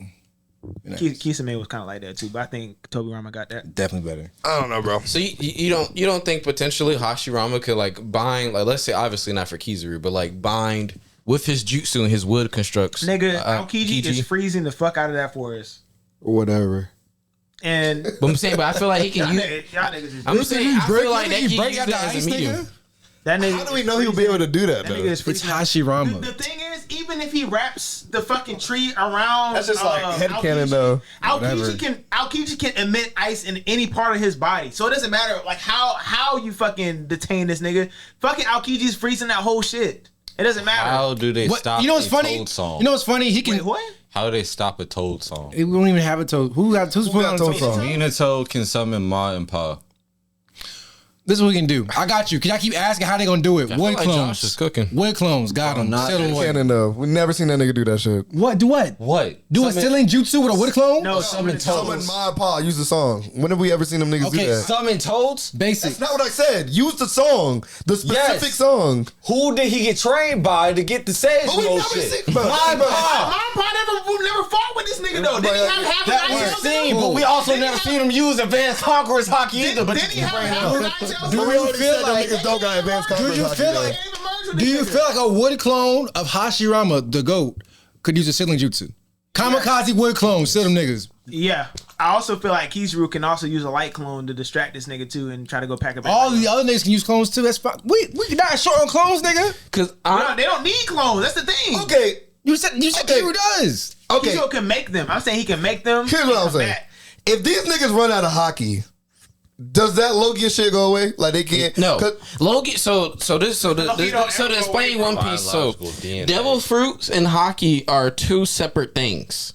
Kisame was kind of like that too, but I think Tobirama got that.
definitely better.
I don't know, bro.
So you don't think potentially Hashirama could like bind, like, let's say obviously not for Kizaru, but like bind with his jutsu and his wood constructs.
Nigga, Aokiji is freezing the fuck out of that forest.
Whatever.
And
But I'm saying, but I feel like he can use.
y'all niggas is
I'm saying I feel like that
you
he
break
use
out
it
the
as
ice,
a medium.
nigga?
that nigga.
How do we know he'll be able to do that
That nigga
though?
is
It's
freezing.
Hashirama.
The thing is, even if he wraps the fucking tree around,
That's just like headcanon though.
Aokiji can emit ice in any part of his body, so it doesn't matter like how you fucking detain this nigga. Fucking Aokiji's freezing that whole shit. It doesn't matter.
How do they
What,
stop
you know what's
a
funny?
Toad song?
You know what's funny? He can.
Wait, what?
How do they stop a Toad song?
We don't even have a toad. Who's putting on a
got
toad
toad
song?
Minato can summon Ma and Pa.
This is what we can do. I got you. Cause I keep asking how they gonna do it.
feel
Wood
like
clones.
Josh is cooking.
Wood clones. Got him.
not
Set him away.
Canon though. We never seen that nigga do that shit.
What? Do what?
What?
Do a
Summon-
sealing jutsu with a wood clone?
No,
Summon
Summon
Toads.
my Pa, use the song. When have we ever seen them niggas
Okay,
do that?
Summon Toads?
Basic.
That's not what I said. Use the song. The specific
Yes.
song.
Who did he get trained by to get the Sage
But we
Mode
never
shit?
seen- bro,
My
bro.
Pa!
Mom never fought with this nigga though. Did he have half
That
his
we've
eyes
seen,
out?
but we also
Did he
never
have-
seen him use Advanced Conqueror's Haki either. But
Did he have half his eyes out?
But we already
feel
said
like-
them niggas don't got advanced
Do
conquerors
you
hockey,
feel
though.
like? Do you feel like a wood clone of Hashirama, the goat, could use a sealing jutsu? Kamikaze wood clone, seal them niggas.
Yeah. I also feel like Kizaru can also use a light clone to distract this nigga too and try to go pack up.
All the other niggas can use clones too. That's fine. We not short on clones, nigga.
Cause
No, they don't need clones. That's the thing.
Okay,
You said
Okay.
Kizaru does.
okay.
Kizaru can make them. I'm saying he can make them.
Here's what I'm
and come
saying.
back.
If these niggas run out of hockey, Does that Logia shit go away? Like they can't?
No, Logia. So to explain One Piece. So
DNA.
devil fruits and hockey are two separate things.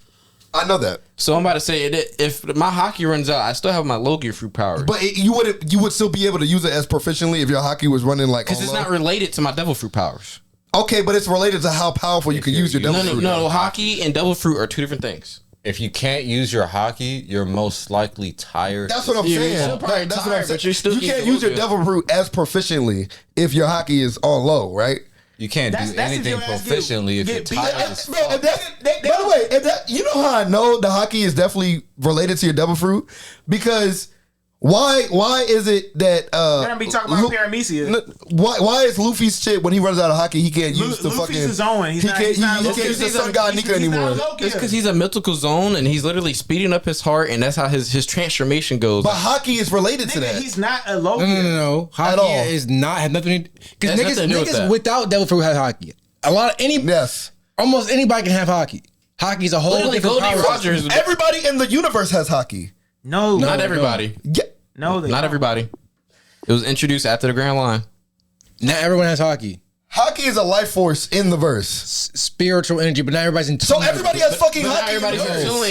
I know that.
So I'm about to say that if my hockey runs out, I still have my Logia fruit powers.
But you would still be able to use it as proficiently if your hockey was running like
because it's not related to my devil fruit powers.
Okay, but it's related to how powerful you can use your devil fruit.
No, hockey and devil fruit are two different things.
If you can't use your hockey, you're most likely tired.
That's what I'm saying. That's what I'm saying. You can't use your devil fruit as proficiently if your hockey is on low, right?
You can't do anything proficiently if you're tired as fuck.
By the way, you know how I know the hockey is definitely related to your devil fruit? Because why is it that
We're gonna be talking about Paramecia.
Why is Luffy's shit when he runs out of hockey he can't use the fucking
Luffy's his own.
He can't use the Sun God Nika anymore.
It's because he's a mythical zone and he's literally speeding up his heart, and that's how his transformation goes.
But hockey is related to that.
He's not a Logia.
No. Hockey is not have nothing because niggas without devil fruit have hockey. Almost anybody can have hockey. Hockey's a whole different power.
Rogers.
Everybody in the universe has hockey.
No,
not everybody.
Yeah.
No,
not everybody. It was introduced after the Grand Line.
Not everyone has hockey.
Hockey is a life force in the verse.
Spiritual energy, but not everybody's in tune.
So everybody has fucking hockey.
Everybody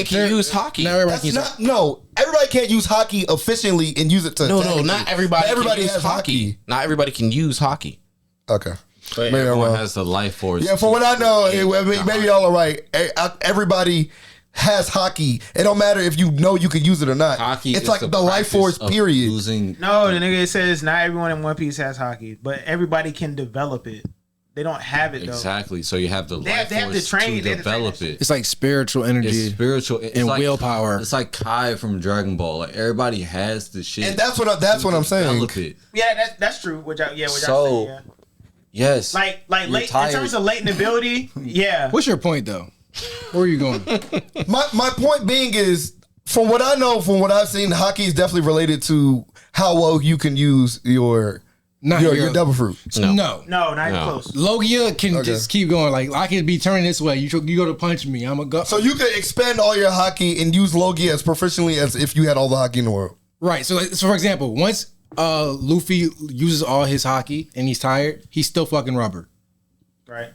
can use hockey.
Everybody can't use hockey efficiently and use it to.
No, not everybody. Everybody has hockey. Not everybody can use hockey.
Okay.
Maybe everyone has the life force.
Yeah, for what I know, maybe y'all are right. Everybody has hockey. It don't matter if you know you can use it or not.
Hockey
it's like the life force, period.
No, the nigga says not everyone in One Piece has hockey, but everybody can develop it. They don't have it though.
Exactly. So you have the life
have
force
to train,
to develop it.
It's like spiritual energy.
It's spiritual
and like willpower.
It's like Kai from Dragon Ball. Like everybody has the shit.
And that's what I'm saying.
It.
Yeah, that's true. Which I saying, yeah.
Yes.
Like late, in terms of latent ability, yeah.
What's your point though? Where are you going?
My point being is, from what I know, from what I've seen, hockey is definitely related to how well you can use your devil fruit.
No, not even close.
Logia can just keep going. Like I can be turning this way. You go to punch me. I'm a go.
So you can expend all your hockey and use Logia as proficiently as if you had all the hockey in the world.
Right. So for example, once Luffy uses all his hockey and he's tired, he's still fucking rubber.
Right.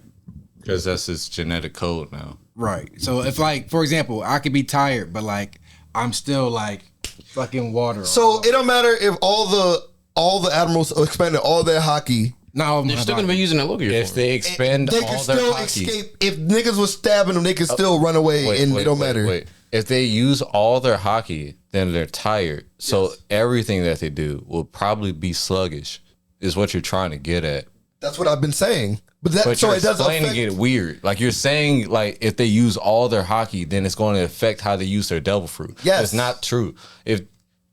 Because that's his genetic code now.
Right. So if like, for example, I could be tired, but like I'm still like fucking water.
So it don't matter if all the Admirals expended all their hockey.
No,
they're still gonna be using that Logia.
If they expend
they
all
can
their
still
hockey.
escape. If niggas was stabbing them, they can still run away, and it don't matter.
If they use all their hockey, then they're tired. So everything that they do will probably be sluggish. Is what you're trying to get at.
That's what I've been saying. But
you're
it does
explaining it weird. Like you're saying, like if they use all their hockey, then it's going to affect how they use their devil fruit.
Yes,
it's not true. If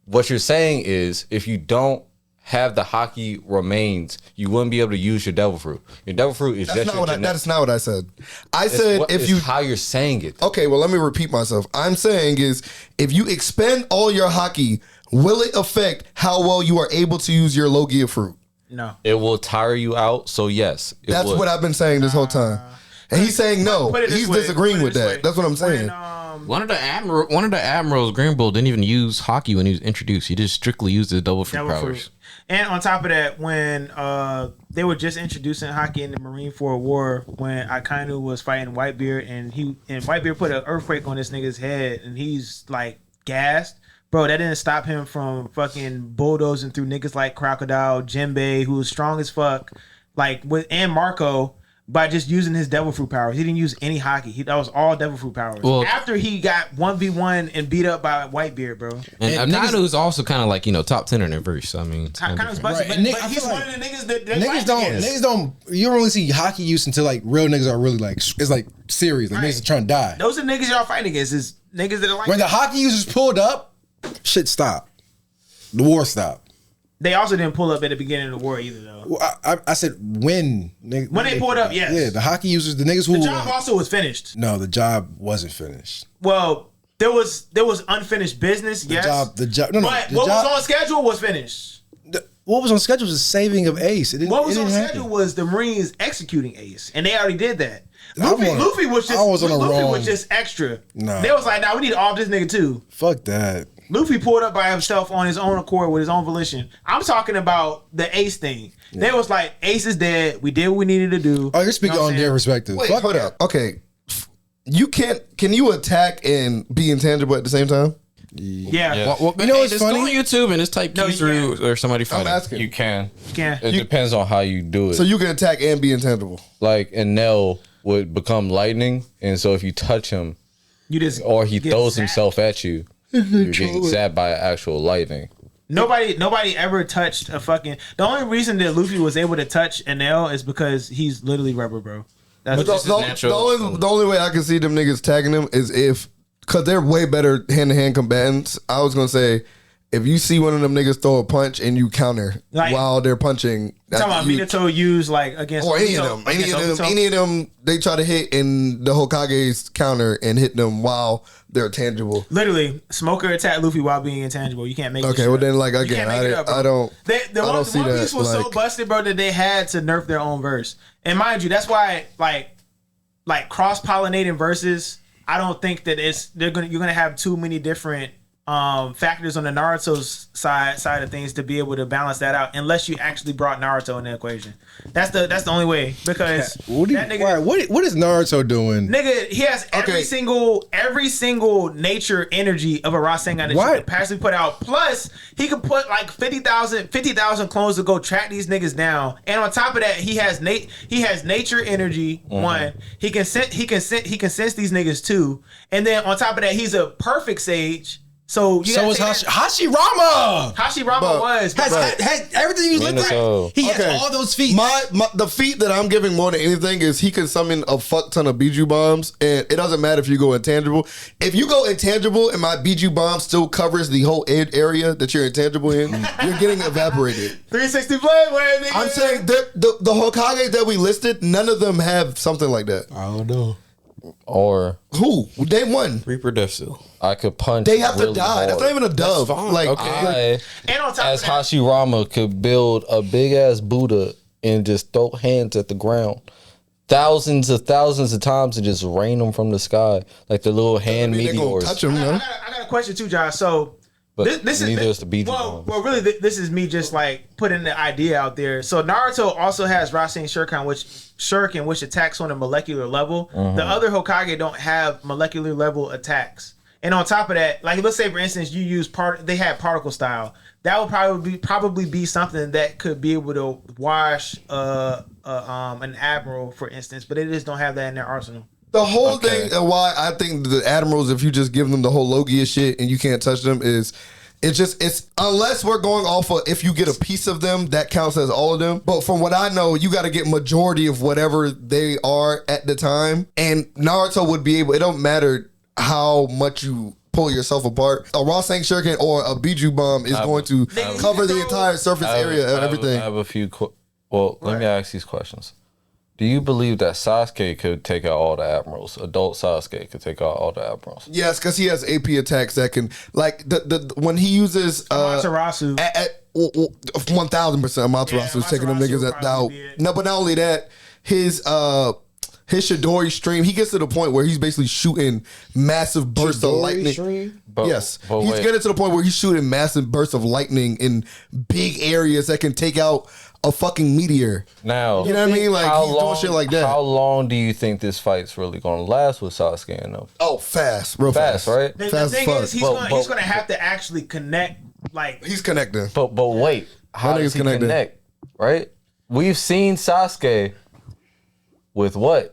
what you're saying is, if you don't have the hockey remains, you wouldn't be able to use your devil fruit. Your devil fruit is
that's not what I said. I said
how you're saying it.
Okay, well let me repeat myself. I'm saying is if you expend all your hockey, will it affect how well you are able to use your Logia fruit?
No.
It will tire you out, so yes.
That's what I've been saying this whole time. And he's saying no. He's disagreeing with that. That's what I'm saying.
One of the Admirals, Green Bull, didn't even use hockey when he was introduced. He just strictly used his double fruit powers.
And on top of that, when they were just introducing hockey in the Marineford War, when Akainu was fighting Whitebeard, and Whitebeard put an earthquake on this nigga's head, and he's like gassed. Bro, that didn't stop him from fucking bulldozing through niggas like Crocodile, Jinbei, who was strong as fuck, and Marco, by just using his devil fruit powers. He didn't use any hockey. That was all devil fruit powers. Well, after he got 1v1 and beat up by Whitebeard, bro.
And Akainu's also kind of like, top 10 in their verse. I mean,
Akainu's busted, but he's one of the niggas that
niggas don't. You don't really see hockey use until like real niggas are really like it's like serious. Like niggas are trying to die.
Those are niggas y'all fighting against. Is niggas that are like
when the hockey users pulled up. Shit stopped. The war stopped.
They also didn't pull up at the beginning of the war either, though.
Well, I said when.
When they pulled up, yes.
Yeah, the hockey users, the niggas who.
The job also was finished.
No, the job wasn't finished.
Well, there was unfinished business, yes.
The job. No,
but what was on schedule was finished.
What was on schedule was the saving of Ace.
What was on schedule was the Marines executing Ace, and they already did that. Luffy was just extra. No. They was like, nah, we need to off this nigga too.
Fuck that.
Luffy pulled up by himself on his own accord with his own volition. I'm talking about the Ace thing. They was like, Ace is dead. We did what we needed to do.
Oh, you're speaking on their perspective.
Wait, hold up. Okay. Can you attack and be intangible at the same time?
Yeah.
Well, you know what's
Just go
funny?
on YouTube and just type
No,
key
you
through
can't.
or somebody
I'm
fighting.
asking.
You can.
Can.
It depends on how you do it.
So you can attack and be intangible.
Like, Enel would become lightning, and so if you touch him
You just
or he
get
throws
zapped.
himself at you, you're getting zapped by actual lightning.
Nobody ever touched a fucking. The only reason that Luffy was able to touch Enel is because he's literally rubber, bro. That's
The,
is natural.
the only way I can see them niggas tagging them is if, because they're way better hand-to-hand combatants. I was going to say, if you see one of them niggas throw a punch and you counter
Like-
while they're punching.
talking about Minato used like against
Or any of
Obito,
them. Any
against
of them.
Obito.
Any of them, they try to hit and the Hokages counter and hit them while they're tangible.
Literally, Smoker attacked Luffy while being intangible. You can't make.
Okay,
this
well
shit
then,
up.
like,
You
again,
can't make it up, bro.
I don't see
One
that,
Piece was so
like-
busted, bro, that they had to nerf their own verse. And mind you, that's why like cross pollinating verses. I don't think that you're gonna have too many different factors on the Naruto's side of things to be able to balance that out, unless you actually brought Naruto in the equation. That's the only way, because
What is Naruto doing?
nigga, he has every
Okay.
single nature energy of a Rasengan that you
What?
could possibly put out. Plus, he could put like 50,000 clones to go track these niggas down. And on top of that, he has nature energy. One, he can sense these niggas too. And then on top of that, he's a perfect sage. So you
So is Hashirama.
Hashirama
But-
was.
Has everything you looked
Minato.
at. He has
Okay.
all those feet.
The feat that I'm giving more than anything is he can summon a fuck ton of Biju bombs, and it doesn't matter if you go intangible. If you go intangible and my Biju bomb still covers the whole area that you're intangible in, you're getting evaporated.
360 blade, man, nigga.
I'm saying the Hokage that we listed, none of them have something like that.
I don't know.
Or
Who? They won.
Reaper Death Seal.
I could punch.
They have to
really
die.
hard.
That's not even a dub. Like,
I,
And on top
as
of that,
Hashirama, could build a big ass Buddha and just throw hands at the ground thousands of times and just rain them from the sky like the little hand
I mean, they gonna
meteors.
touch him,
I got a question too, Josh. So
But neither is the Biju
well,
bombs.
well, really, this is me just like putting the idea out there. So Naruto also has Rasen Shuriken, which attacks on a molecular level.
Mm-hmm.
The other Hokage don't have molecular level attacks. And on top of that, like let's say for instance you use they had particle style. That would probably be something that could be able to wash an admiral, for instance. But they just don't have that in their arsenal.
the whole thing, and why I think the Admirals, if you just give them the whole Logia shit and you can't touch them, is it's unless we're going off of if you get a piece of them, that counts as all of them. But from what I know, you got to get majority of whatever they are at the time. And Naruto would be able, it don't matter how much you pull yourself apart. A Rasen Shuriken or a Biju bomb is going to cover the entire surface area and everything.
I have a few. Let me ask these questions. Do you believe that Sasuke could take out all the admirals? Adult Sasuke could take out all the admirals.
Yes, because he has AP attacks that can, like the when he uses
Amaterasu.
1,000% Amaterasu is taking them
Amaterasu
niggas
would
out.
probably be it.
No, but not only that, his Chidori stream, he gets to the point where he's basically shooting massive bursts of lightning. Yes,
but
he's
wait.
getting to the point where he's shooting massive bursts of lightning in big areas that can take out a fucking meteor.
Now,
You know what I mean? Like, he's doing shit like that.
How long do you think this fight's really going to last with Sasuke and them?
Oh, fast, real
Fast,
fast,
right?
The
Fast
thing
as
is,
fuck.
he's gonna have to actually connect. Like
He's connecting.
But wait, how
That
does
nigga's
he
connected.
connect? Right? We've seen Sasuke with what?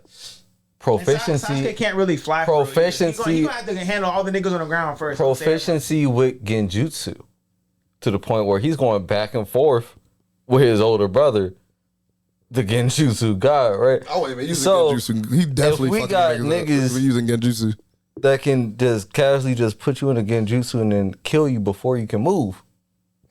Proficiency.
Sasuke can't really fly.
Proficiency-
He's gonna have to handle all the niggas on the ground first.
Proficiency with genjutsu to the point where he's going back and forth with his older brother, the genjutsu god, right?
Oh wait, man, using
So,
Genjutsu. He definitely
if we
fucking
got
niggas
niggas-
up using Genjutsu.
That can just casually just put you in a genjutsu and then kill you before you can move.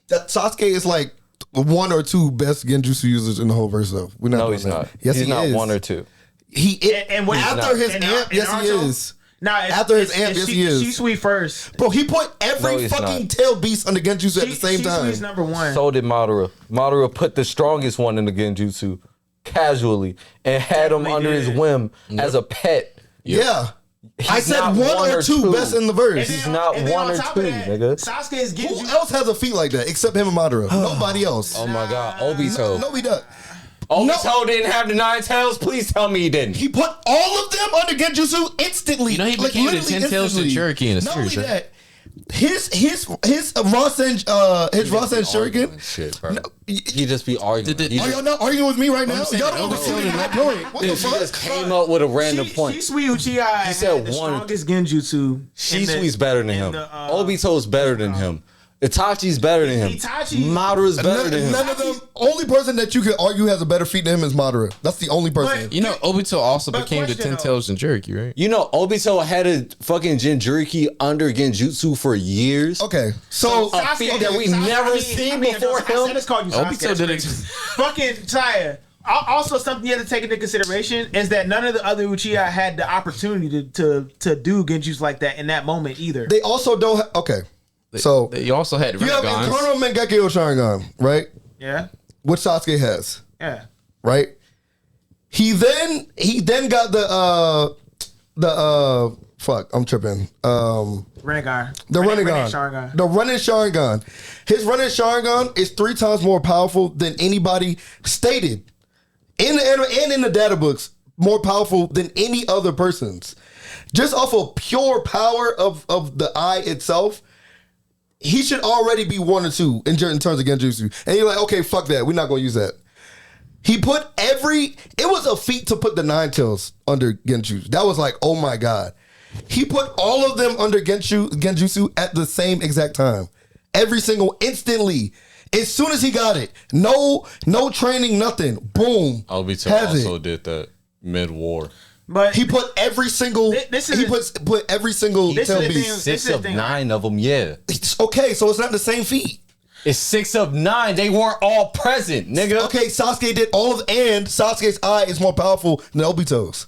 That Sasuke is like one or two best Genjutsu users in the whole verse, though. We're not
No,
doing
he's
that.
not.
Yes,
he's
he
not
is.
one or two.
He
And what
after his
and
amp, yes, he
Naruto-
is.
Nah,
After his amp, yes, he is.
Shisui first.
Bro, he put every
No, he's
fucking
not.
tail beast on the Genjutsu at the same
Shisui's
time.
number one.
So did Madara. Madara put the strongest one in the genjutsu casually and had him
Definitely
under his
did.
whim as a pet.
Yeah. I said one or two best in the verse.
He's not one or two, nigga.
Sasuke is getting
Who else has a feat like that except him and Madara? Nobody else.
Oh my god, Obito.
No, he does.
Obito didn't have the 9 tails. Please tell me he didn't.
He put all of them under Genjutsu instantly.
You know he became the 10 tails Jinchuriki in the
Not only
series, right?
that, his Rasen Shuriken.
Shit, bro. He just be arguing.
Are y'all not arguing with me right now?
saying
Y'all don't understand my point. What the
He
fuck?
just came up with a random point.
Shisui Uchiha
He said
had the
one.
strongest genjutsu.
Shisui's better than him. Obito's better than him. Itachi's better than him.
Itachi-
Madara's better than him.
None of them. Only person that you could argue has a better feat than him is Madara. That's the only person.
But-
You know, Obito also
But
became the
question,
10 tails Jinchuriki, right?
You know, Obito had a fucking Jinchuriki under Genjutsu for years.
Okay, so
A feat that we never seen before
I said
him.
it's called you Sasuke.
Obito did it.
Fucking Saya. Also, something you have to take into consideration is that none of the other Uchiha had the opportunity to do genjutsu like that in that moment either.
they also don't. Okay, so
You also had
you have
Renegons.
Internal Mangekyo Sharingan, right?
Yeah,
Which Sasuke has,
yeah.
right? He then got the fuck, I'm tripping.
Renegar.
The Renegon.
Sharingan.
The running Sharingan. His running Sharingan is 3 times more powerful than anybody stated in the anime and in the data books. More powerful than any other person's. Just off of pure power of the eye itself, he should already be 1 or 2 in terms of Genjutsu. And you're like, okay, fuck that. We're not going to use that. He put it was a feat to put the 9 tails under Genjutsu. That was like, oh my God. He put all of them under Genjutsu at the same exact time. Every single, instantly. As soon as he got it. No training, nothing. Boom.
Obito
has
also
it.
did that mid-war.
But
He put every single,
This is
he
the-
put every single
This is
tail
the
beast.
thing.
6
This is
of
the thing.
9 of them, yeah.
It's okay, so it's not the same feat.
It's 6 of 9. They weren't all present, nigga.
Okay, Sasuke did all of, and Sasuke's eye is more powerful than Obito's.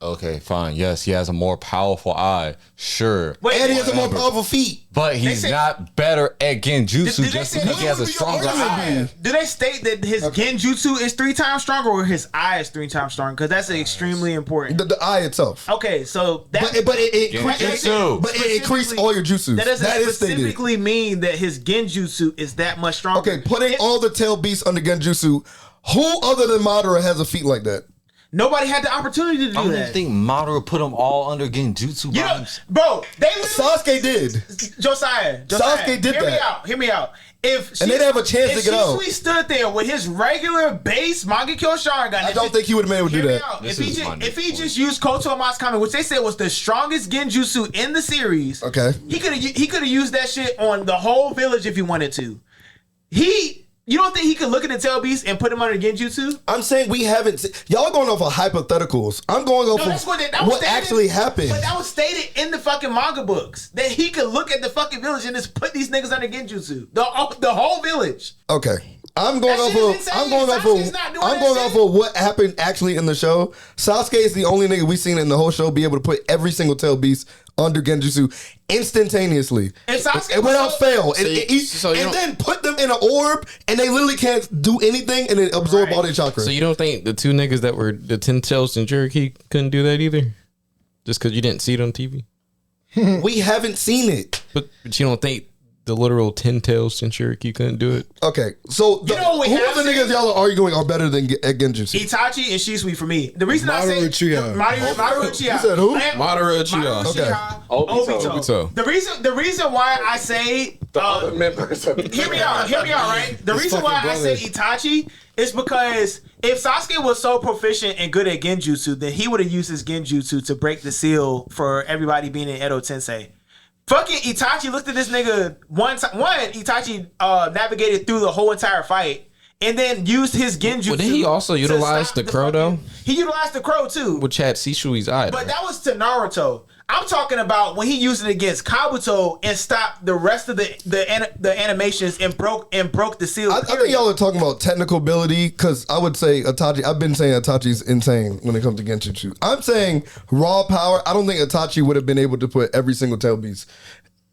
Okay, fine. Yes, he has a more powerful eye. Sure.
Wait,
And he has a more
Whatever.
powerful feet.
But he's
say-
not better at Genjutsu
Did they
just
say-
because he has a
What would be your
stronger
argument
eye.
be?
do they state that his genjutsu is 3 times stronger or his eye is 3 times stronger? Because that's extremely important.
The eye itself.
Okay, so that
But it
Genjutsu.
But it increased all your jutsus.
that doesn't
That is stated.
specifically mean that his genjutsu is that much stronger.
Okay, putting all the tail beasts under Genjutsu, who other than Madara has a feat like that?
Nobody had the opportunity to do
I don't even
that.
think Madara put them all under Genjutsu.
You
by
know,
himself.
bro, they literally,
Sasuke did.
Josiah,
Sasuke did
hear
that.
me out. Hear me out. If
And they didn't have a chance
if
to get out.
Shisui stood there with his regular base Mangekyo Sharingan,
I don't think he would have been able to do
hear me
that.
out.
This
If
is my
if he
point.
just used Koto Amatsukami, which they said was the strongest genjutsu in the series,
Okay.
he could have used that shit on the whole village if he wanted to. You don't think he could look at the tail beast and put him under genjutsu?
I'm saying we haven't seen, y'all are going off of hypotheticals. I'm going off
No, that's
of
what, that was
what
stated-
actually happened.
But that was stated in the fucking manga books that he could look at the fucking village and just put these niggas under genjutsu. The whole village.
Okay. I'm going
That
off
shit is
of
insane.
I'm going off
Sasuke's
of
not doing
I'm
that
going
shit.
off of what happened actually in the show. Sasuke is the only nigga we've seen in the whole show be able to put every single tail beast under Genjutsu instantaneously.
And Sasuke
And without
was
fail.
So you
And
don't-
then put them in an orb and they literally can't do anything and it absorb
Right.
all their chakra.
So you don't think the 2 niggas that were the 10 tails Jinchuriki couldn't do that either? Just because you didn't see it on TV?
We haven't seen it.
But you don't think the literal 10 tails Jinchuriki couldn't do it?
Okay. So
You know what we
who
have
are the niggas
seen?
y'all are arguing are better than at Genjutsu?
Itachi and Shisui for me. The reason I say
Madara Uchiha.
Madara Uchiha.
You said who?
And-
Madara Uchiha.
Madara
Okay.
Obito.
Obito.
The reason why I say
members of
hear me out, right? The reason why I say Itachi is because if Sasuke was so proficient and good at Genjutsu, then he would have used his Genjutsu to break the seal for everybody being in Edo Tensei. Fucking Itachi looked at this nigga one time. Itachi navigated through the whole entire fight and then used his Genjutsu.
Well, didn't he also
to
utilize
stop
the crow, though?
He utilized the crow too.
Which had Shishui's eye.
But
though.
that was to Naruto. I'm talking about when he used it against Kabuto and stopped the rest of the animations and broke the seal.
I think y'all are talking about technical ability because I would say Itachi. I've been saying Itachi's insane when it comes to Genjutsu. I'm saying raw power. I don't think Itachi would have been able to put every single tail beast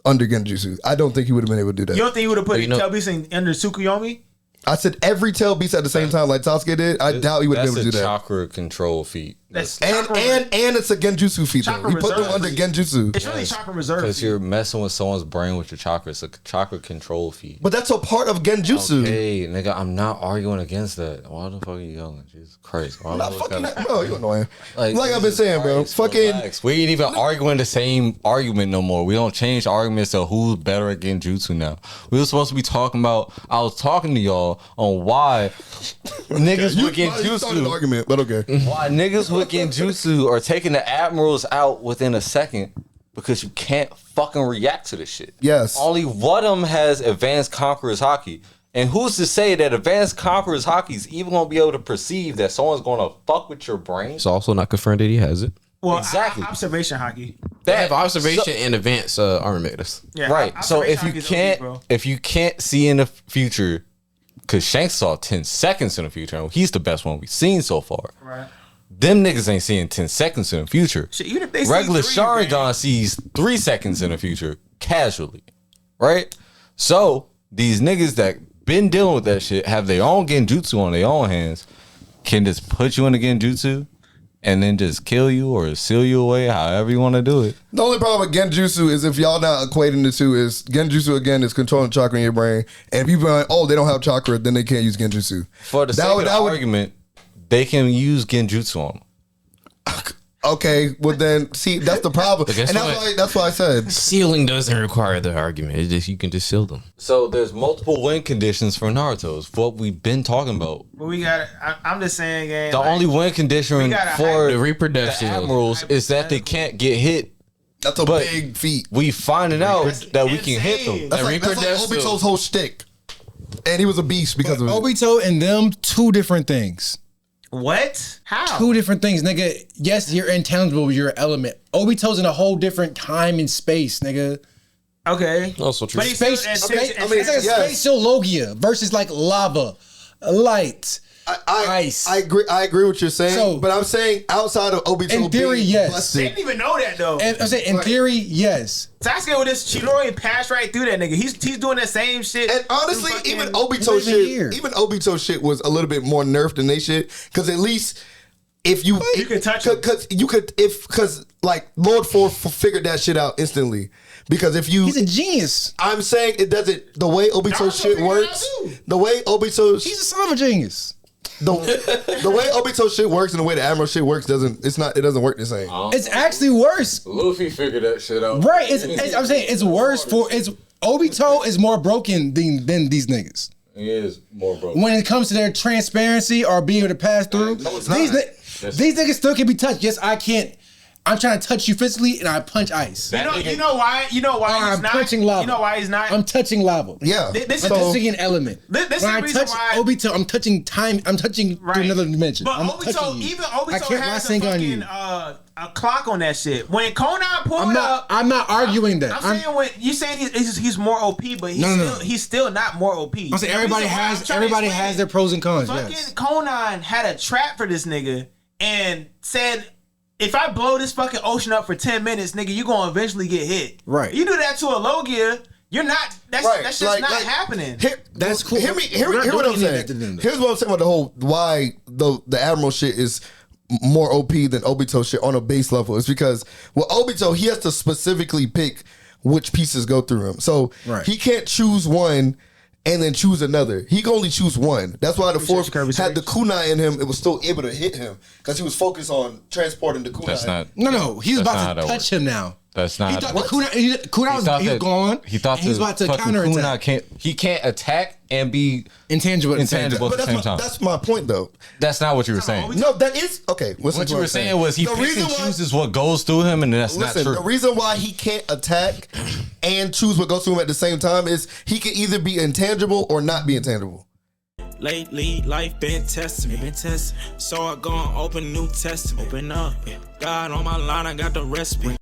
under Genjutsu. I don't think he would have been able to do that.
You don't think he would have put
you know-
Tail Beast under Tsukuyomi?
I said every tail beast at the same time like Sasuke did. I doubt he would have
That's
been able to
a
do that.
chakra control feat.
That's
and it's a Genjutsu feat.
Chakra
We put them
reserve.
under Genjutsu.
It's really chakra reserve.
Because you're messing with someone's brain with your chakra. It's a chakra control feat.
But that's a part of Genjutsu.
Hey, nigga, I'm not arguing against that. Why the fuck are you yelling? Jesus Christ. Why
Not
the
fucking
fuck-
that, bro. You annoying. Like I've been
Jesus
saying, bro.
Christ,
Fucking.
relax. We ain't even arguing the same argument no more. We don't change arguments to who's better at Genjutsu now. We were supposed to be talking about. I was talking to y'all on why niggas with
You started an
Genjutsu.
argument, but okay.
Why niggas with Genjutsu are taking the Admirals out within a second because you can't fucking react to this shit.
Yes.
Only one of them has advanced Conqueror's Haki. And who's to say that advanced Conqueror's Haki is even going to be able to perceive that someone's going to fuck with your brain?
It's also not confirmed that he has it.
well,
exactly.
Observation hockey.
They have observation and advanced armor makers.
Yeah,
Right. So if
observation
you
hockey is
can't,
OP, bro.
if you can't see in the future, because Shanks saw 10 seconds in the future, and he's the best one we've seen so far.
Right.
Them niggas ain't seeing 10 seconds in the future.
Shit, even if they see
Regular
3,
Sharingan
man.
sees 3 seconds in the future casually, right? So these niggas that been dealing with that shit have their own Genjutsu on their own hands, can just put you in the Genjutsu and then just kill you or seal you away, however you want to do it.
The only problem with Genjutsu is if y'all not equating the two is Genjutsu again is controlling chakra in your brain, and if you be like, oh, they don't have chakra, then they can't use Genjutsu.
For the sake of the argument, they can use Genjutsu on them.
Okay, well then, see, that's the problem,
But
and
guess what?
that's why I said.
Sealing doesn't require the argument. It's just you can just seal them.
So there's multiple win conditions for Naruto. It's what we've been talking about.
But we got. I'm just saying, gang.
The
like,
only win condition
gotta
for
The
the
reproduction.
Admirals is that they can't get hit.
That's a
But
big feat.
We finding out that we can hit
insane.
them.
That's like Obito's whole shtick, and he was a beast because of it.
Obito and them, two different things.
What? How?
Two different things, nigga. Yes, you're intangible, but you're an element. Obito's in a whole different time and space, nigga.
Okay.
Also true.
But he's
Space,
still,
space,
and-
it's like a
yes.
spatial logia versus like lava, light, ice.
I agree. I agree with what you're saying,
So-
but I'm saying outside of Obito,
In theory,
being
yes.
They
busted,
didn't even know that though.
And I'm saying, in theory, yes.
Sasuke with this Chidori passed right through that nigga. He's doing the same shit.
and honestly,
Fucking-
even Obito
Not even
shit,
here.
even Obito shit was a little bit more nerfed than they shit, because at least if you
could touch him.
because like Lord Four figured that shit out instantly. Because if you,
He's a genius.
I'm saying it doesn't. The way Obito
Naruto
shit
figured it out
works,
too.
the way Obito,
He's a son of a genius.
the way Obito shit works and the way the Admiral shit works it doesn't work the same.
It's actually worse.
Luffy figured that shit out.
Right. I'm saying it's worse Obito is more broken than these niggas.
He is more broken.
When it comes to their transparency or being able to pass through,
it's
these
not.
these niggas still can be touched. Yes, I can't. I'm trying to touch you physically and I punch ice.
You know why? You know why
Or
he's
I'm
not?
punching lava.
You know why he's not?
I'm touching lava.
Yeah.
This
I'm
is
touching an element.
This
when
is
I
the reason
touch
why-
Obito, I'm touching time. I'm touching through another dimension.
But
I'm
Obito,
touching you.
even
I
Obito
can't
has a
Rasengan on you.
fucking a clock on that shit. When Conan pulled up,
I'm not arguing that.
I'm saying when you saying he's more OP, but he's still not more OP.
I'm saying everybody has their pros and cons.
Fucking
Yes.
Conan had a trap for this nigga and said, if I blow this fucking ocean up for 10 minutes, nigga, you gonna eventually get hit.
Right.
You do that to a Logia, you're not. That's just not happening.
That's cool.
Hear
We're not
what I'm
doing
saying.
that to them, though.
Here's what I'm saying about the whole why the Admiral shit is more OP than Obito shit on a base level. It's because with Obito, he has to specifically pick which pieces go through him. So
Right.
he can't choose one and then choose another. He can only choose one. That's why the fourth
Kirby
had the kunai in him. It was still able to hit him because he was focused on transporting the kunai.
That's not.
No. He's
That's not
about
how
to
that
touch
works.
him now.
That's not.
He
how
thought
that
the
works.
Kunai was gone.
He thought
and he's
the
about to
fucking
counter
kunai
attack.
he can't attack and be
Intangible. At the same
intangible
time.
at the same time.
That's my point, though.
That's not what you were saying.
No, that is okay.
What you were saying was he picks and chooses what goes through him, and that's not
Listen,
true.
the reason why he can't attack and choose what goes through him at the same time is he can either be intangible or not be intangible.
Lately, life been testing me. So I go and open New Testament. Open up. God on my line, I got the recipe.